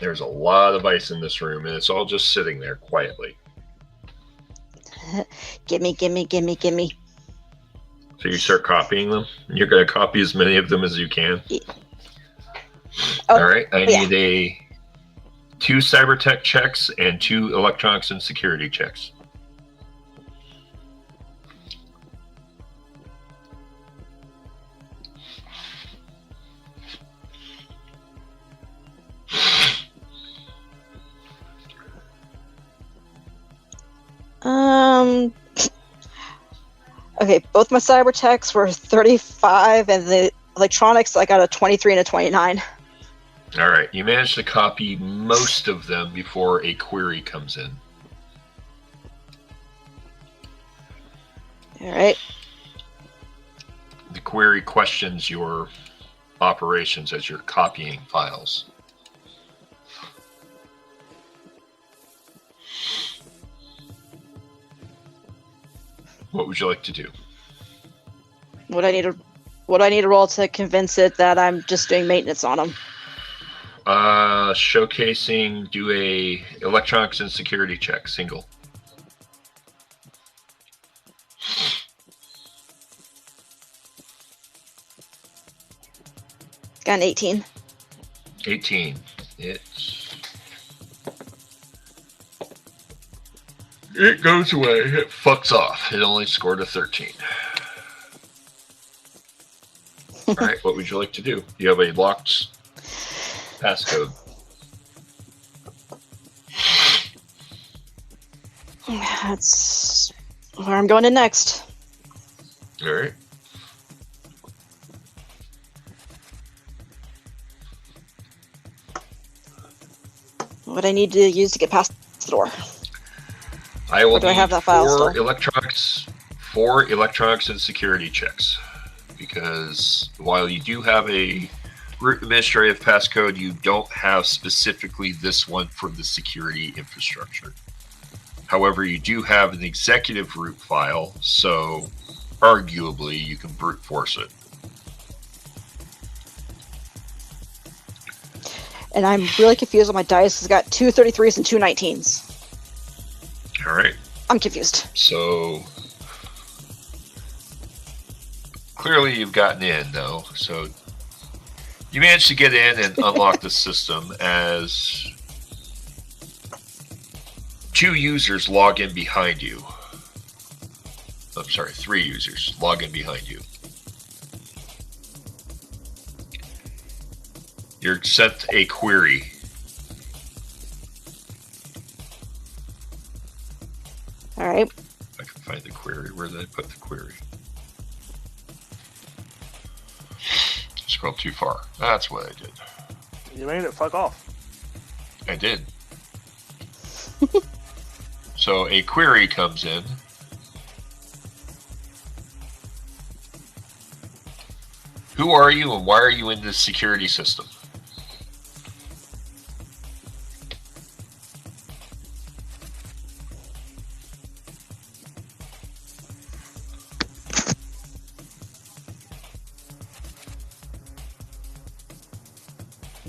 There's a lot of ice in this room, and it's all just sitting there quietly. Gimme, gimme, gimme, gimme. So you start copying them. You're going to copy as many of them as you can. Oh, All right. I yeah. need 2 cybertech checks and 2 electronics and security checks. Okay, both my cyber techs were 35, and the electronics, I got a 23 and a 29. All right. You managed to copy most of them before a query comes in. All right. The query questions your operations as you're copying files. What would you like to do? What I need to roll to convince it that I'm just doing maintenance on them. Showcasing, do a electronics and security check, single. Got an 18. 18. It goes away. It fucks off. It only scored a 13. All right, what would you like to do? You have a locked passcode. That's where I'm going in next. All right. What I need to use to get past the door. I will Or do I need have that file four still? electronics and security checks, because while you do have a root administrative passcode, you don't have specifically this one for the security infrastructure. However, you do have an executive root file, so arguably you can brute force it. And I'm really confused on my dice. It's got 2 33s and 2 19s. All right. I'm confused. So clearly you've gotten in, though. So you managed to get in and unlock the system as 2 users log in behind you. I'm sorry, 3 users log in behind you. You're sent a query. All right. I can find the query. Where did I put the query? Scroll too far. That's what I did. You made it fuck off. I did. So a query comes in. Who are you and why are you in this security system?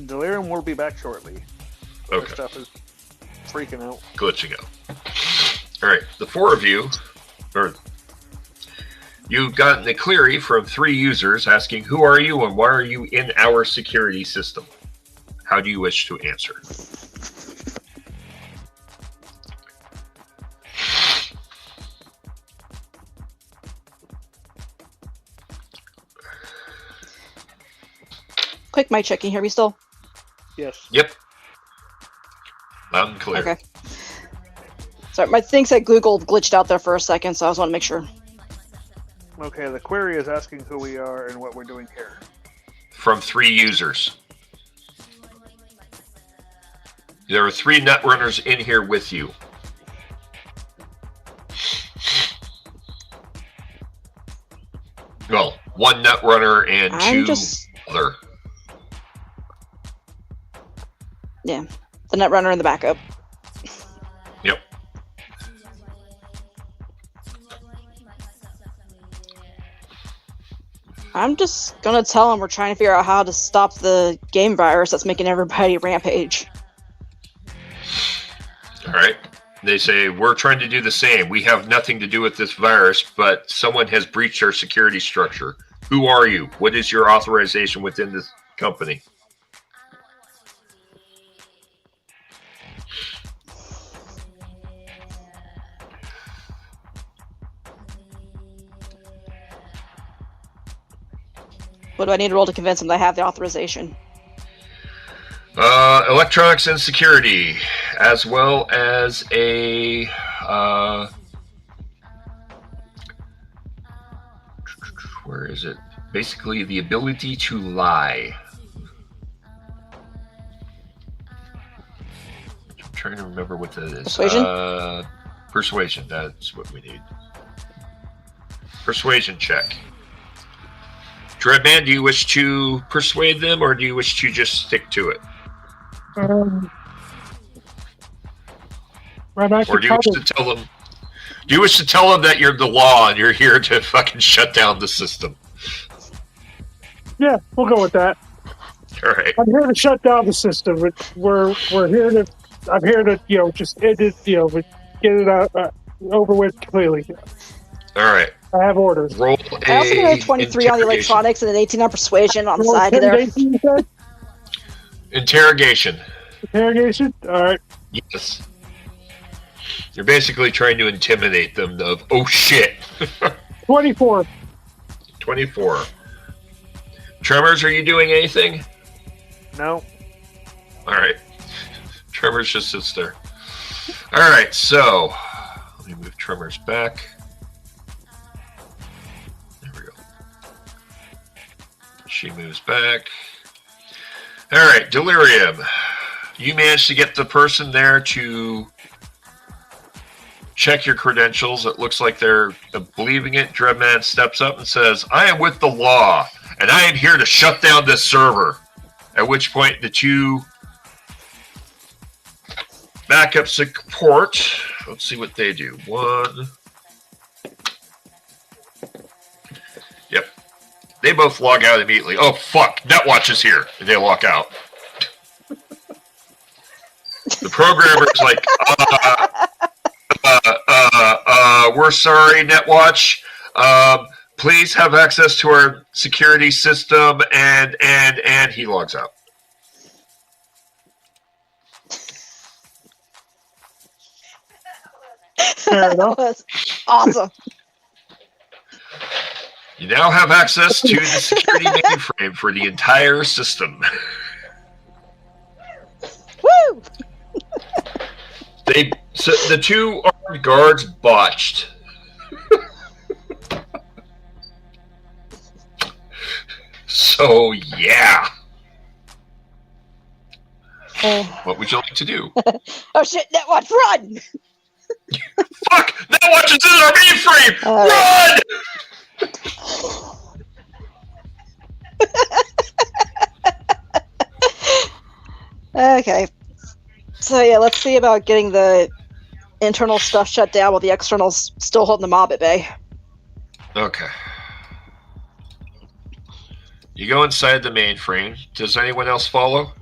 Delirium will be back shortly. Their Okay. stuff is freaking out. Glitching out. All right, the 4 of you, or You've gotten a query from 3 users asking, who are you and why are you in our security system? How do you wish to answer? Quick mic check. Can you hear me still? Yes. Yep. Loud and clear. Okay. Sorry, my thing said Google glitched out there for a second, so I just want to make sure. Okay, the query is asking who we are and what we're doing here. From 3 users. There are 3 netrunners in here with you. Well, 1 netrunner and 2 other. Yeah, the netrunner and the backup. Yep. I'm just gonna tell them we're trying to figure out how to stop the game virus that's making everybody rampage. All right. They say, we're trying to do the same. We have nothing to do with this virus, but someone has breached our security structure. Who are you? What is your authorization within this company? What do I need to roll to convince them that I have the authorization? Electronics and security, as well as a where is it? Basically, the ability to lie. I'm trying to remember what that is. Persuasion? Persuasion, that's what we need. Persuasion check. Dreadman, do you wish to persuade them, or do you wish to just stick to it? Or do you wish to tell them? Do you wish to tell them that you're the law and you're here to fucking shut down the system? Yeah, we'll go with that. All right. I'm here to shut down the system. We're here to. I'm here to just end it. Get it out over with clearly. All right. I have orders. Roll I also got a 23 on the electronics and an 18 on persuasion on the side of there. Interrogation. Interrogation? All right. Yes. You're basically trying to intimidate them of, oh shit. 24. 24. Tremors, are you doing anything? No. All right. Tremors just sits there. All right, so let me move Tremors back. There we go. She moves back. All right, Delirium. You managed to get the person there to check your credentials. It looks like they're believing it. Dreadman steps up and says, I am with the law, and I am here to shut down this server. At which point the 2 backup support, let's see what they do. 1. Yep. They both log out immediately. Oh, fuck. Netwatch is here. And they walk out. The programmer's like, we're sorry, Netwatch. Please have access to our security system, and he logs out. That was awesome. You now have access to the security mainframe for the entire system. Woo! The 2 armed guards botched. So, yeah. What would you like to do? Oh shit, Netwatch, run! Fuck! Netwatch is in our mainframe! Run! Okay. So yeah, let's see about getting the internal stuff shut down while the external's still holding the mob at bay. Okay. You go inside the mainframe. Does anyone else follow?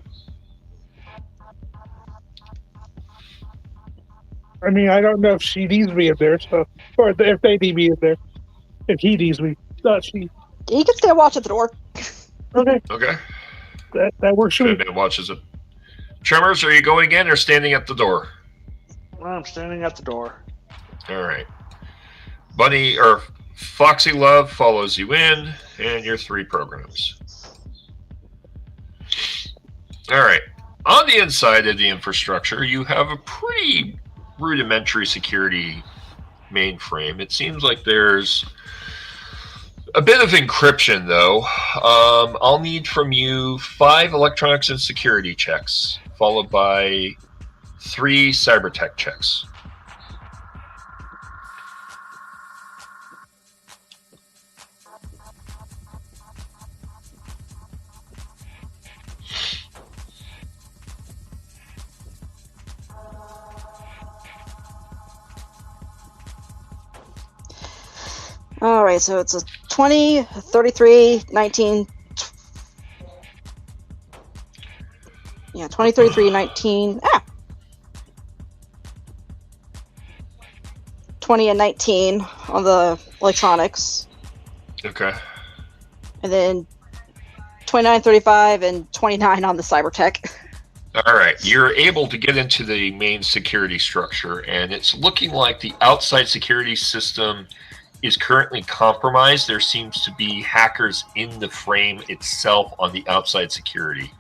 I mean, I don't know if she needs me in there, so or if they need me in there. If he needs me, not she. He can stay watch at the door. Okay, Okay. that works for me. Good man watches it. Tremors, are you going in or standing at the door? I'm standing at the door. All right. Bunny or Foxy Love follows you in, and your 3 programs. All right. On the inside of the infrastructure, you have a pretty rudimentary security mainframe. It seems like there's a bit of encryption, though. I'll need from you 5 electronics and security checks, followed by 3 cyber tech checks. All right, so it's a 20, 33, 19. Yeah, 20, 33, 19. 20 and 19 on the electronics. Okay. And then 29, 35, and 29 on the cyber tech. All right. You're able to get into the main security structure, and it's looking like the outside security system is currently compromised. There seems to be hackers in the frame itself on the outside security.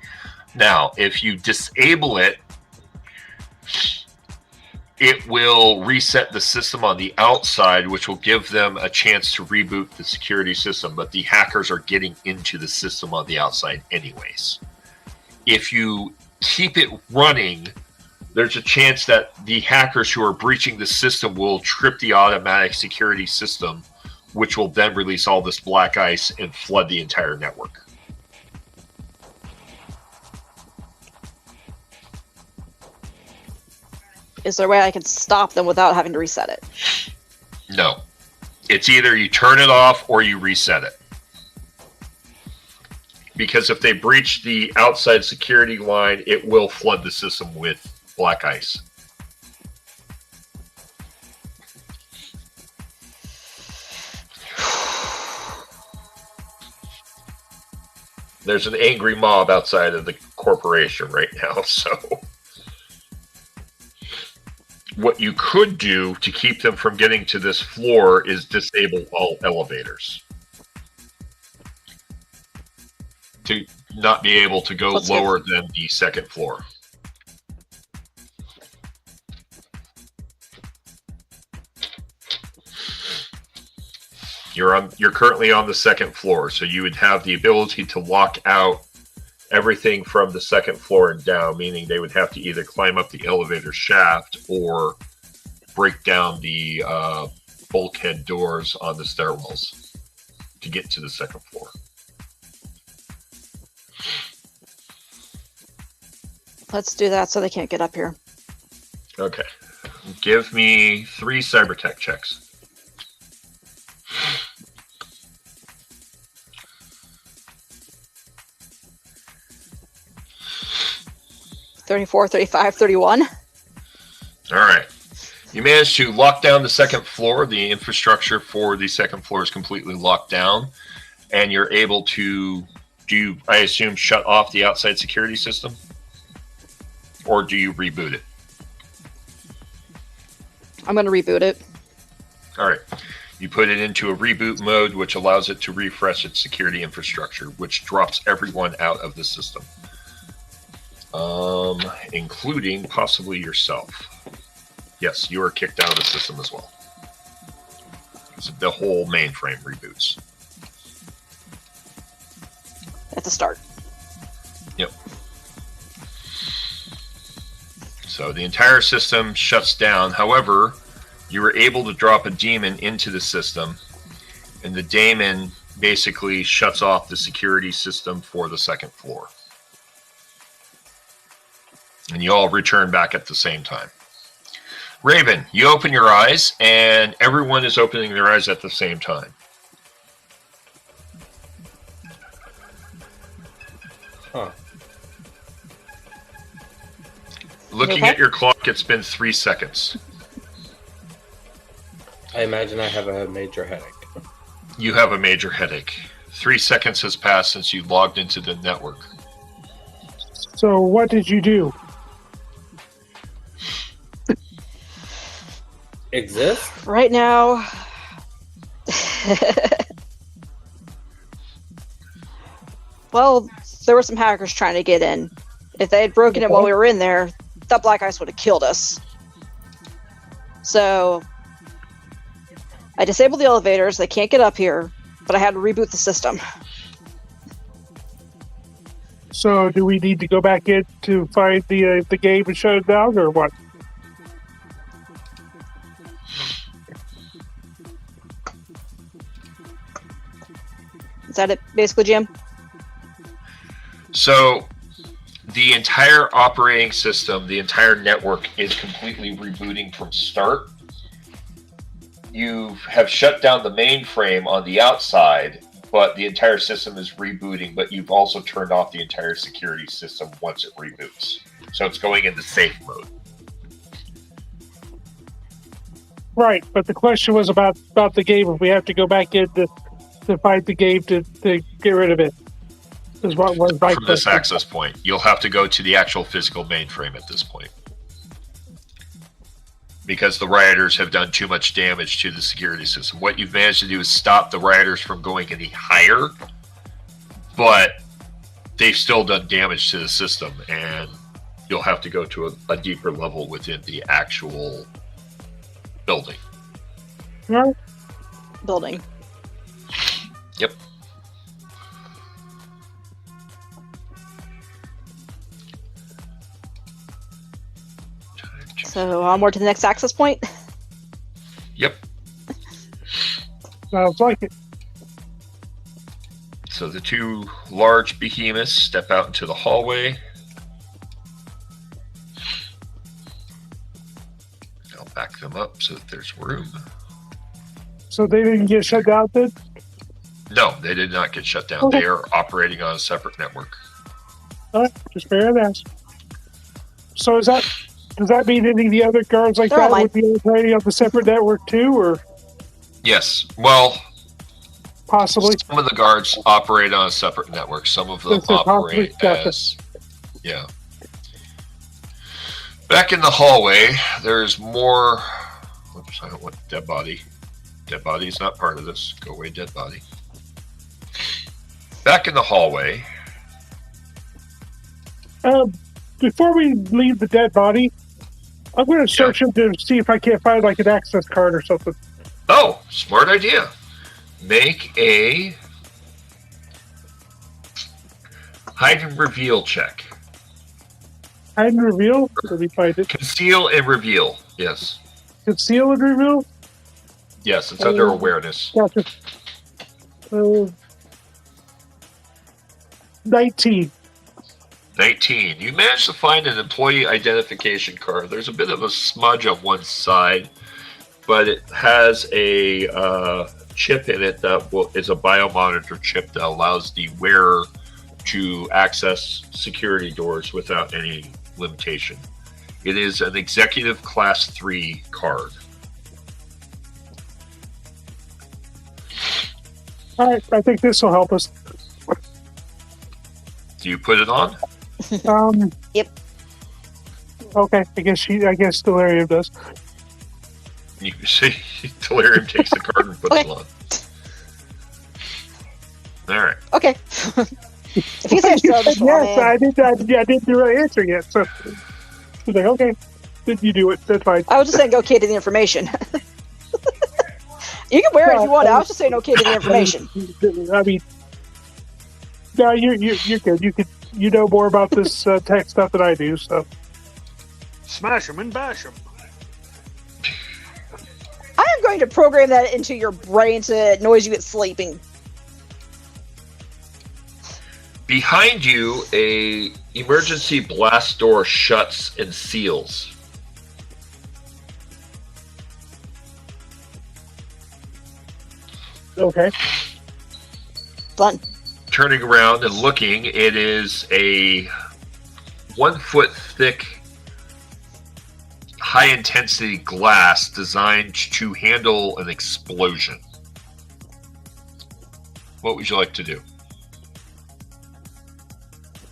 Now, if you disable it, it will reset the system on the outside, which will give them a chance to reboot the security system, but the hackers are getting into the system on the outside anyways. If you keep it running, there's a chance that the hackers who are breaching the system will trip the automatic security system, which will then release all this black ice and flood the entire network. Is there a way I can stop them without having to reset it? No. It's either you turn it off or you reset it. Because if they breach the outside security line, it will flood the system with black ice. There's an angry mob outside of the corporation right now, so what you could do to keep them from getting to this floor is disable all elevators. To not be able to go lower than the second floor. You're currently on the second floor, so you would have the ability to lock out everything from the second floor and down, meaning they would have to either climb up the elevator shaft or break down the bulkhead doors on the stairwells to get to the second floor. Let's do that so they can't get up here. Okay. Give me 3 cybertech checks. 34, 35, 31. All right. You managed to lock down the second floor. The infrastructure for the second floor is completely locked down. And you're able to, I assume, shut off the outside security system? Or do you reboot it? I'm going to reboot it. All right. You put it into a reboot mode, which allows it to refresh its security infrastructure, which drops everyone out of the system. Including possibly yourself. Yes, you are kicked out of the system as well. So the whole mainframe reboots. At the start. Yep. So the entire system shuts down. However, you were able to drop a daemon into the system, and the daemon basically shuts off the security system for the second floor. And you all return back at the same time. Raven, you open your eyes, and everyone is opening their eyes at the same time. Huh. Looking at your clock, it's been 3 seconds. I imagine I have a major headache. You have a major headache. 3 seconds has passed since you logged into the network. So what did you do? Exist? Right now. Well, there were some hackers trying to get in. If they had broken it while we were in there, that black ice would have killed us. So I disabled the elevators. They can't get up here, but I had to reboot the system. So do we need to go back in to find the game and shut it down, or what? Is that it, basically, Jim? So the entire operating system, the entire network is completely rebooting from start. You have shut down the mainframe on the outside, but the entire system is rebooting, but you've also turned off the entire security system once it reboots. So it's going into safe mode. Right, but the question was about the game. If we have to go back in to fight the game to get rid of it. Is what was my From this question. access point, you'll have to go to the actual physical mainframe at this point. Because the rioters have done too much damage to the security system. What you've managed to do is stop the rioters from going any higher, but they've still done damage to the system, and you'll have to go to a deeper level within the actual building. Yeah. Building. Yep. So onward to the next access point. Yep. Sounds like it. So the two large behemoths step out into the hallway. I'll back them up so that there's room. So they didn't get shut down then? No, they did not get shut down. Okay. They are operating on a separate network. All right, just fair and ask. So does that mean any of the other guards like They're that online. would be operating on the separate network too, or Yes. Well, possibly? some of the guards operate on a separate network. Some of them Yes, they're operate possibly- gotcha. as... Yeah. Back in the hallway, there's more... Whoops, I don't want dead body. Dead body is not part of this. Go away, dead body. Back in the hallway... Before we leave the dead body, I'm going to search him to see if I can't find like an access card or something. Oh, smart idea. Make a hide and reveal check. Hide and reveal? Let me find it. Conceal and reveal. Yes. Conceal and reveal? Yes, it's under awareness. Gotcha. 19. 19. You managed to find an employee identification card. There's a bit of a smudge on one side, but it has a chip in it that is a biomonitor chip that allows the wearer to access security doors without any limitation. It is an executive class 3 card. All right, I think this will help us. Do you put it on? Yep. Okay, I guess Delirium does. You see, Delirium takes the card and puts it on. All right. Okay. If you say so, that's Yes, fine. I didn't do the answer yet, so I was like, okay, then you do it. That's fine. I was just saying okay to the information. You can wear it if you want. I was just saying okay to the information. I mean, no, you're good. You know more about this tech stuff than I do, so. Smash them and bash them. I am going to program that into your brain to noise you at sleeping. Behind you, a emergency blast door shuts and seals. Okay. Fun. Turning around and looking, it is a 1 foot thick, high intensity glass designed to handle an explosion. what would you like to do?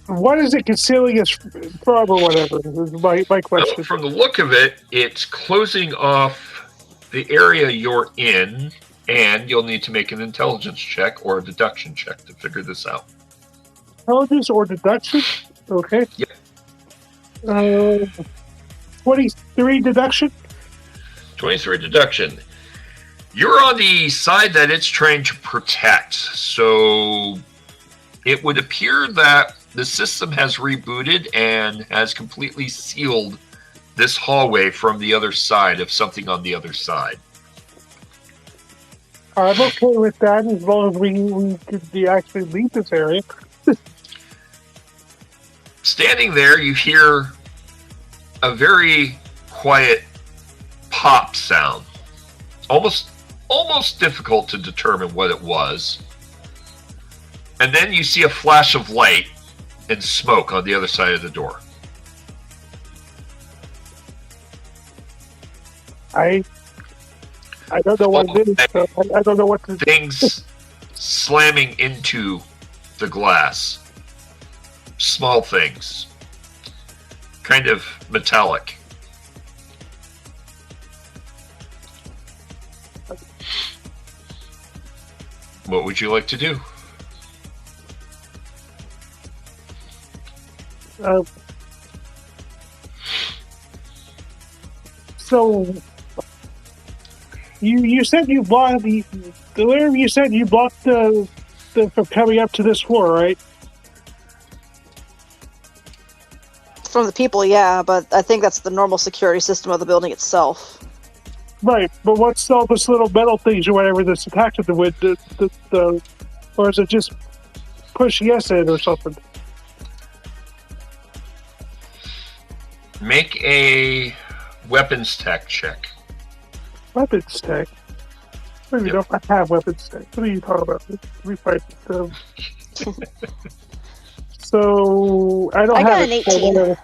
What is it concealing us from or whatever? Is my question. Well, from the look of it, it's closing off the area you're in, and you'll need to make an intelligence check or a deduction check to figure this out. Intelligence or deduction? Okay. Yep. 23 deduction? 23 deduction. You're on the side that it's trying to protect, so it would appear that the system has rebooted and has completely sealed this hallway from the other side of something on the other side. I'm okay with that as long as we could actually leave this area. Standing there, you hear a very quiet pop sound. Almost difficult to determine what it was. And then you see a flash of light and smoke on the other side of the door. I don't know what it is. So I don't know what to do. Things slamming into the glass. Small things. Kind of metallic. What would you like to do? So you said you blocked the from coming up to this floor, right? From the people, yeah, but I think that's the normal security system of the building itself. Right, but what's all this little metal things or whatever that's attached to the window? Or is it just pushing us in or something? Make a weapons tech check. Weapons tech? I don't even know if I have weapons tech. What are you talking about? Let me find them. So, I don't have got an 18.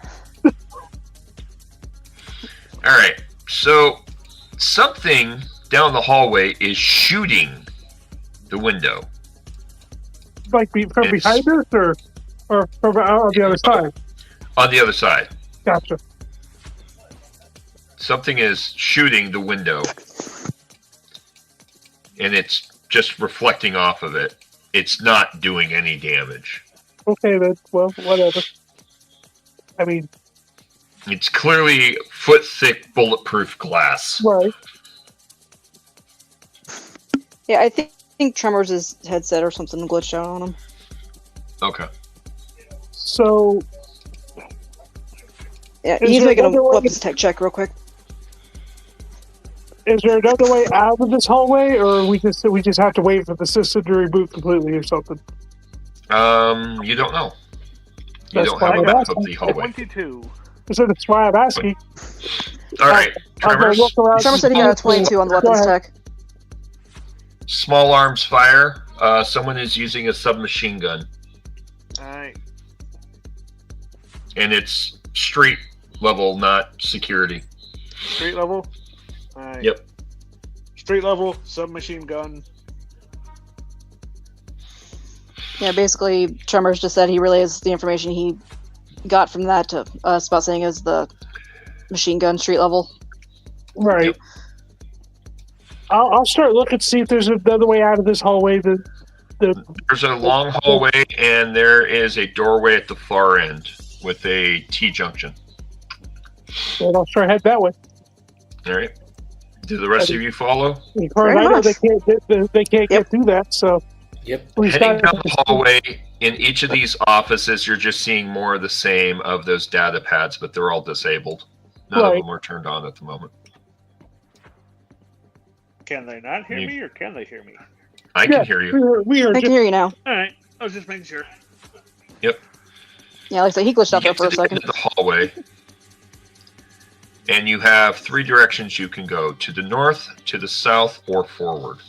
Alright, so something down the hallway is shooting the window. Like from behind us or from on the other side? On the other side. Gotcha. Something is shooting the window. And it's just reflecting off of it. It's not doing any damage. Okay then, well, whatever. I mean... It's clearly foot-thick bulletproof glass. Right. Yeah, I think Tremors' headset or something glitched out on him. Okay. So... Yeah, he's making a weapons tech check real quick. Is there another way out of this hallway, or we just have to wait for the system to reboot completely or something? You don't know. You don't have a map of the hallway. 22. So that's why I'm asking. Alright, Tremors. Tremor said he got a 22 on the weapons tech. Small arms fire. Someone is using a submachine gun. Alright. And it's street level, not security. Street level? Alright. Yep. Street level, submachine gun. Yeah, basically, Tremors just said he relays the information he got from that to us about saying is the machine gun street level. Right. Yep. I'll start looking to see if there's another way out of this hallway. There's a long hallway, and there is a doorway at the far end with a T-junction. And I'll start head that way. All right. Do the rest of you follow? As far as I know, they can't get through that, so... Yep. Heading down the hallway, in each of these offices, you're just seeing more of the same of those data pads, but they're all disabled. None of them are turned on at the moment. Can they not hear me, or can they hear me? I can hear you. I can hear you now. Alright, I was just making sure. Yep. Yeah, like I said, he glitched out there for a second. You get to the hallway, and you have three directions you can go: to the north, to the south, or forward.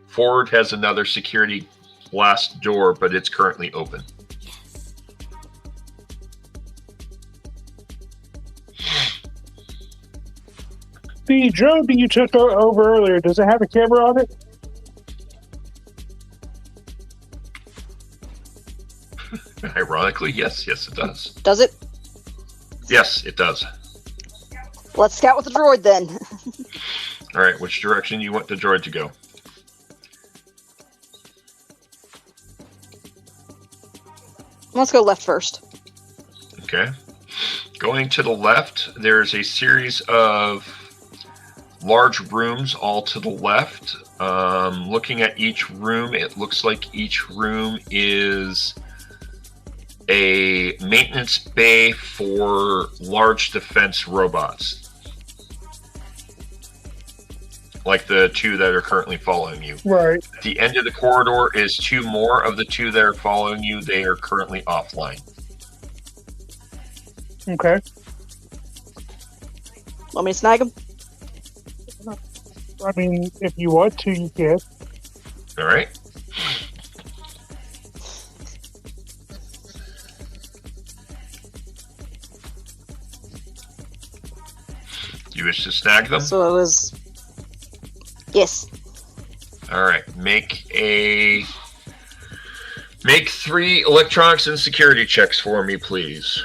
Forward has another security glass door, but it's currently open. The drone that you took over earlier, does it have a camera on it? Theoretically, yes, it does. Does it? Yes, it does. Let's scout with the droid then. All right, which direction you want the droid to go? Let's go left first. Okay. Going to the left, there's a series of large rooms all to the left. Looking at each room, it looks like each room is a maintenance bay for large defense robots. Like the two that are currently following you. Right. At the end of the corridor is two more of the two that are following you. They are currently offline. Okay. Want me to snag them? I mean, if you want to, you can. All right. You wish to snag them? So it was... Yes. All right. Make 3 electronics and security checks for me, please.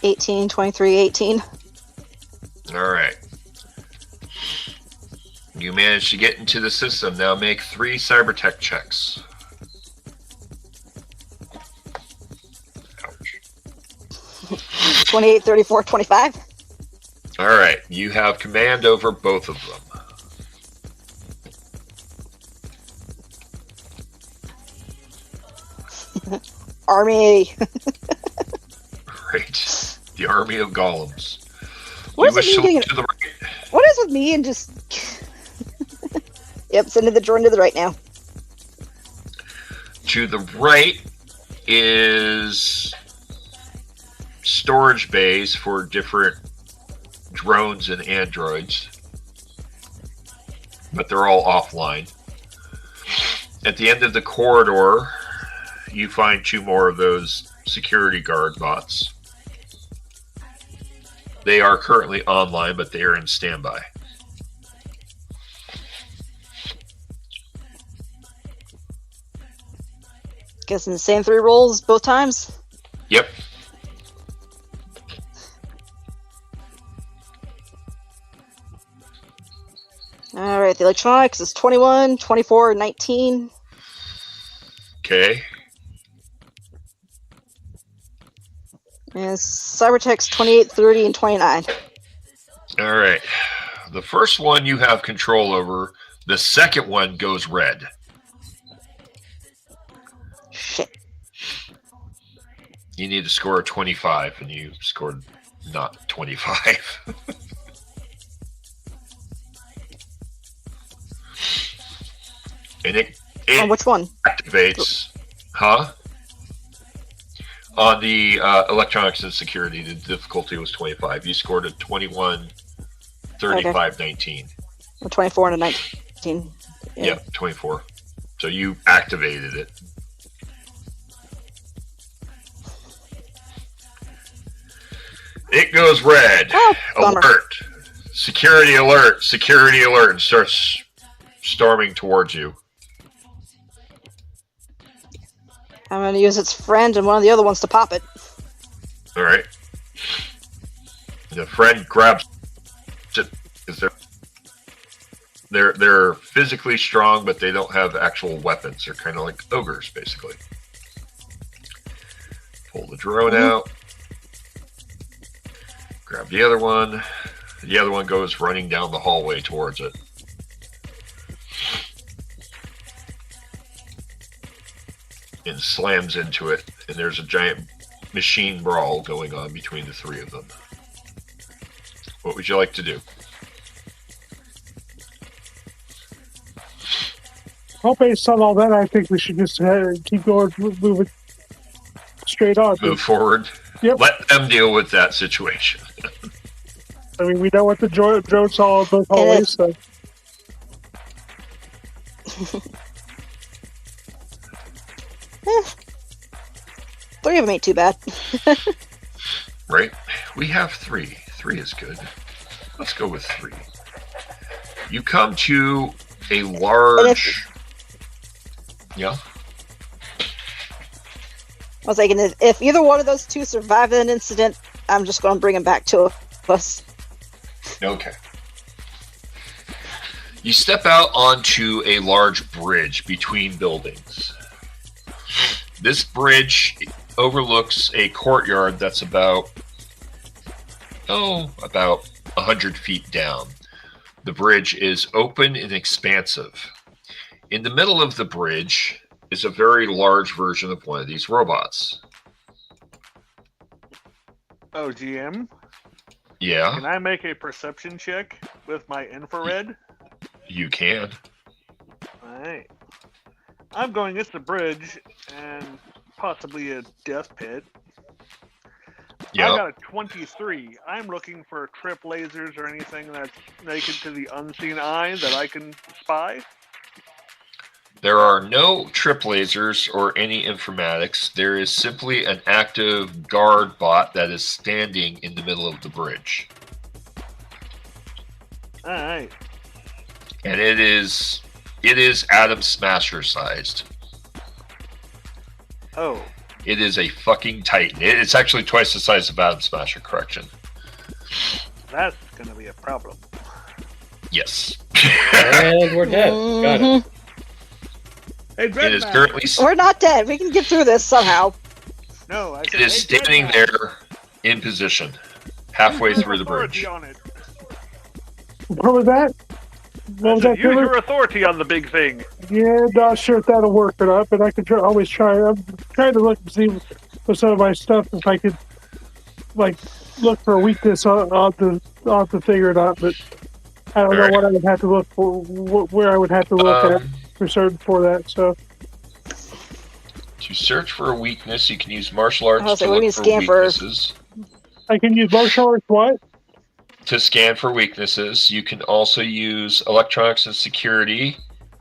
$18, $23, $18. All right. You managed to get into the system. Now make 3 cybertech checks. Ouch. 28, 34, 25. All right. You have command over both of them. Army. Great. The army of golems. What You is wish it to me look getting? to the right. What is with me and just... Yep, sending the drone to the right now. To the right is storage bays for different drones and androids, but they're all offline. At the end of the corridor, you find 2 more of those security guard bots. They are currently online, but they are in standby. Guessing the same 3 rolls both times? Yep. Alright, the electronics is 21, 24, 19. Okay. And Cybertech's 28, 30, and 29. All right. The first one you have control over. The second one goes red. Shit. You need to score a 25, and you scored not 25. And it On which one? activates. Huh? On the electronics and security, the difficulty was 25. You scored a 21, 35, 19. A 24 and a 19. Yeah, 24. So you activated it. It goes red. Oh, bummer. Alert. Security alert. Security alert. And starts storming towards you. I'm going to use its friend and one of the other ones to pop it. All right. The friend grabs it because they're physically strong, but they don't have actual weapons. They're kind of like ogres, basically. Pull the drone out. Grab the other one. The other one goes running down the hallway towards it. And slams into it, and there's a giant machine brawl going on between the 3 of them. What would you like to do? Well, based on all that, I think we should just keep going, move it straight on. Move forward? Yep. Let them deal with that situation. I mean, we know what the drone saw on both hallways, so... 3 of them ain't too bad. Right? We have 3. 3 is good. Let's go with 3. You come to a large Yeah. I was thinking if either one of those two survive an incident, I'm just going to bring them back to us. Okay. You step out onto a large bridge between buildings. This bridge overlooks a courtyard that's about 100 feet down. The bridge is open and expansive. In the middle of the bridge is a very large version of one of these robots. Oh, GM? Yeah, Can I make a perception check with my infrared? you can. Alright. I'm going it's the bridge and possibly a death pit. Yeah. I got a 23. I'm looking for trip lasers or anything that's naked to the unseen eye that I can spy. There are no trip lasers or any informatics. There is simply an active guard bot that is standing in the middle of the bridge. Alright. And it is Atom Smasher sized. Oh. It is a fucking titan. It's actually twice the size of Atom Smasher, correction. That's gonna be a problem. Yes. And we're dead. Got it. Hey, It is currently We're not dead. We can get through this somehow. No, I it said, is hey, standing Dreadman, there in position, halfway use through the your authority bridge. on it. What was that? What I was said, that? use Taylor? your authority on the big thing. Yeah, not sure if that'll work or not, but I could always try. I'm trying to look and see with some of my stuff if I could, like, look for a weakness on the thing or not. But I don't know what I would have to look for, where I would have to look at for that. So To search for a weakness, you can use martial arts was to like, we look need for scan for- weaknesses. I can use martial arts. What? To scan for weaknesses, you can also use electronics and security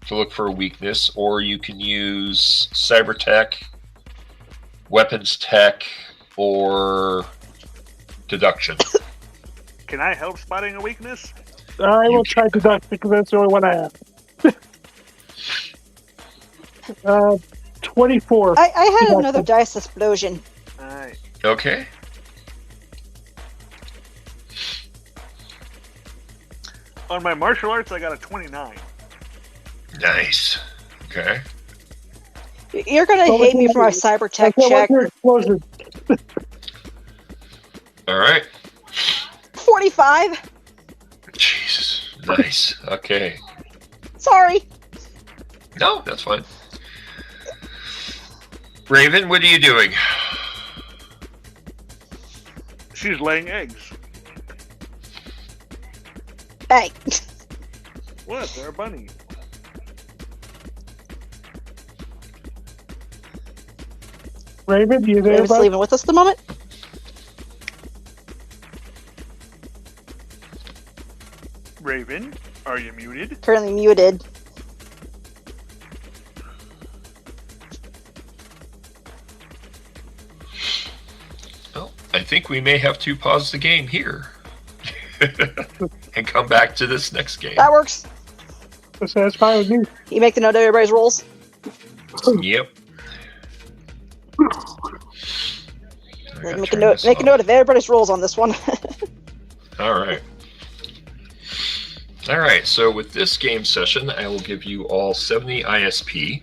to look for a weakness, or you can use cyber tech, weapons tech, or deduction. Can I help spotting a weakness? I will try deduct because that's the only one I have. 24. I had another dice explosion. Alright. Okay. On my martial arts, I got a 29. Nice. Okay. You're gonna hate me for my cyber tech Okay, check. what's your explosion? All right. 45. Jesus. Nice. Okay. Sorry. No, that's fine. Raven, what are you doing? She's laying eggs. Hey. What? They're a bunny. Raven, you there? Raven's bud? leaving with us at the moment. Raven, are you muted? Currently muted. Well, I think we may have to pause the game here and come back to this next game. That works. That's fine with me. You make the note of everybody's rolls. Yep. Make a note of everybody's rolls on this one. All right. All right. So with this game session, I will give you all 70 ISP,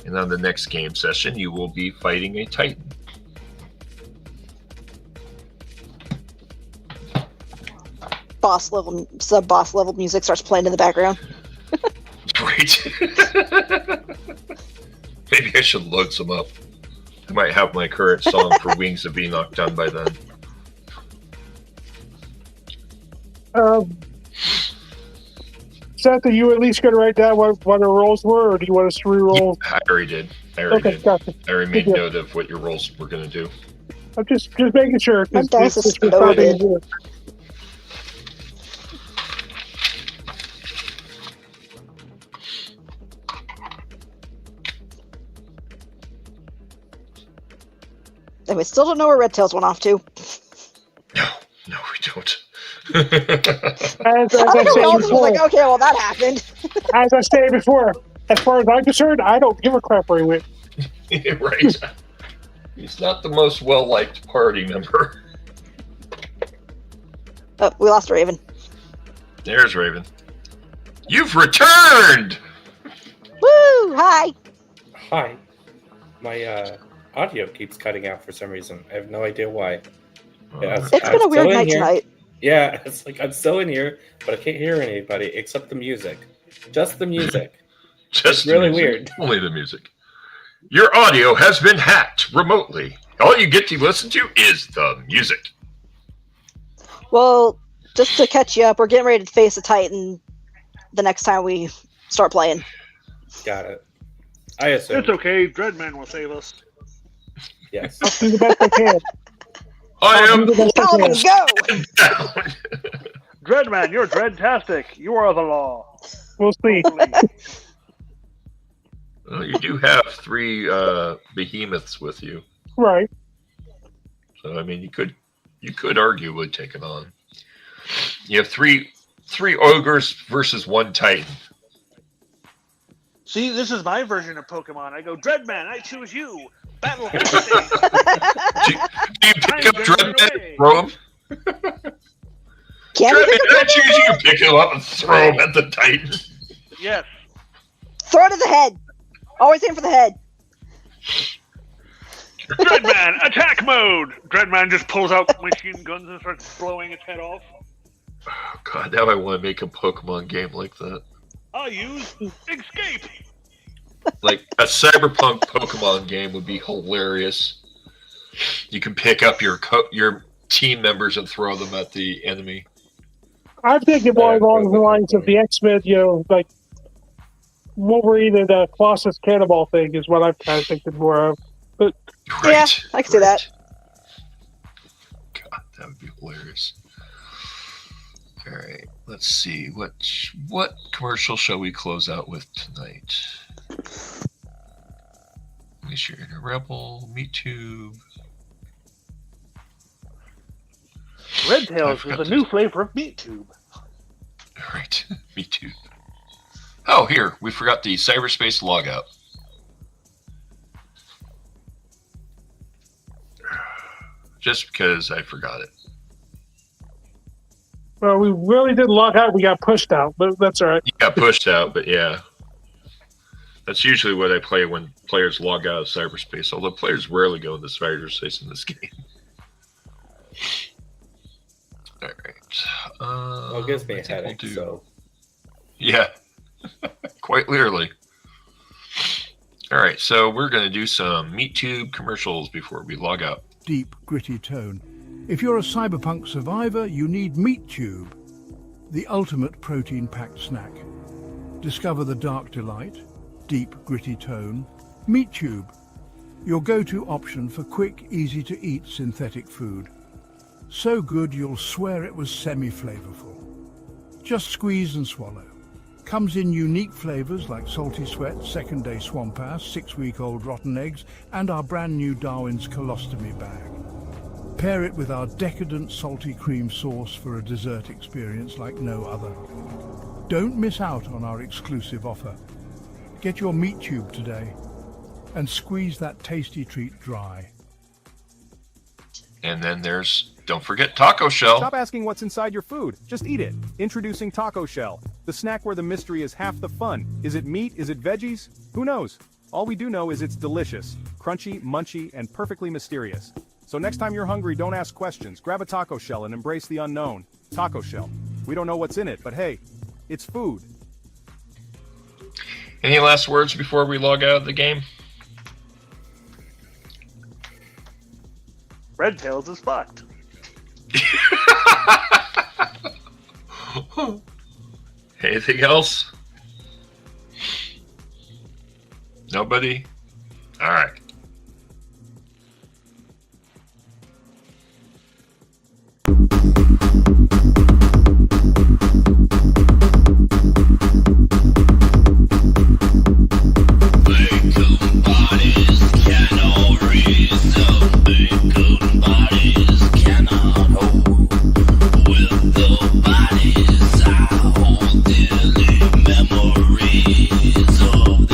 and on the next game session, you will be fighting a Titan. Sub-boss level music starts playing in the background. Great. Maybe I should load some up. I might have my current song for Wings of Enoch done by then. Seth, are you at least going to write down what our rolls were, or do you want us to re-roll? I already did. Okay, gotcha. I already made Good note of what your rolls were going to do. I'm just making sure. My dice is loaded. And we still don't know where Red Tails went off to. No, we don't. As I I think we all said just was like, before, okay, well that happened. as I stated before, As far as I'm concerned, I don't give a crap where he went. Right. He's not the most well-liked party member. Oh, we lost Raven. There's Raven. You've returned! Woo! Hi! Hi. My audio keeps cutting out for some reason. I have no idea why. It's been a weird night tonight. Yeah, it's like I'm still in here, but I can't hear anybody except the music. Just the music. Just really music. weird. Only the music. Your audio has been hacked remotely. All you get to listen to is the music. Well, just to catch you up, we're getting ready to face a Titan the next time we start playing. Got it. I assume. It's okay. Dreadman will save us. Yes. I'll do the best I can. I am Paladin, go! Dreadman, you're dreadtastic. You are the law. We'll see. Well, you do have 3 behemoths with you. Right. So, I mean, you could arguably take it on. You have three ogres versus 1 titan. See, this is my version of Pokemon. I go, Dreadman, I choose you. Battle. Do you pick up Dreadman and throw him? Dreadman, I choose you. Pick him up and throw him at the titan. Yes. Throw it at the head. Always aim for the head. Dreadman, attack mode! Dreadman just pulls out machine guns and starts blowing its head off. Oh, God, now I want to make a Pokemon game like that. I use escape. Like, a Cyberpunk Pokemon game would be hilarious. You can pick up your team members and throw them at the enemy. I'm thinking more along the lines of the X-Men, like Wolverine and Colossus Cannonball thing is what I'm kind of thinking more of. But yeah, I can see that. God, that would be hilarious. All right, let's see. What commercial shall we close out with tonight? Unleash your inner rebel, MeTube. Red Tails is a new flavor of MeatTube. All right, MeTube. Oh, here, we forgot the cyberspace logout. Just because I forgot it. well, we really didn't log out. We got pushed out, but that's all right. You got pushed out, but yeah. That's usually what I play when players log out of cyberspace, although players rarely go into cyberspace in this game. All right. Well, it gives me a headache, so... Yeah, quite literally. All right, so we're going to do some MeatTube commercials before we log out. Deep, gritty tone. If you're a cyberpunk survivor, you need MeatTube, the ultimate protein-packed snack. Discover the dark delight, deep, gritty tone. MeatTube, your go-to option for quick, easy-to-eat synthetic food. So good you'll swear it was semi-flavorful. Just squeeze and swallow. Comes in unique flavors like Salty Sweat, Second Day Swamp Ass, 6-week-old rotten eggs, and our brand new Darwin's Colostomy bag. Pair it with our decadent salty cream sauce for a dessert experience like no other. Don't miss out on our exclusive offer. Get your MeatTube today and squeeze that tasty treat dry. And then don't forget Taco Shell. Stop asking what's inside your food. Just eat it. Introducing Taco Shell, the snack where the mystery is half the fun. Is it meat? Is it veggies? Who knows? All we do know is it's delicious, crunchy, munchy, and perfectly mysterious. So next time you're hungry, don't ask questions. Grab a taco shell and embrace the unknown. Taco Shell. We don't know what's in it, but hey, it's food. Any last words before we log out of the game? Red Tails is fucked. Anything else? Nobody? All right. Memories of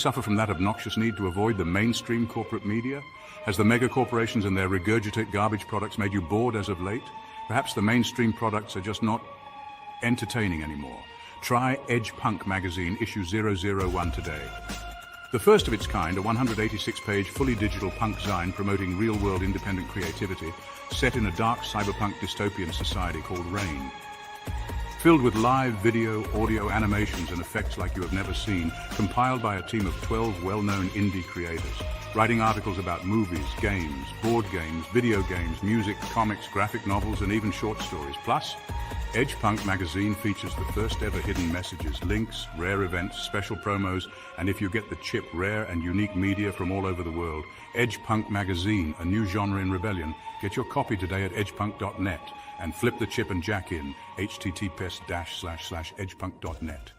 suffer from that obnoxious need to avoid the mainstream corporate media? Has the mega corporations and their regurgitate garbage products made you bored as of late? Perhaps the mainstream products are just not entertaining anymore. Try Edge Punk magazine issue 001 today. The first of its kind, a 186-page fully digital punk zine promoting real-world independent creativity set in a dark cyberpunk dystopian society called RED. Filled with live video, audio, animations, and effects like you have never seen, compiled by a team of 12 well-known indie creators, writing articles about movies, games, board games, video games, music, comics, graphic novels, and even short stories. Plus, Edge Punk magazine features the first ever hidden messages, links, rare events, special promos, and if you get the chip, rare and unique media from all over the world. Edge Punk magazine, a new genre in rebellion. Get your copy today at edgepunk.net and flip the chip and jack in https://edgepunk.net.